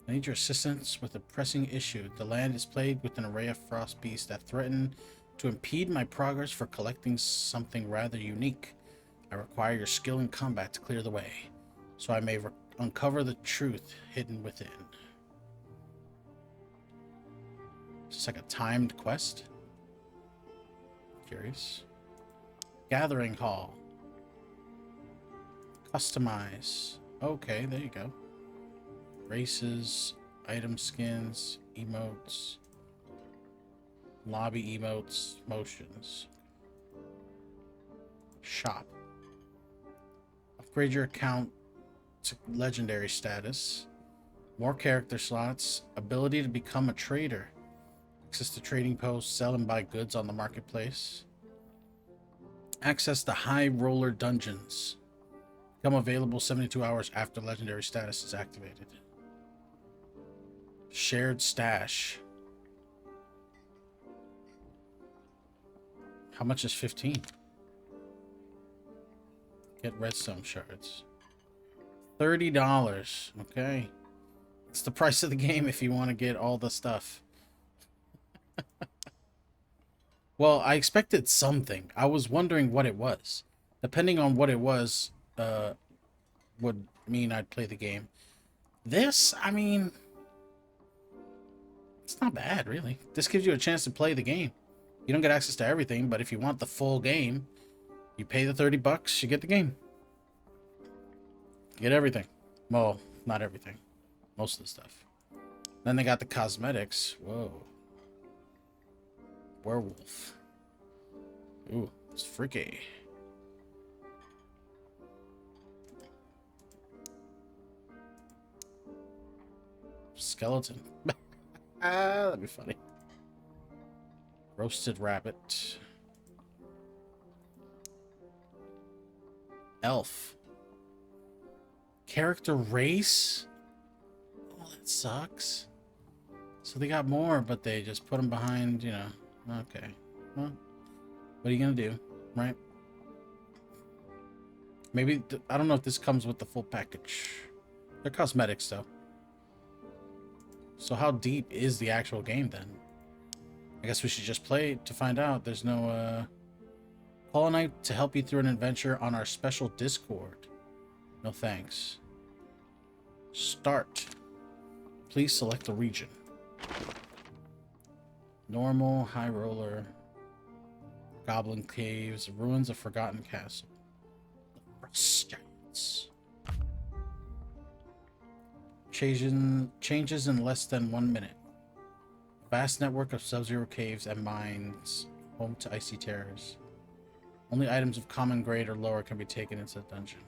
I need your assistance with a pressing issue. The land is plagued with an array of frost beasts that threaten to impede my progress for collecting something rather unique. I require your skill in combat to clear the way, so I may uncover the truth hidden within. It's like a timed quest. Curious. Gathering hall. Customize. Okay, there you go. Races, item skins, emotes, lobby emotes, motions. Shop. Upgrade your account to legendary status. More character slots. Ability to become a trader. Access to trading posts. Sell and buy goods on the marketplace. Access to high roller dungeons. Become available 72 hours after legendary status is activated. Shared stash. How much is 15? Get redstone shards. $30. Okay. It's the price of the game if you want to get all the stuff. Well, I expected something. I was wondering what it was. Depending on what it was, would mean I'd play the game. This, I mean, it's not bad, really. This gives you a chance to play the game. You don't get access to everything, but if you want the full game, you pay the $30, you get the game. You get everything. Well, not everything. Most of the stuff. Then they got the cosmetics. Whoa. Werewolf. Ooh, it's freaky. Skeleton. That'd be funny. Roasted rabbit. Elf. Character race? Oh, that sucks. So they got more, but they just put them behind, you know. Okay. Well, what are you gonna do, right? Maybe, I don't know if this comes with the full package. They're cosmetics, though. So how deep is the actual game, then? I guess we should just play to find out. There's no, Call a knight to help you through an adventure on our special Discord. No thanks. Start. Please select a region. Normal, high roller, goblin caves, ruins of forgotten castle. Frost giants. Changes in less than 1 minute. Vast network of sub-zero caves and mines, home to icy terrors. Only items of common grade or lower can be taken into the dungeon.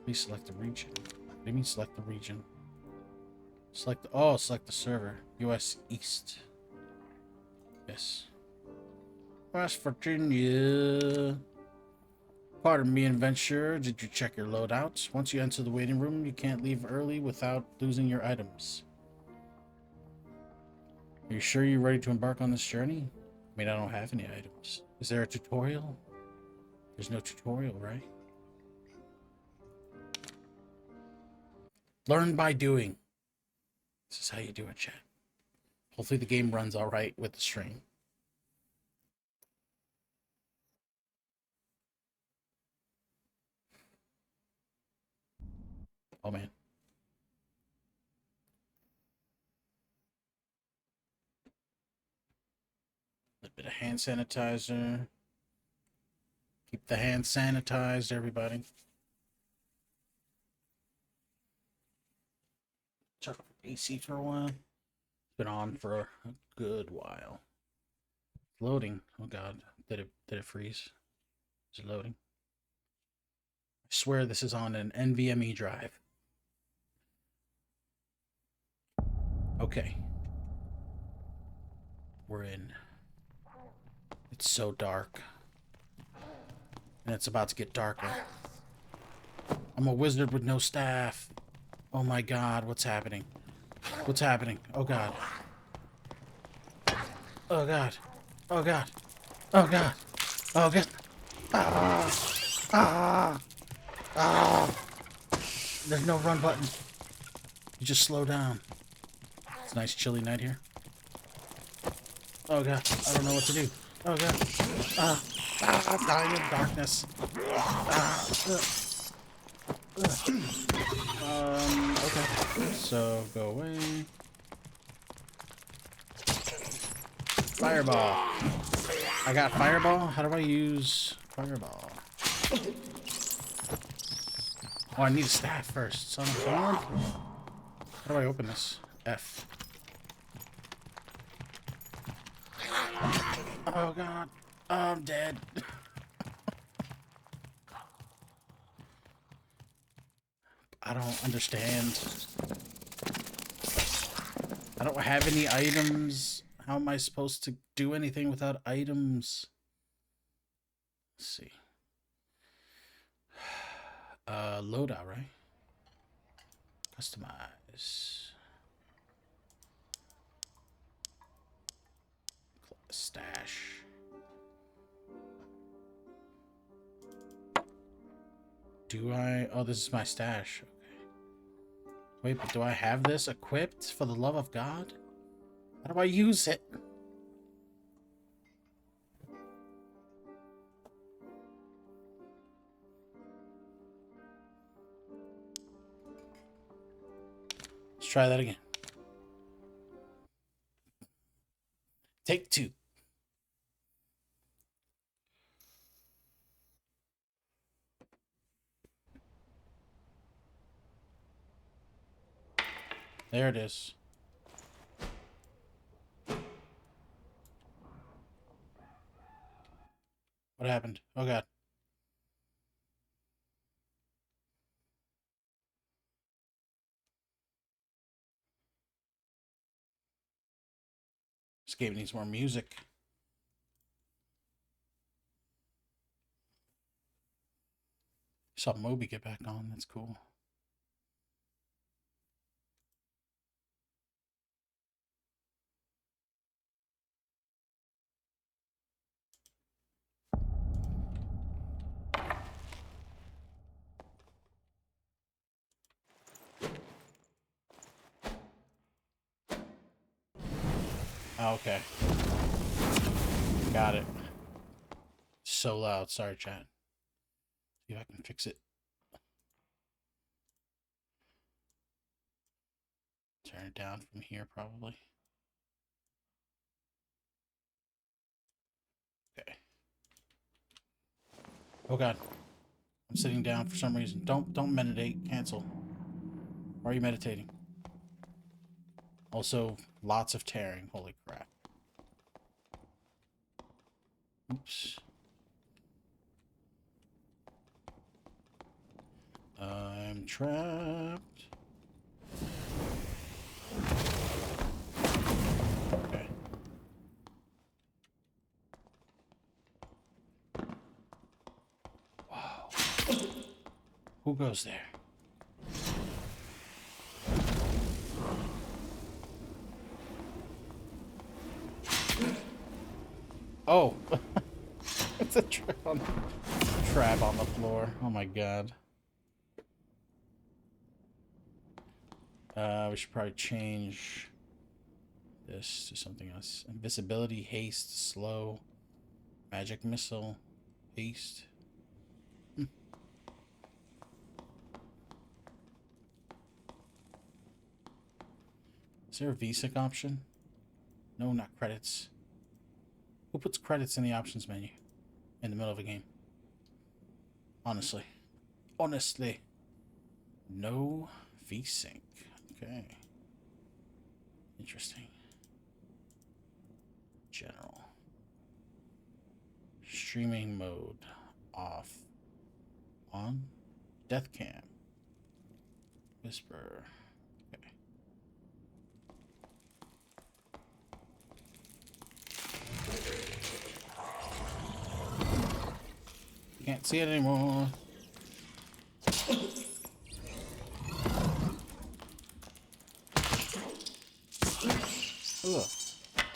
Please select the region. What do you mean select the region? Select the, select the server. US East. Yes. West Virginia. Pardon me, adventurer. Did you check your loadouts? Once you enter the waiting room, you can't leave early without losing your items. Are you sure you're ready to embark on this journey? I mean, I don't have any items. Is there a tutorial? There's no tutorial, right? Learn by doing. This is how you do it, chat. Hopefully the game runs all right with the stream. Oh man. A bit of hand sanitizer. Keep the hands sanitized, everybody. Turn off AC for a while. It's been on for a good while. Loading. Oh god. Did it freeze? Is it loading? I swear this is on an NVMe drive. Okay. We're in. It's so dark. And it's about to get darker. I'm a wizard with no staff. Oh my god, what's happening? What's happening? Oh god. Oh god. Oh god. Oh god. Oh god. Ah. Ah. Ah. There's no run button. You just slow down. It's a nice chilly night here. Oh god. I don't know what to do. Oh god. I'm dying in darkness. Okay. So go away. Fireball. I got fireball? How do I use fireball? Oh, I need a staff first. Son of a gun. How do I open this? F. Oh god. Oh, I'm dead. I don't understand. I don't have any items. How am I supposed to do anything without items? Let's see. Loadout, right? Customize. Stash. Do I? Oh, this is my stash. Okay. Wait, but do I have this equipped for the love of God? How do I use it? Let's try that again. Take two. There it is. What happened? Oh god. This game needs more music. Saw Moby get back on. That's cool. Oh, okay. Got it. So loud. Sorry, chat. See if I can fix it. Turn it down from here, probably. Okay. Oh god. I'm sitting down for some reason. Don't meditate. Cancel. Why are you meditating? Also, lots of tearing. Holy crap. Oops. I'm trapped. Okay. Wow. Who goes there? Oh. It's a trap on the floor. Oh my god. We should probably change this to something else. Invisibility, haste, slow, magic missile, haste. Is there a VSync option? No, not credits. Who puts credits in the options menu in the middle of a game? Honestly. Honestly. No VSync. Okay. Interesting. General. Streaming mode. Off. On. Death cam. Whisper. Okay. Can't see it anymore. Ugh.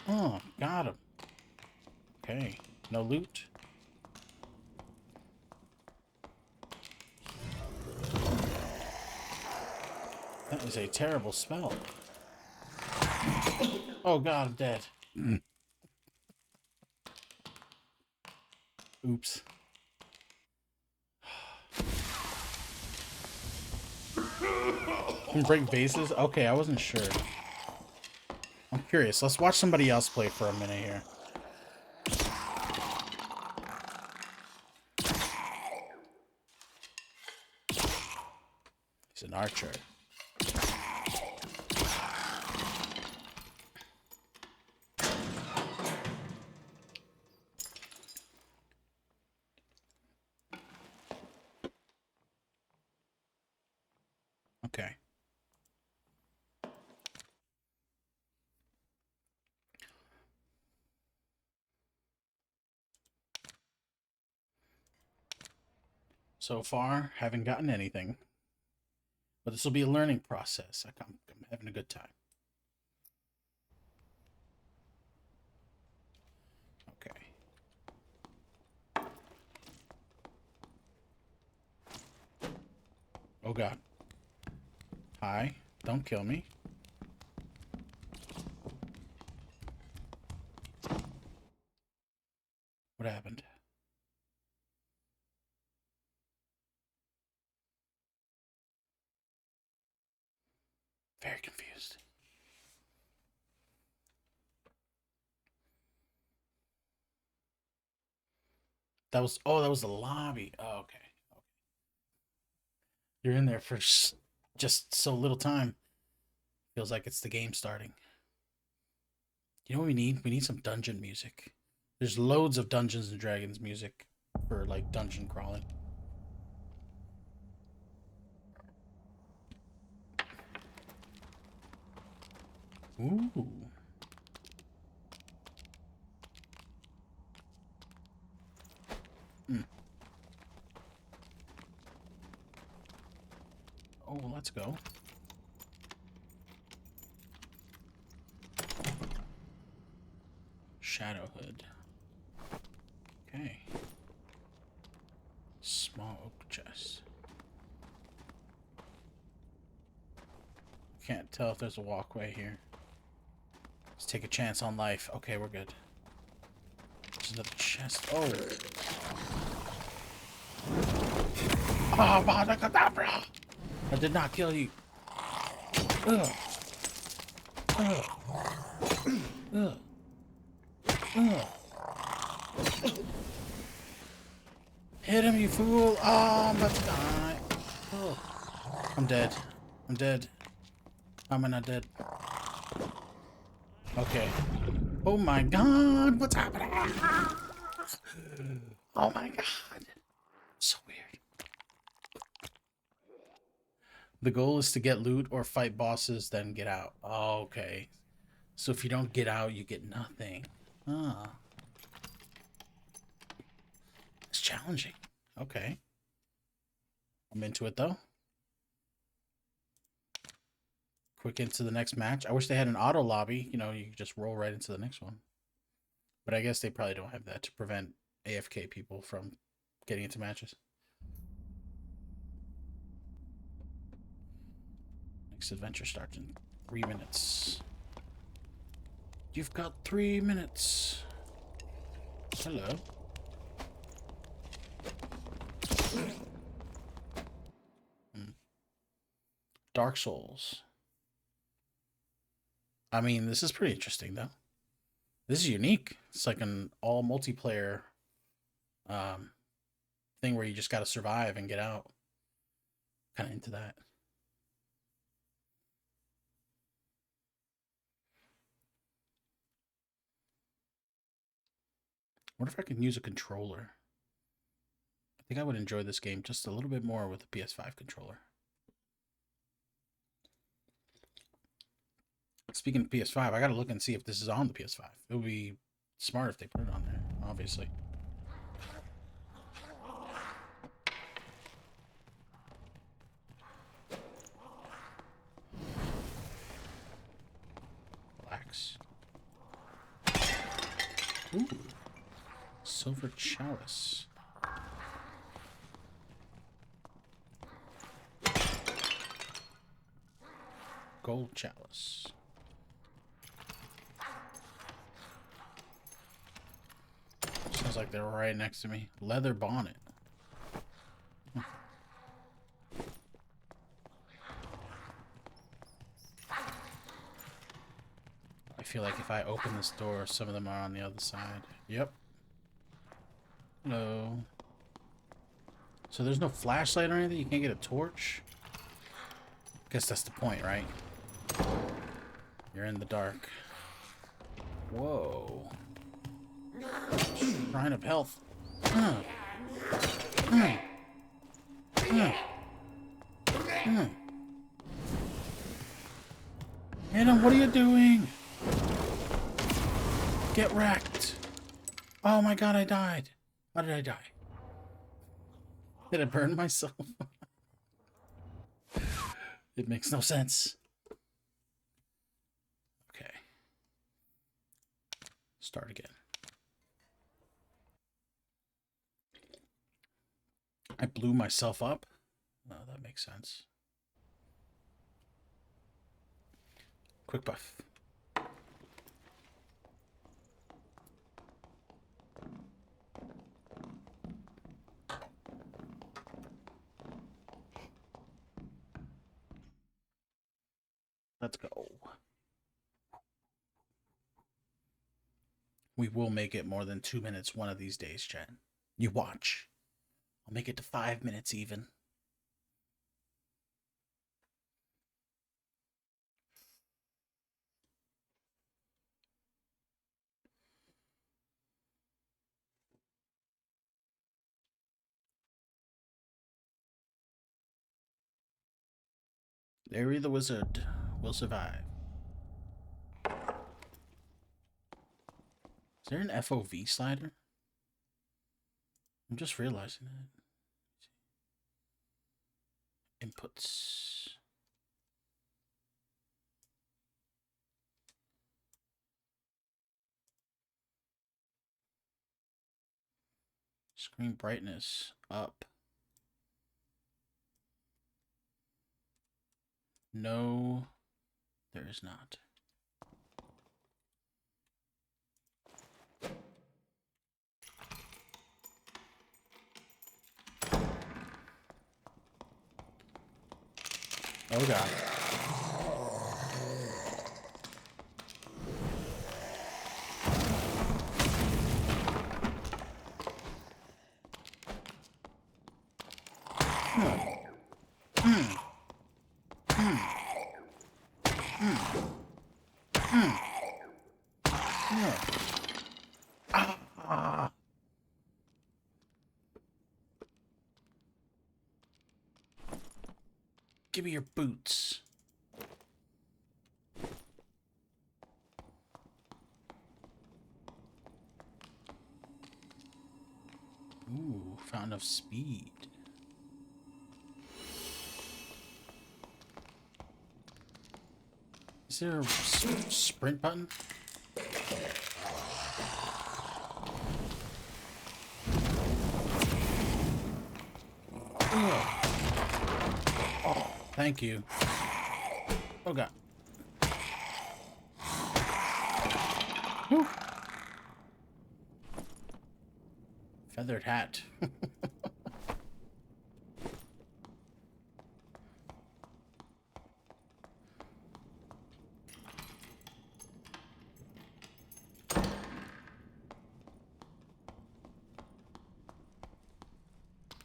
Oh, got him. Okay. No loot. That is a terrible spell. Oh god, I'm dead. Oops. Can break bases? Okay, I wasn't sure. I'm curious. Let's watch somebody else play for a minute here. He's an archer. Okay. So far, haven't gotten anything. But this will be a learning process. I'm having a good time. Okay. Oh god. Hi. Don't kill me. What happened? Very confused. That was, oh, that was the lobby. Oh, okay. You're in there for just so little time. Feels like it's the game starting. You know what we need? We need some dungeon music. There's loads of Dungeons and Dragons music for like dungeon crawling. Ooh. Oh, let's go. Shadow Hood. Okay. Small oak chest. Can't tell if there's a walkway here. Let's take a chance on life. Okay, we're good. There's another chest. Oh. Avada Kedavra! I did not kill you. Ugh. Ugh. Ugh. Ugh. Hit him, you fool! Oh, I'm about to die. Oh. I'm dead. I'm dead. How am I not dead? Okay. Oh my god, what's happening? Oh my god. So weird. The goal is to get loot or fight bosses, then get out. Oh, okay. So if you don't get out, you get nothing. Ah. It's challenging. Okay. I'm into it, though. Quick into the next match. I wish they had an auto lobby. You know, you could just roll right into the next one. But I guess they probably don't have that to prevent AFK people from getting into matches. Next adventure starts in 3 minutes. You've got 3 minutes. Hello. Dark Souls. I mean, this is pretty interesting, though. This is unique. It's like an all multiplayer thing where you just got to survive and get out. Kind of into that. I wonder if I can use a controller. I think I would enjoy this game just a little bit more with a PS5 controller. Speaking of PS5, I gotta look and see if this is on the PS5. It would be smart if they put it on there, obviously. Relax. Ooh. Silver chalice. Gold chalice. Sounds like they're right next to me. Leather bonnet. I feel like if I open this door, some of them are on the other side. Yep. Hello. So there's no flashlight or anything? You can't get a torch? Guess that's the point, right? You're in the dark. Whoa. Shrine of health. Adam, what are you doing? Get wrecked. Oh my god, I died. How did I die? Did I burn myself? It makes no sense. Okay. Start again. I blew myself up? Oh, that makes sense. Quick buff. Let's go. We will make it more than 2 minutes one of these days, Jen. You watch. I'll make it to 5 minutes even. Larry the Wizard will survive. Is there an FOV slider? I'm just realizing that. Inputs. Screen brightness up. No, there is not. Oh god. Give me your boots. Ooh, fountain of speed. Is there a sprint button? Oh, thank you. Oh god. Whew. Feathered hat.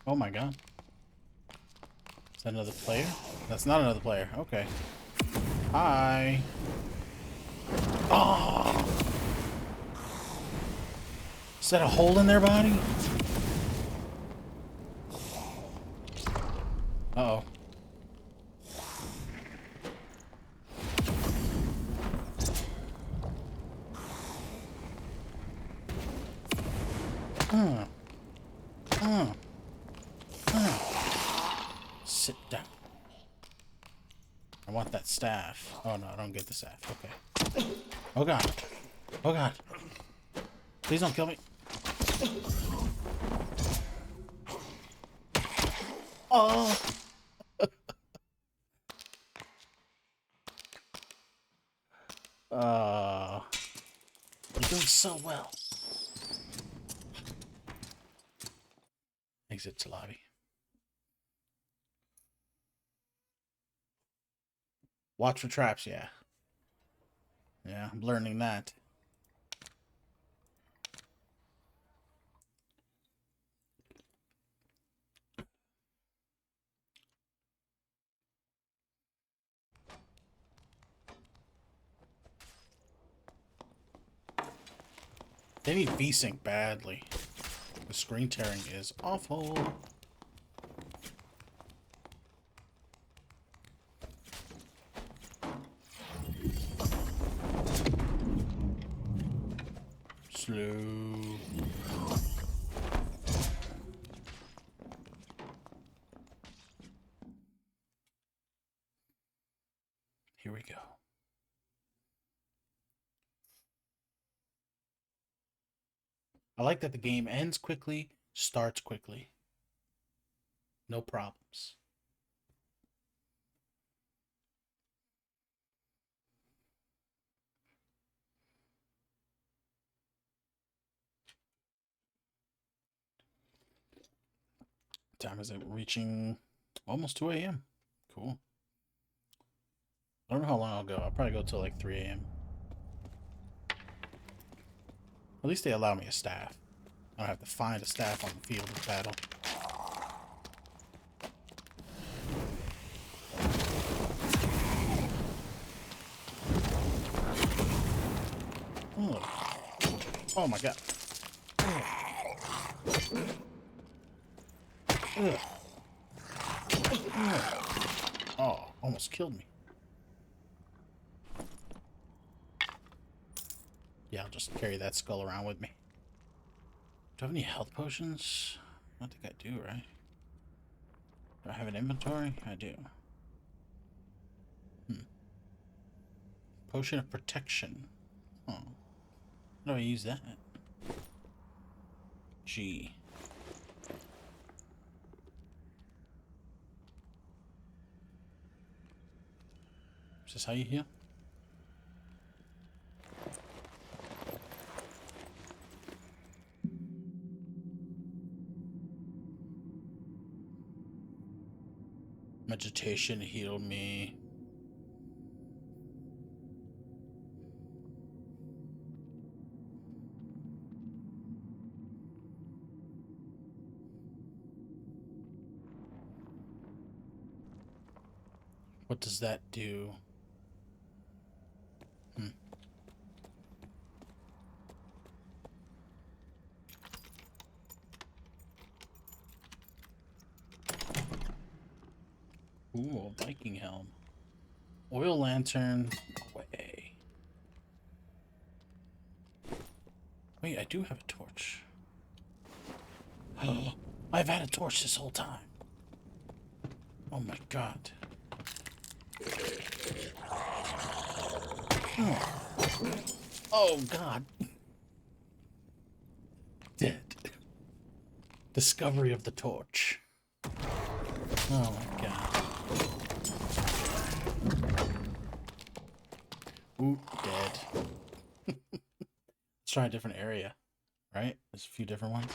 Oh my god. Is that another player? That's not another player. Okay. Hi. Oh! Is that a hole in their body? Uh-oh. Sit down. I want that staff. Oh no, I don't get the staff. Okay. Oh god. Oh god. Please don't kill me. Oh. You're doing so well. Exit to lobby. Watch for traps, yeah. Yeah, I'm learning that. They need V-Sync badly. The screen tearing is awful. Slow. Here we go. I like that the game ends quickly, starts quickly. No problems. Time is it reaching almost 2 a.m. Cool. I don't know how long I'll go. I'll probably go till like 3 a.m. At least they allow me a staff. I don't have to find a staff on the field of battle. Oh, oh my god. Ugh. Oh, almost killed me. Yeah, I'll just carry that skull around with me. Do I have any health potions? I don't think I do, right? Do I have an inventory? I do. Potion of protection. Oh. How do I use that? G. Is this how you heal? Meditation healed me. What does that do? Ooh, a Viking helm. Oil lantern away. Wait, I do have a torch. Oh, I've had a torch this whole time. Oh my god. Oh, oh god. Dead. Discovery of the torch. Oh my god. Ooh, dead. Let's try a different area. Right? There's a few different ones.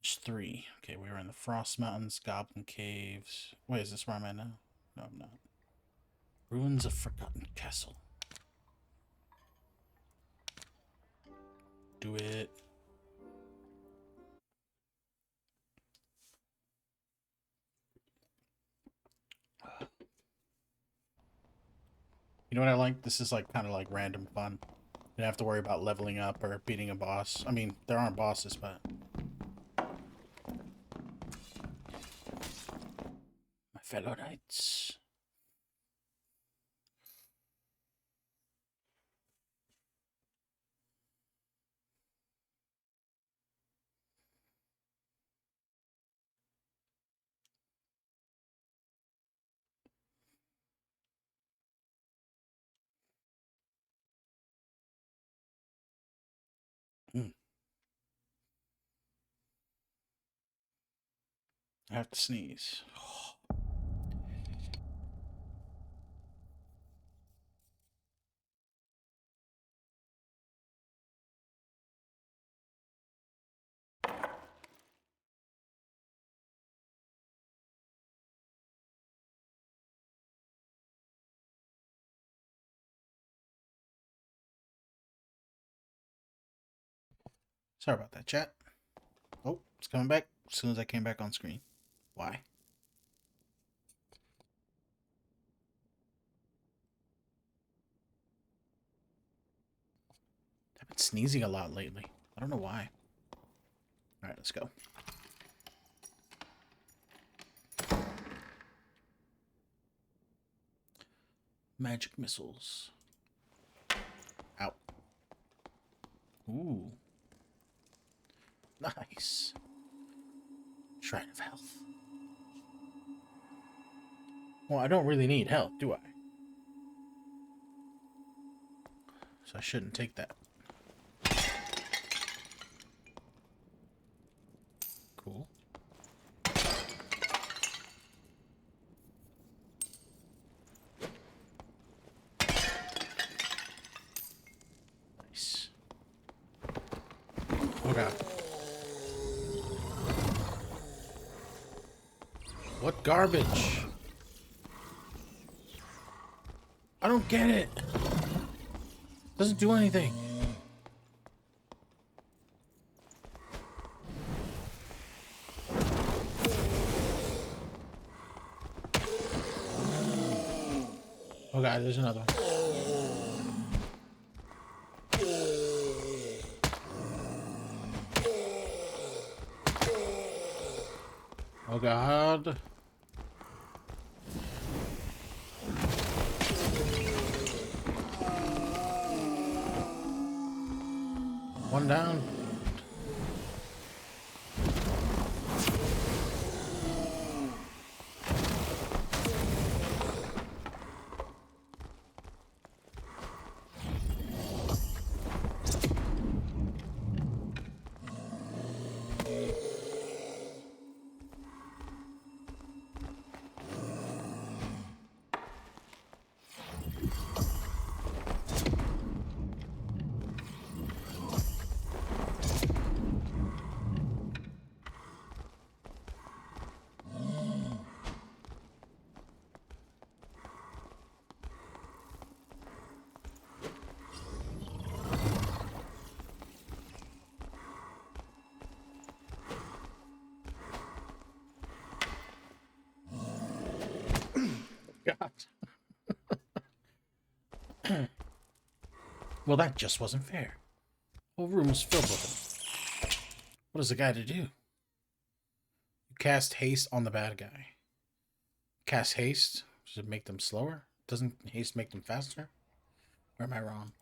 There's 3. Okay, we were in the Frost Mountains, Goblin Caves. Wait, is this where I'm at now? No, I'm not. Ruins of Forgotten Castle. Do it. You know what I like? This is like kind of like random fun. You don't have to worry about leveling up or beating a boss. I mean, there aren't bosses, but... My fellow knights. I have to sneeze. Sorry about that, chat. Oh, it's coming back as soon as I came back on screen. Why? I've been sneezing a lot lately. I don't know why. Alright, let's go. Magic missiles. Out. Ooh. Nice. Shrine of Health. Well, I don't really need health, do I? So I shouldn't take that. Cool. Nice. Oh god. What garbage? I don't get it. Doesn't do anything. Oh god, there's another one. Oh god. One down. God. Well, that just wasn't fair. The whole room was filled with them. What is the guy to do? You cast haste on the bad guy. Cast haste? Does it make them slower? Doesn't haste make them faster? Or am I wrong?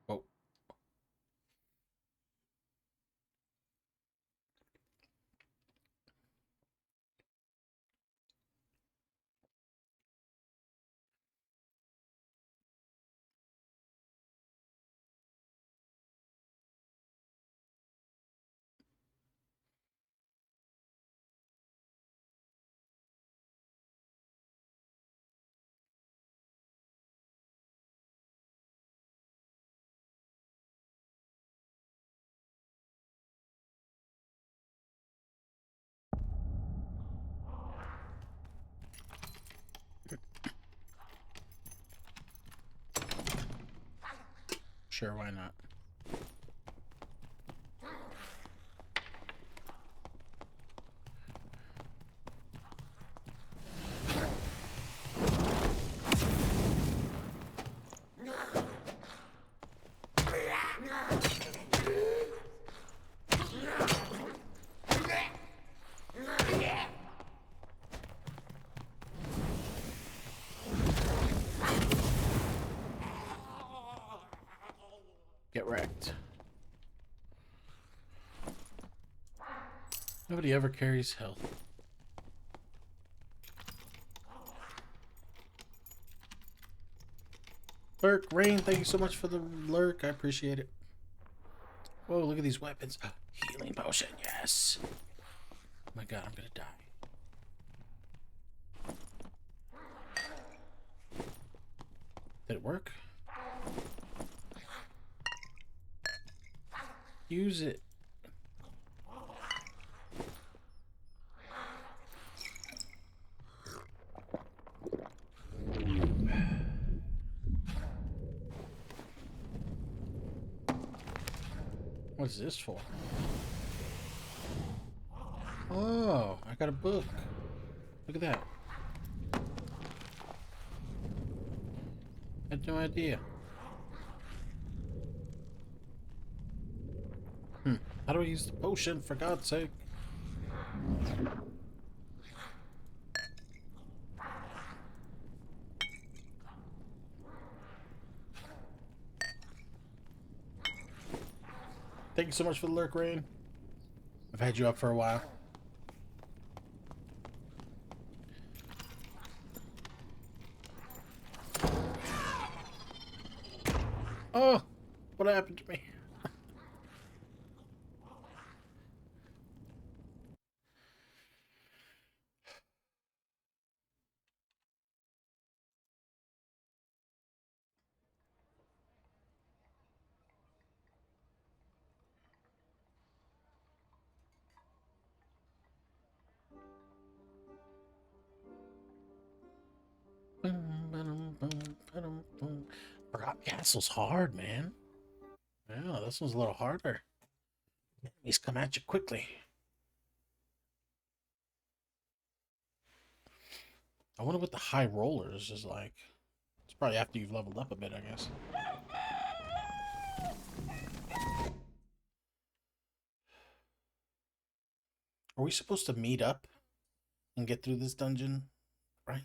Whoa. Sure, why not? Get wrecked. Nobody ever carries health. Lurk, Rain, thank you so much for the lurk. I appreciate it. Whoa, look at these weapons. Healing potion, yes. Oh my god, I'm gonna die. Did it work? Use it. What's this for? Oh, I got a book. Look at that. I had no idea. How do I use the potion, for God's sake? Thank you so much for the lurk, Rain. I've had you up for a while. Oh, what happened to me? Forgot Castle's hard, man. Yeah, this one's a little harder. Enemies come at you quickly. I wonder what the high rollers is like. It's probably after you've leveled up a bit, I guess. Are we supposed to meet up and get through this dungeon? Right?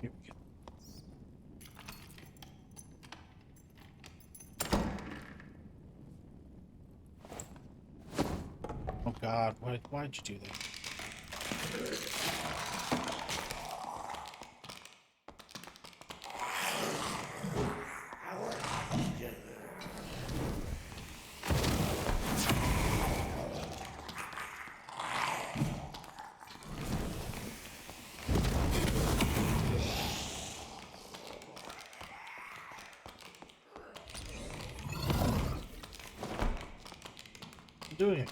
Here we go. Oh God, why'd you do that? I'm doing it.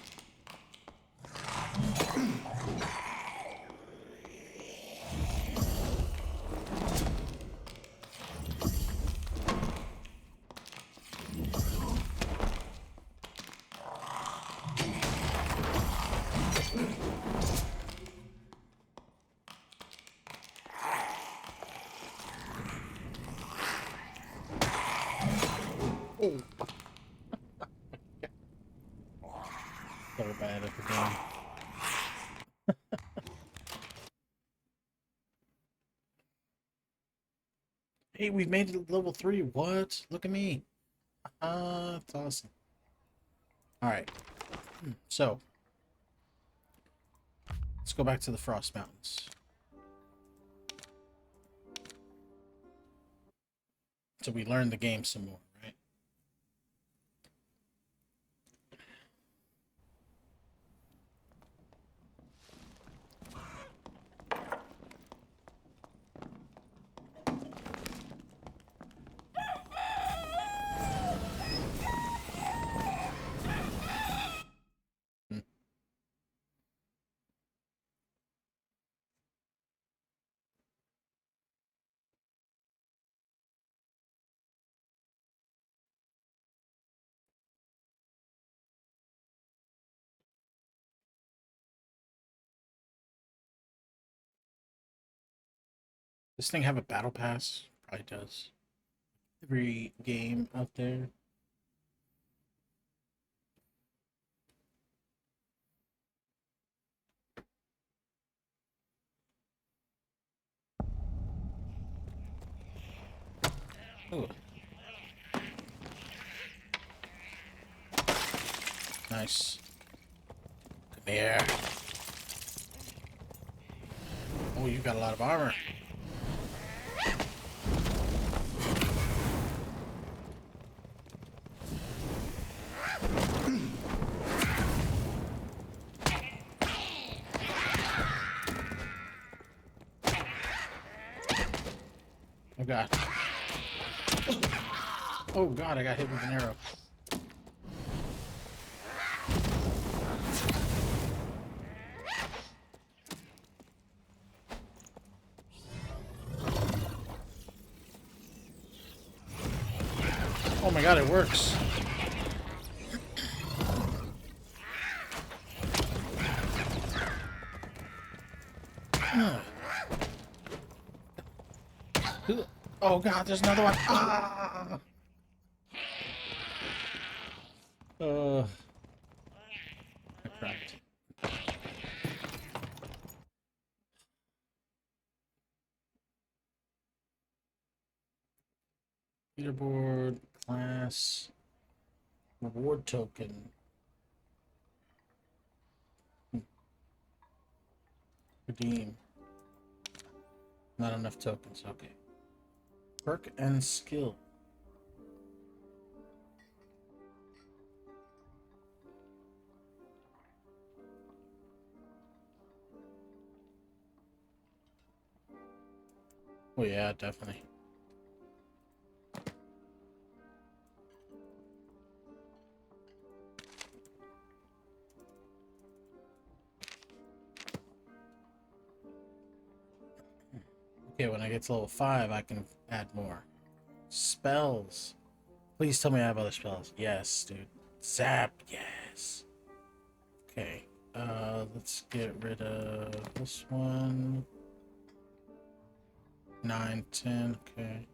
Oh. So bad at the game. Hey, we've made it to level 3. What? Look at me. That's awesome. Alright. So, let's go back to the Frost Mountains. So we learn the game some more, right? This thing have a battle pass? Probably does. Every game out there. Ooh. Nice. Come here. Oh, you got a lot of armor. Oh god. Oh god, I got hit with an arrow. Oh my god, it works. Oh god, there's another one. Ah! I cried. Leaderboard, class, reward token. Redeem. Not enough tokens, okay. Perk and skill. Oh yeah, definitely. Okay, when I get to level 5, I can add more. Spells. Please tell me I have other spells. Yes, dude. Zap, yes. Okay, let's get rid of this one. 9, 10, okay.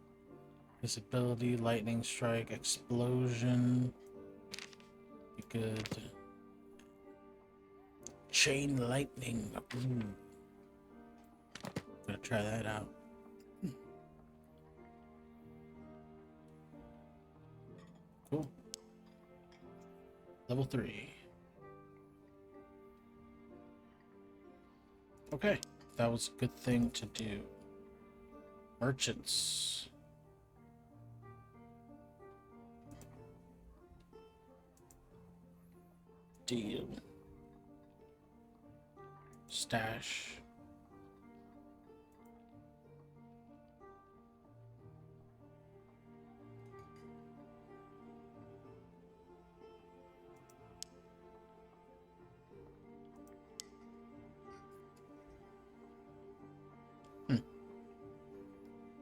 Visibility, lightning strike, explosion. Be good. Chain lightning. Ooh. Gonna try that out. Cool. Level 3. Okay, that was a good thing to do. Merchants. Deal. Stash.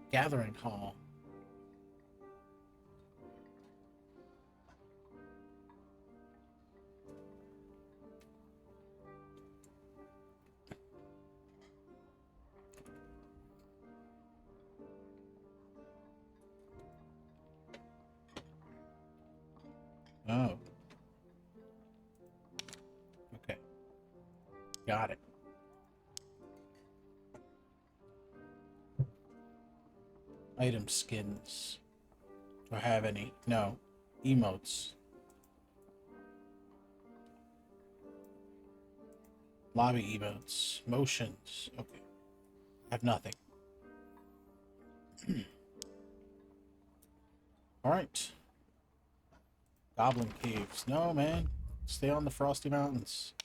Gathering hall. Oh. Okay. Got it. Item skins. Do I have any? No. Emotes. Lobby emotes. Motions. Okay. I have nothing. Alright. Goblin caves. No, man. Stay on the Frosty Mountains.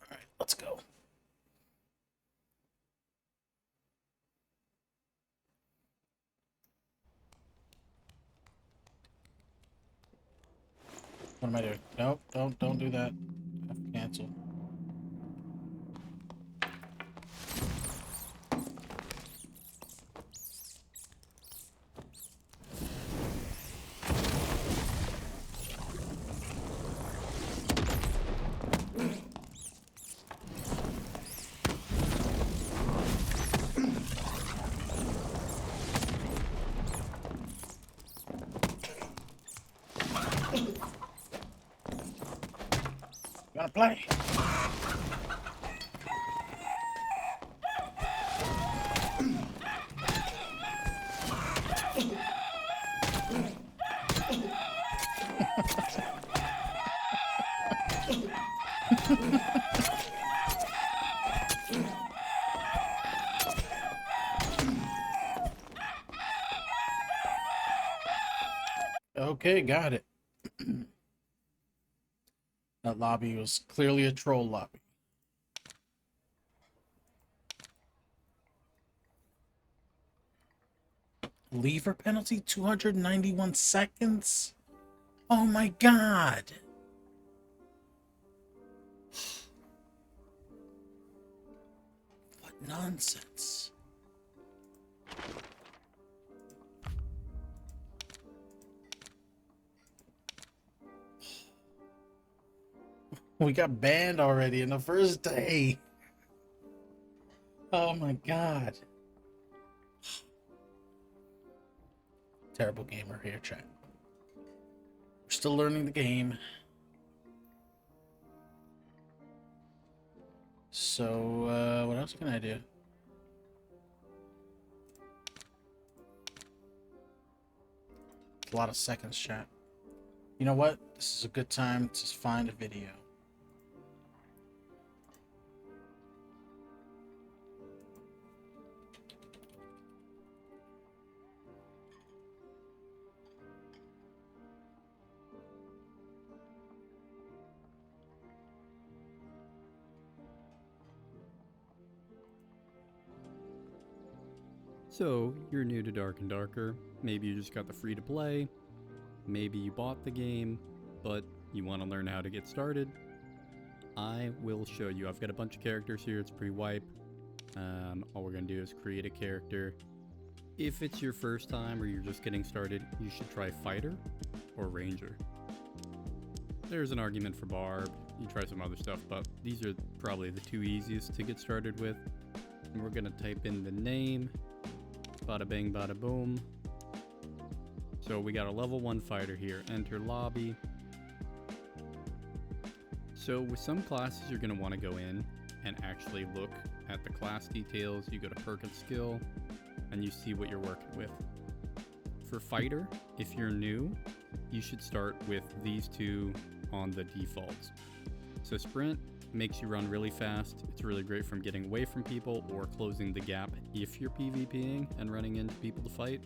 Alright, let's go. What am I doing? Nope, don't do that. I have to cancel. wanna play. Okay, got it. That lobby was clearly a troll lobby. Lever penalty, 291 seconds? Oh my god! What nonsense. We got banned already in the first day. Oh my god. Terrible gamer here, chat. We're still learning the game. So, what else can I do? A lot of seconds, chat. You know what? This is a good time to find a video. So, you're new to Dark and Darker, maybe you just got the free to play, maybe you bought the game, but you want to learn how to get started. I will show you. I've got a bunch of characters here, it's pre-wipe. All we're going to do is create a character. If it's your first time or you're just getting started, you should try Fighter or Ranger. There's an argument for Barb, you try some other stuff, but these are probably the two easiest to get started with. And we're going to type in the name. Bada bing, bada boom. So we got a level 1 fighter here. Enter lobby. So with some classes, you're going to want to go in and actually look at the class details. You go to perk and skill, and you see what you're working with. For fighter, if you're new, you should start with these two on the defaults. So sprint makes you run really fast. It's really great from getting away from people or closing the gap if you're PvPing and running into people to fight.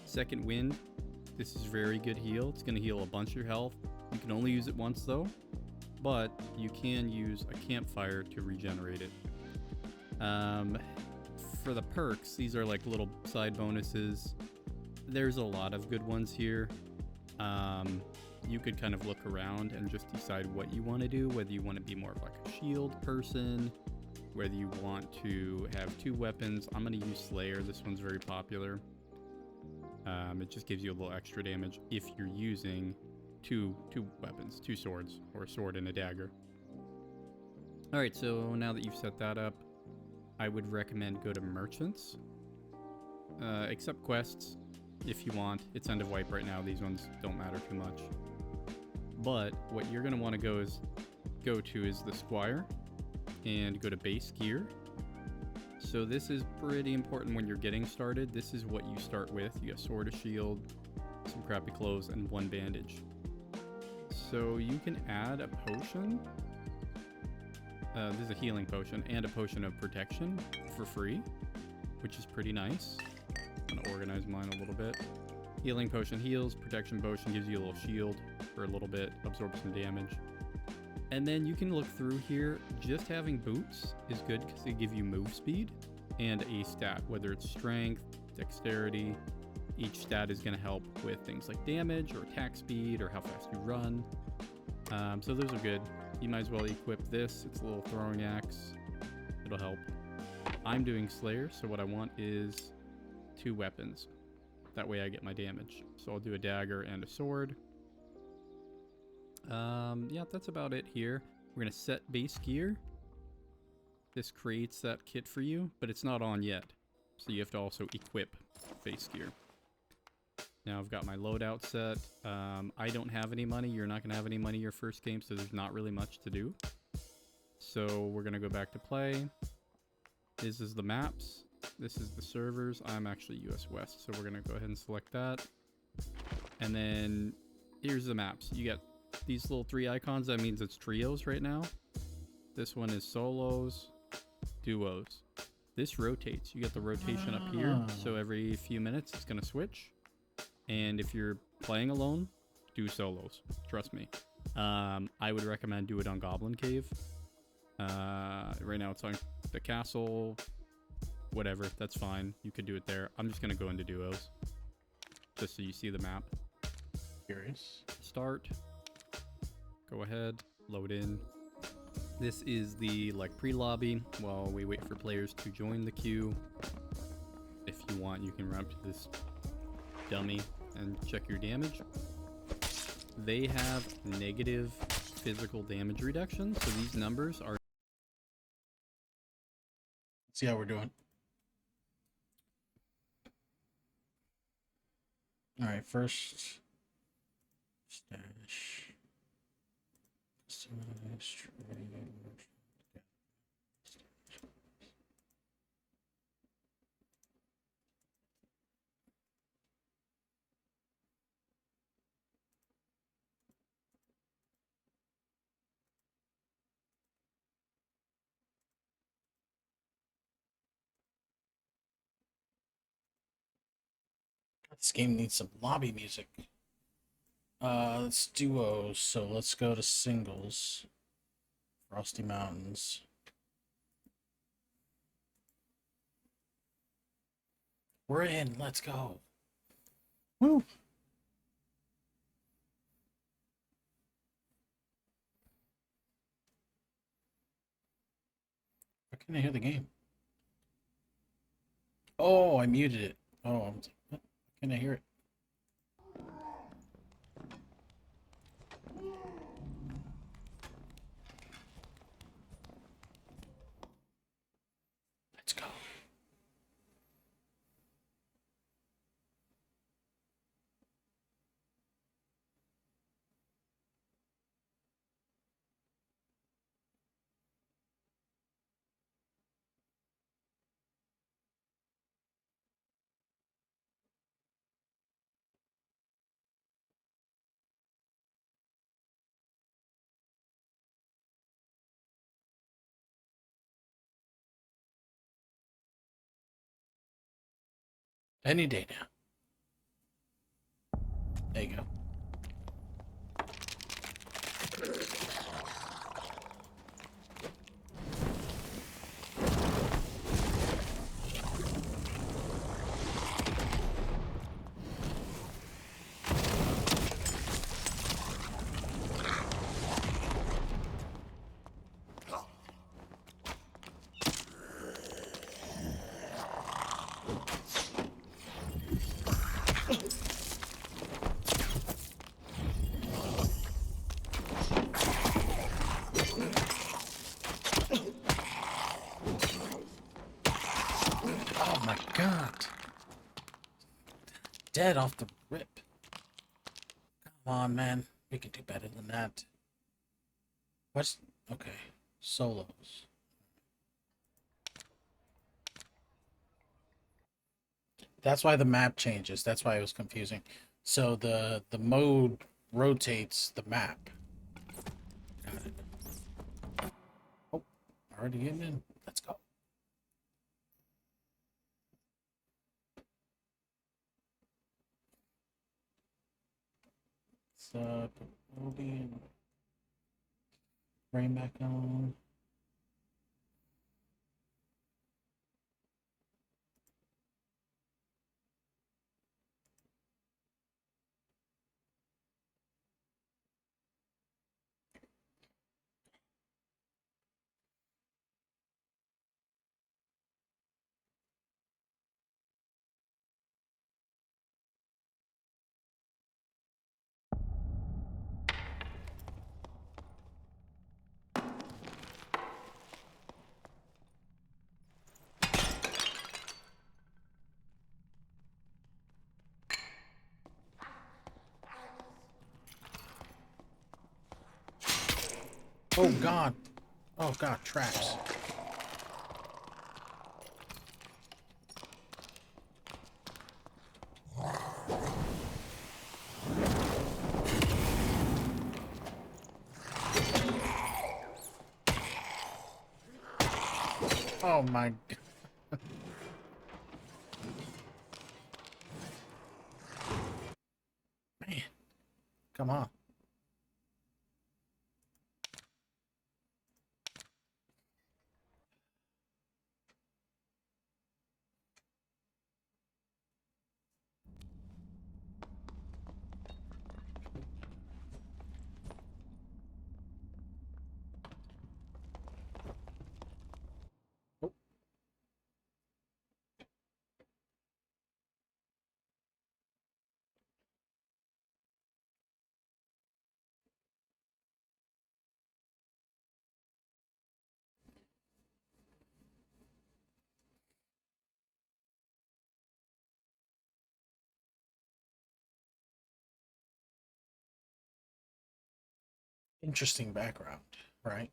Second wind, this is very good heal. It's going to heal a bunch of your health. You can only use it once though, but you can use a campfire to regenerate it. For the perks, these are like little side bonuses. There's a lot of good ones here. You could kind of look around and just decide what you want to do, whether you want to be more of like a shield person, whether you want to have 2 weapons. I'm going to use Slayer. This one's very popular. It just gives you a little extra damage if you're using two weapons, 2 swords, or a sword and a dagger. Alright, so now that you've set that up, I would recommend go to merchants. Accept quests if you want. It's end of wipe right now. These ones don't matter too much. But what you're going to want to go to is the Squire and go to base gear. So this is pretty important when you're getting started. This is what you start with. You got sword, a shield, some crappy clothes, and 1 bandage. So you can add a potion. This is a healing potion and a potion of protection for free, which is pretty nice. I'm going to organize mine a little bit. Healing potion heals, protection potion gives you a little shield for a little bit, absorbs some damage. And then you can look through here. Just having boots is good because they give you move speed and a stat, whether it's strength, dexterity. Each stat is going to help with things like damage or attack speed or how fast you run. So those are good. You might as well equip this. It's a little throwing axe. It'll help. I'm doing Slayer, so what I want is 2 weapons. That way I get my damage. So I'll do a dagger and a sword. Yeah, that's about it here. We're going to set base gear. This creates that kit for you, but it's not on yet. So you have to also equip base gear. Now I've got my loadout set. I don't have any money. You're not going to have any money your first game, so there's not really much to do. So we're going to go back to play. This is the maps. This is the servers. I'm actually US West, so we're going to go ahead and select that. And then here's the maps. You get these little 3 icons. That means it's trios right now. This one is solos, duos. This rotates. You get the rotation up here. So every few minutes it's going to switch. And if you're playing alone, do solos. Trust me. I would recommend do it on Goblin Cave. Right now it's on the castle. Whatever, that's fine. You could do it there. I'm just going to go into duos. Just so you see the map. Curious. Start. Go ahead. Load in. This is the pre-lobby while we wait for players to join the queue. If you want, you can run up to this dummy and check your damage. They have negative physical damage reduction, so these numbers are... See how we're doing. All right, first stash. Customize trade. This game needs some lobby music. Let's duos, so let's go to singles. Frosty Mountains. We're in, let's go. Woo! Why can't I hear the game? Oh, I muted it. Oh, what? Can I hear it? Let's go. Any day now. There you go. Oh my god. Dead off the rip. Come on, man. We can do better than that. What's... Okay. Solos. That's why the map changes. That's why it was confusing. So the mode rotates the map. Got it. Oh, already getting in. Let's go. So we'll be in. Bring back on. Oh god. Oh god, traps. Oh my god. Man. Come on. Interesting background, right?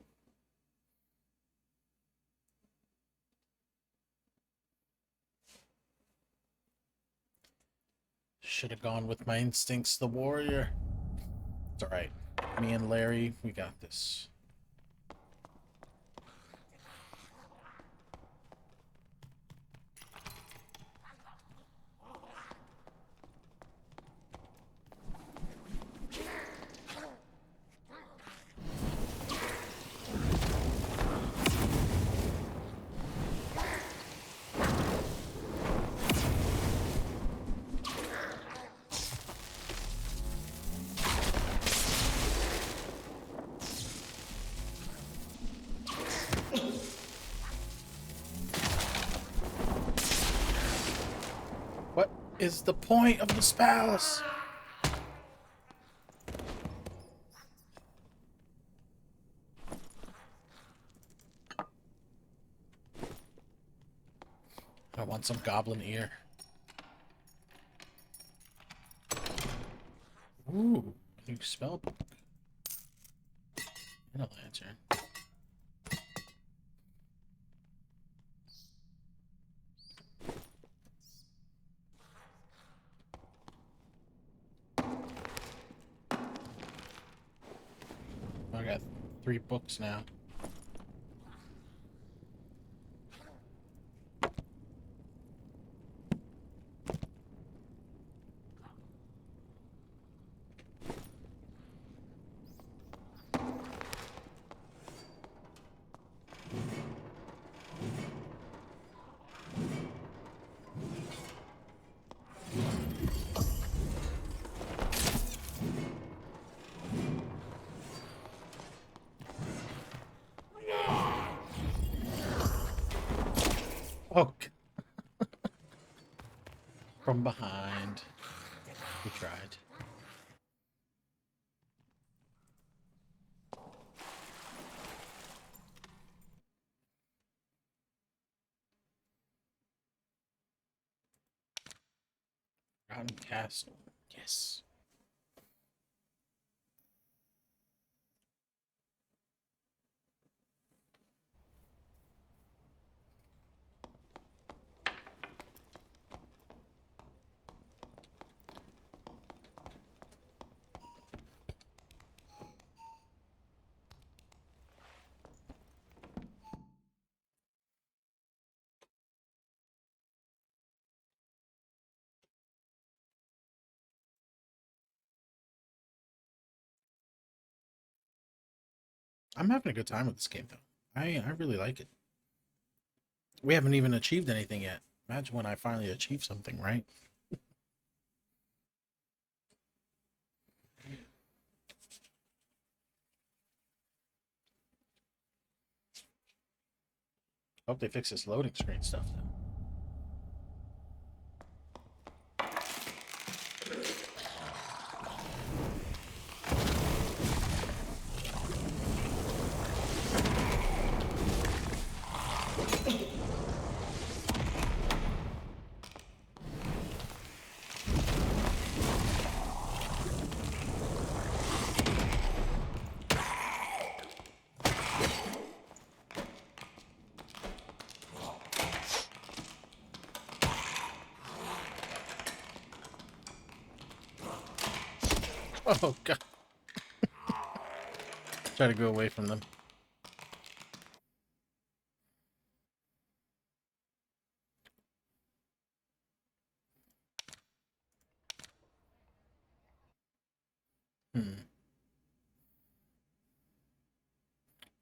Should have gone with my instincts, the warrior. It's alright. Me and Larry, we got this. What is the point of the spells? I want some goblin ear. Ooh, new spell book. And a lantern. I got 3 books now. Oh. From behind. We tried. Round castle. Yes. I'm having a good time with this game, though. I really like it. We haven't even achieved anything yet. Imagine when I finally achieve something, right? Hope they fix this loading screen stuff, though. Oh, God. Try to go away from them.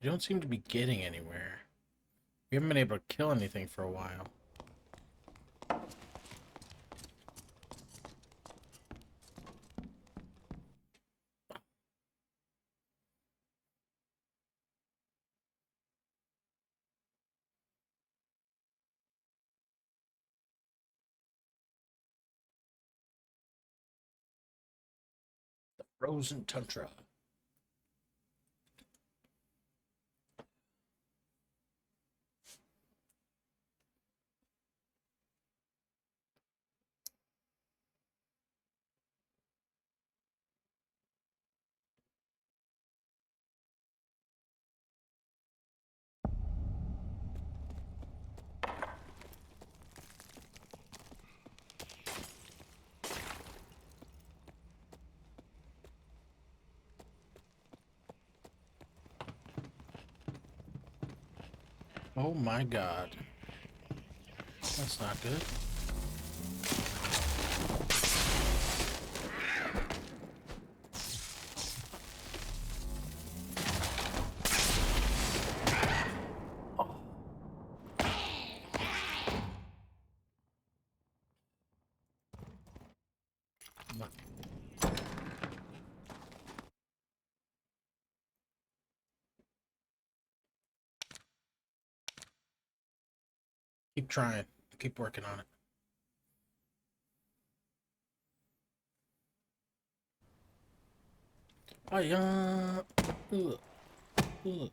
You don't seem to be getting anywhere. We haven't been able to kill anything for a while. The frozen tundra. Oh my God. That's not good. Keep trying. Keep working on it. Oh, yeah. Ugh. Ugh.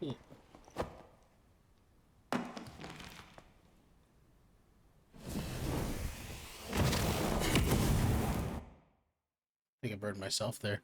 Ugh. I think I burned myself there.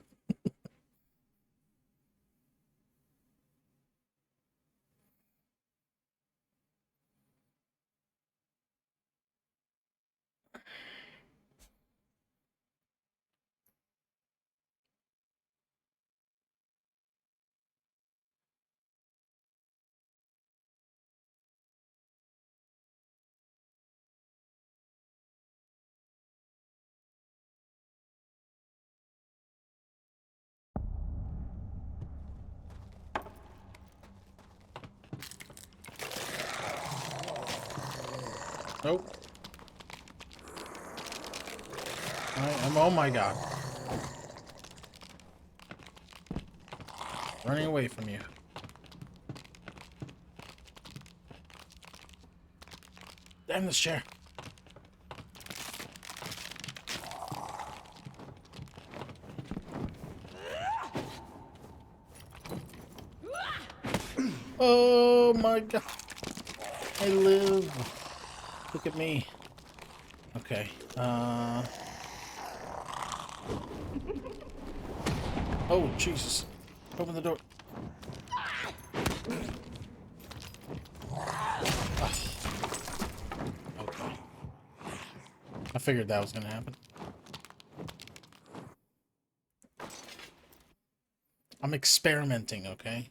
Nope. Oh my God. Running away from you. Damn this chair. Oh my God. I live. Look at me. Okay. Oh, Jesus. Open the door. Okay. I figured that was gonna happen. I'm experimenting, okay?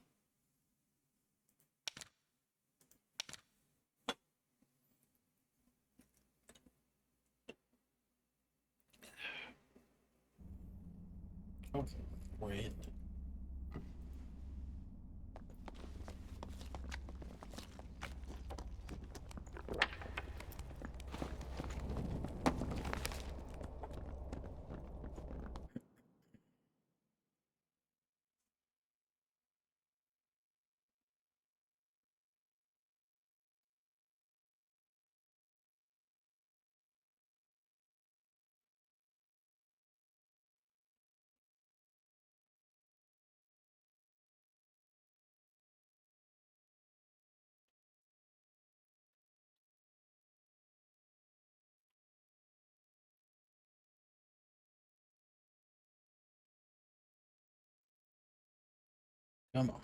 Oh, wait. Come on.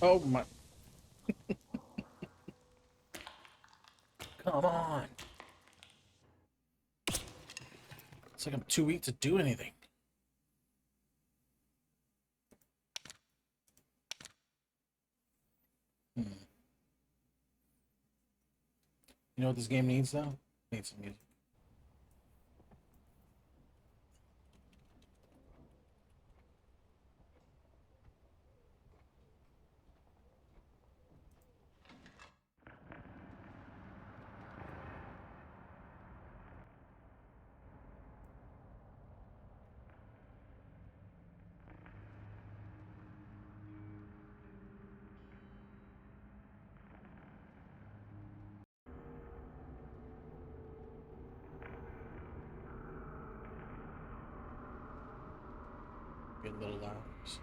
Oh my. Come on. It's like I'm too weak to do anything. You know what this game needs, though? It needs some music. Good little arms.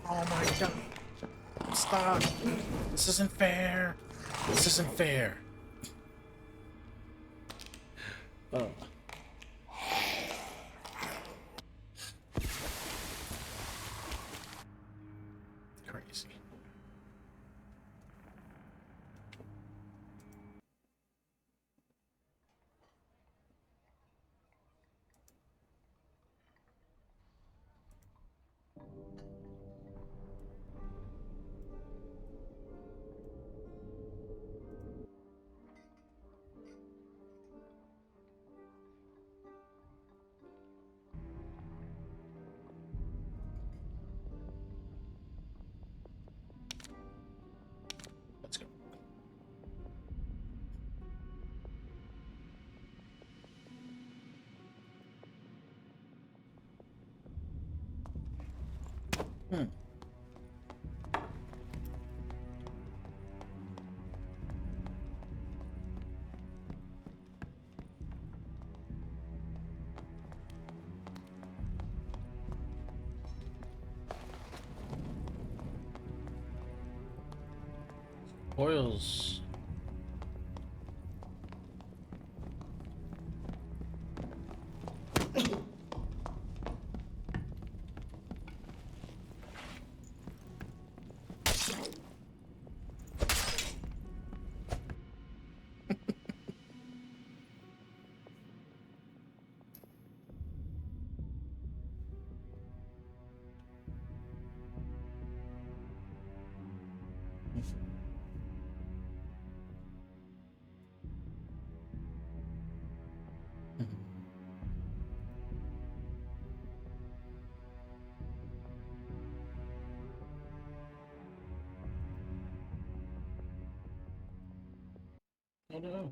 Oh my god. Stop. This isn't fair. This isn't fair. Oh. Crazy. Let's go. Oils. Oh no.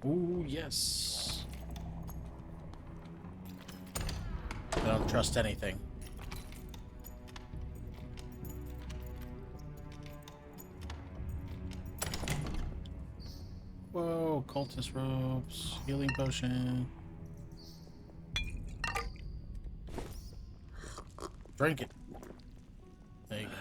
Ooh, yes. I don't trust anything. Whoa, cultist ropes, healing potion. Drink it. There you go.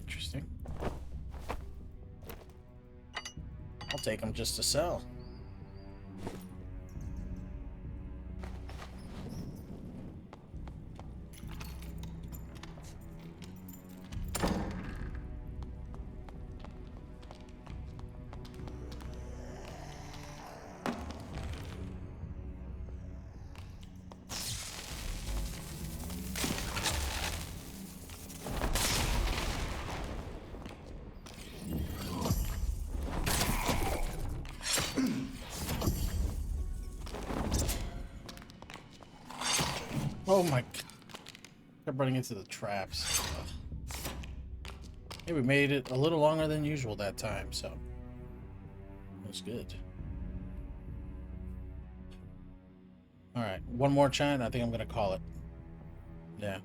Interesting. I'll take them just to sell. Oh my god. Kept running into the traps. Ugh. Hey, we made it a little longer than usual that time, so it was good. Alright, one more chat. I think I'm gonna call it. Yeah.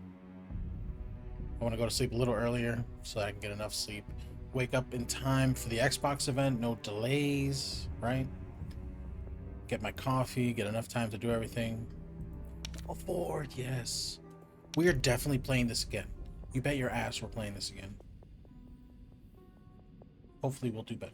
I want to go to sleep a little earlier so that I can get enough sleep. Wake up in time for the Xbox event, no delays, right? Get my coffee, get enough time to do everything. Afford, yes. We are definitely playing this again. You bet your ass we're playing this again. Hopefully we'll do better.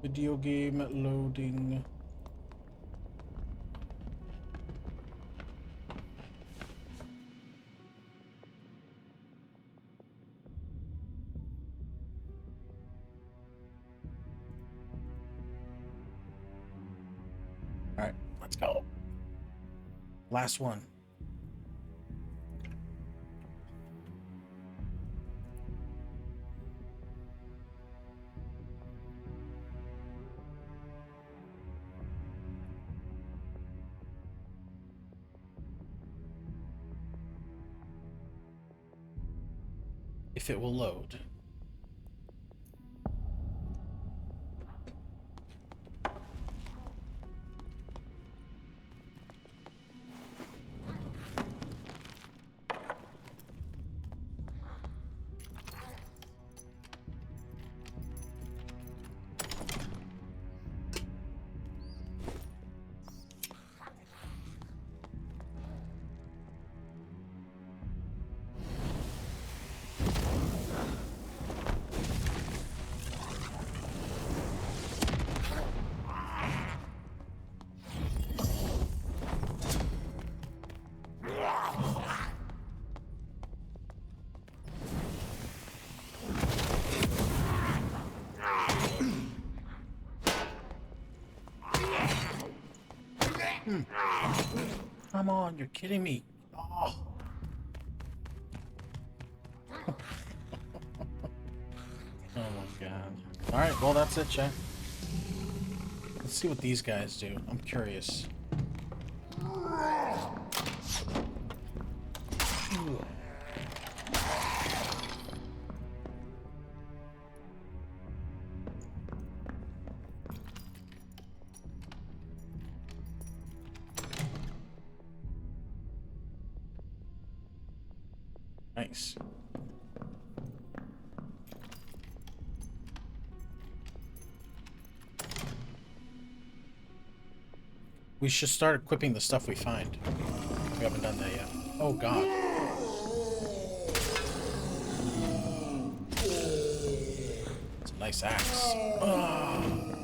Video game loading. Alright, let's go. Last one. If it will load. Come on, you're kidding me. Oh. Oh my god. Alright, well that's it, chat. Let's see what these guys do. I'm curious. Nice. We should start equipping the stuff we find. We haven't done that yet. Oh god. It's a nice axe. Oh.